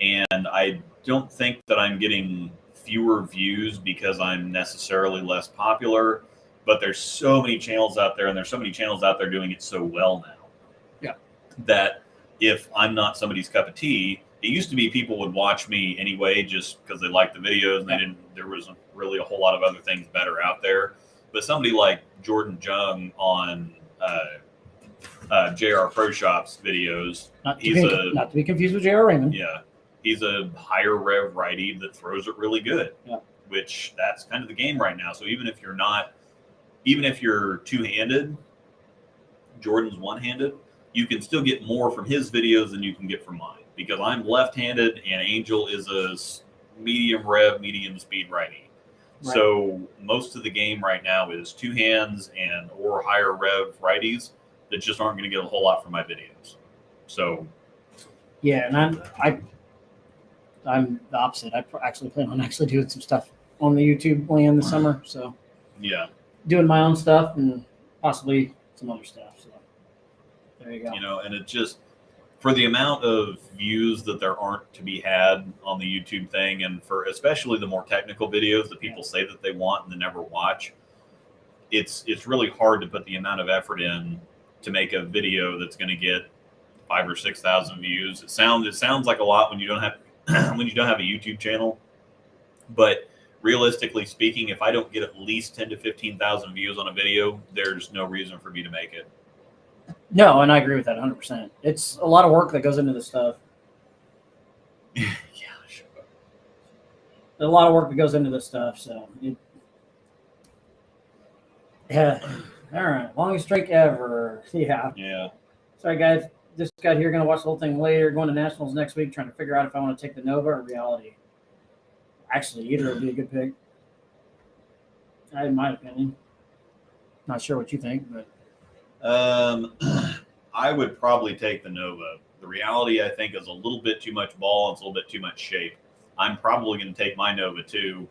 and I don't think that I'm getting fewer views because I'm necessarily less popular, but there's so many channels out there, and there's so many channels out there doing it so well now. Yeah. That if I'm not somebody's cup of tea, it used to be people would watch me anyway just because they liked the videos, and there wasn't really a whole lot of other things better out there. But somebody like Jordan Jung on JR Pro Shop's videos, not to be confused with JR Raymond. Yeah. He's a higher rev righty that throws it really good, yeah. Which that's kind of the game right now. So even if you're two-handed, Jordan's one-handed, you can still get more from his videos than you can get from mine, because I'm left-handed and Angel is a medium rev, medium speed righty. Right. So most of the game right now is two hands or higher rev righties that just aren't going to get a whole lot from my videos. So yeah, and I'm the opposite. I actually plan on doing some stuff on the YouTube land this summer. So yeah, doing my own stuff and possibly some other stuff. So there you go. And it just, for the amount of views that there aren't to be had on the YouTube thing, and for especially the more technical videos that people say that they want and they never watch, it's really hard to put the amount of effort in to make a video that's going to get 5,000 or 6,000 views. It sounds like a lot when you don't have when you don't have a YouTube channel, but realistically speaking, if I don't get at least 10 to 15,000 views on a video, there's no reason for me to make it. No, and I agree with that 100%. It's a lot of work that goes into this stuff. Yeah, sure. There's a lot of work that goes into this stuff. So, yeah. All right. Longest drink ever. Yeah. Yeah. Sorry, guys. Just got here. Going to watch the whole thing later. Going to Nationals next week. Trying to figure out if I want to take the Nova or Reality. Actually, either would be a good pick. In my opinion. Not sure what you think, but. I would probably take the Nova. The Reality, I think, is a little bit too much ball. And it's a little bit too much shape. I'm probably going to take my Nova too.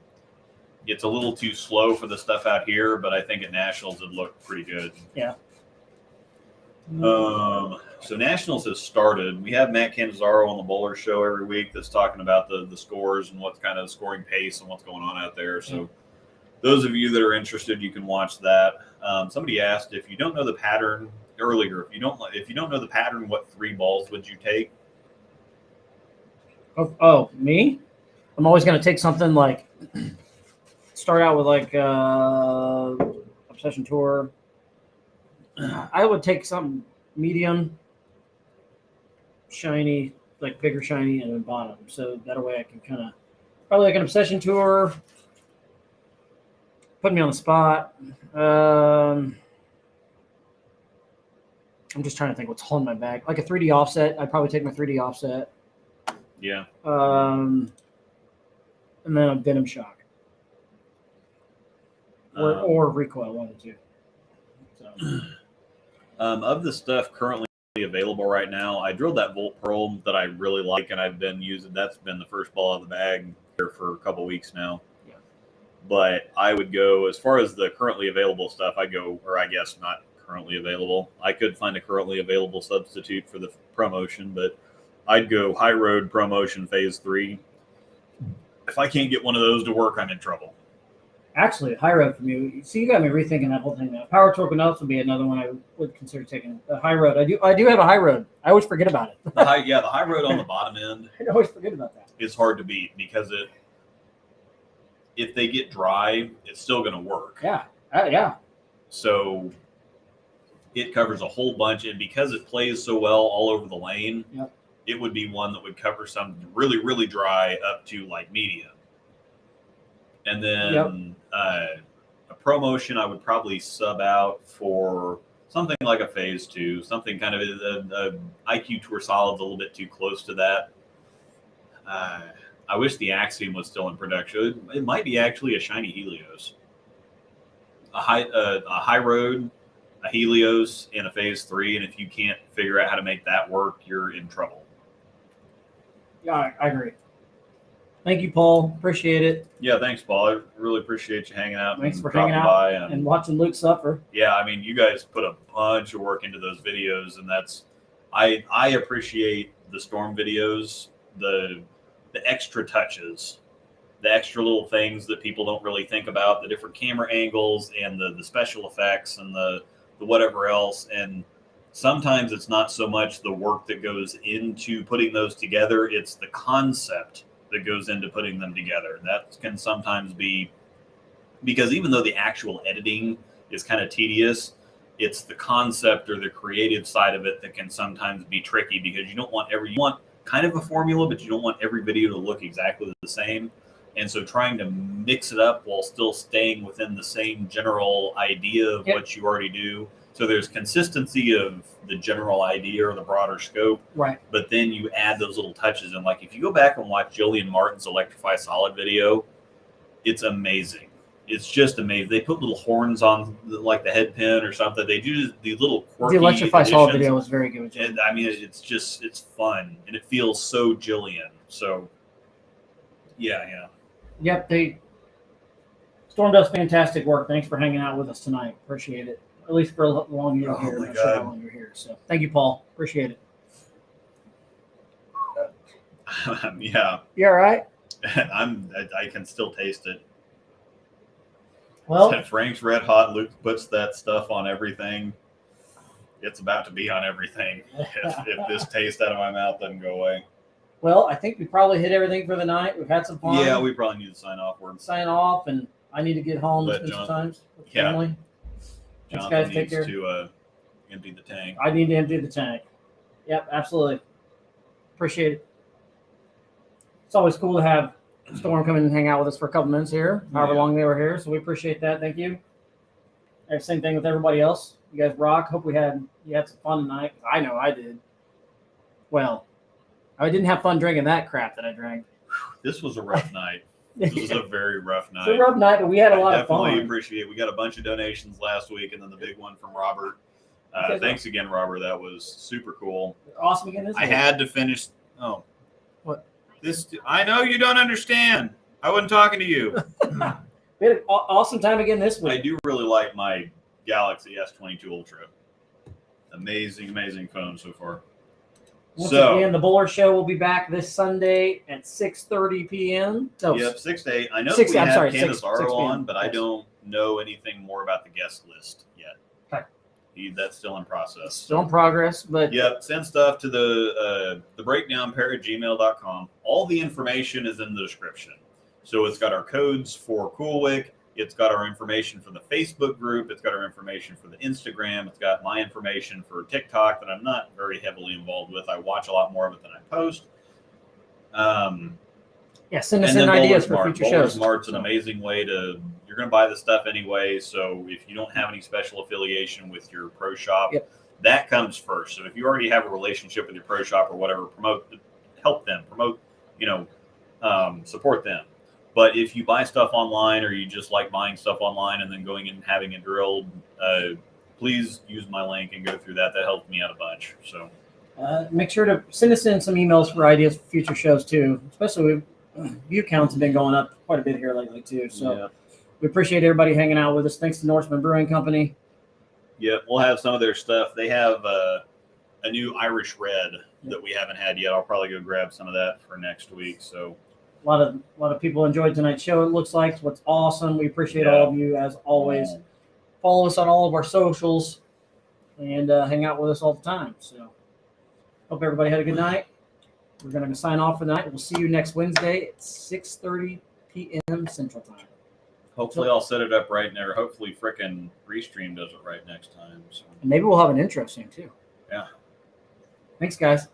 It's a little too slow for the stuff out here, but I think at Nationals it looked pretty good. Yeah. So Nationals has started. We have Matt Cannizzaro on the Bowler Show every week that's talking about the scores and what's kind of the scoring pace and what's going on out there. So those of you that are interested, you can watch that. Somebody asked, if you don't know the pattern earlier, if you don't know the pattern, what 3 balls would you take? Oh, me? I'm always going to take something like start out with like Obsession Tour. I would take something medium, shiny, like bigger shiny, and then bottom. So that way I can kind of probably like an Obsession Tour. Putting me on the spot. I'm just trying to think what's holding my bag. Like a 3D offset. I'd probably take my 3D offset. Yeah. And then a Venom Shock. Or Recoil, one of the two. So. Of the stuff currently available right now, I drilled that Volt Pearl that I really like, and I've been using. That's been the first ball out of the bag here for a couple weeks now. Yeah. But I would go, as far as the currently available stuff, I go, or I guess not currently available. I could find a currently available substitute for the ProMotion, but I'd go High Road ProMotion Phase 3. If I can't get one of those to work, I'm in trouble. Actually, High Road from you. See, you got me rethinking that whole thing now. Power Torque and Notes would be another one I would consider taking. The High Road. I do have a High Road. I always forget about it. The High Road on the bottom end. I always forget about that. Is hard to beat because if they get dry, it's still going to work. Yeah. Yeah. So it covers a whole bunch, and because it plays so well all over the lane, yep. It would be one that would cover something really, really dry up to like medium. And then yep. A ProMotion, I would probably sub out for something like a Phase 2, something kind of a IQ Tour Solid's a little bit too close to that. I wish the Axiom was still in production. It might be actually a shiny Helios. A high road, a Helios, and a Phase 3, and if you can't figure out how to make that work, you're in trouble. Yeah, I agree. Thank you, Paul. Appreciate it. Yeah, thanks, Paul. I really appreciate you hanging out. Thanks for hanging out by and watching Luke suffer. Yeah, I mean, you guys put a bunch of work into those videos, and I appreciate the storm videos, the extra touches, the extra little things that people don't really think about, the different camera angles and the special effects and the whatever else. And sometimes it's not so much the work that goes into putting those together, it's the concept that goes into putting them together. That can sometimes be, because even though the actual editing is kind of tedious, it's the concept or the creative side of it that can sometimes be tricky, because you want kind of a formula, but you don't want every video to look exactly the same. And so trying to mix it up while still staying within the same general idea of yep. what you already do. So there's consistency of the general idea or the broader scope. Right. But then you add those little touches. And like, if you go back and watch Jillian Martin's Electrify Solid video, it's amazing. It's just amazing. They put little horns on like the head pin or something. They do these little quirky The Electrify additions. Solid video was very good. And I mean, it's fun and it feels so Jillian. So yeah. Yep. Storm does fantastic work. Thanks for hanging out with us tonight. Appreciate it. At least for as long as you're here. I'm not sure how long you're here. So thank you, Paul. Appreciate it. Yeah. You all right? I can still taste it. Well, Frank's Red Hot. Luke puts that stuff on everything. It's about to be on everything. if this taste out of my mouth doesn't go away. Well, I think we probably hit everything for the night. We've had some fun. Yeah, we probably need to sign off. Sign off, and I need to get home and spend some time with family. Jonathan guys, needs take care. to empty the tank. I need to empty the tank. Yep, absolutely. Appreciate it. It's always cool to have Storm come in and hang out with us for a couple minutes here, however long they were here. So we appreciate that. Thank you. Same thing with everybody else. You guys rock. Hope you had some fun tonight. I know I did. Well, I didn't have fun drinking that crap that I drank. This was a rough night. This was a very rough night. It's a rough night, but we had a lot of fun. Definitely appreciate it. We got a bunch of donations last week, and then the big one from Robert. Thanks again, Robert. That was super cool. Awesome again this week. I had to finish. Oh, what? This I know you don't understand. I wasn't talking to you. We had an awesome time again this week. I do really like my Galaxy S22 Ultra. Amazing phone so far. Once again, the Bowler Show will be back this Sunday at 6:30 p.m. Yep, 6 to 8. I know we have Candace Arrow on, but I don't know anything more about the guest list yet. Okay. That's still in process. Still in progress, but yep, send stuff to the breakdownpair at gmail.com. All the information is in the description. So it's got our codes for Coolwick. It's got our information for the Facebook group. It's got our information for the Instagram. It's got my information for TikTok that I'm not very heavily involved with. I watch a lot more of it than I post. Send us in ideas for future shows. Smart's an amazing way to, you're going to buy the stuff anyway. So if you don't have any special affiliation with your pro shop, that comes first. So if you already have a relationship with your pro shop or whatever, help them, support them. But if you buy stuff online or you just like buying stuff online and then going in and having it drilled, please use my link and go through that. That helped me out a bunch. So make sure to send us in some emails for ideas for future shows too. Especially view counts have been going up quite a bit here lately too. So we appreciate everybody hanging out with us. Thanks to Norseman Brewing Company. Yeah, we'll have some of their stuff. They have a new Irish Red that we haven't had yet. I'll probably go grab some of that for next week. So A lot of people enjoyed tonight's show. It looks like what's awesome. We appreciate all of you as always. Follow us on all of our socials and hang out with us all the time. So hope everybody had a good night. We're going to sign off for the night. We'll see you next Wednesday at 6:30 p.m. Central Time. hopefully I'll set it up right there. Hopefully frickin' Restream does it right next time. So. And maybe we'll have an intro soon too. Yeah. Thanks, guys.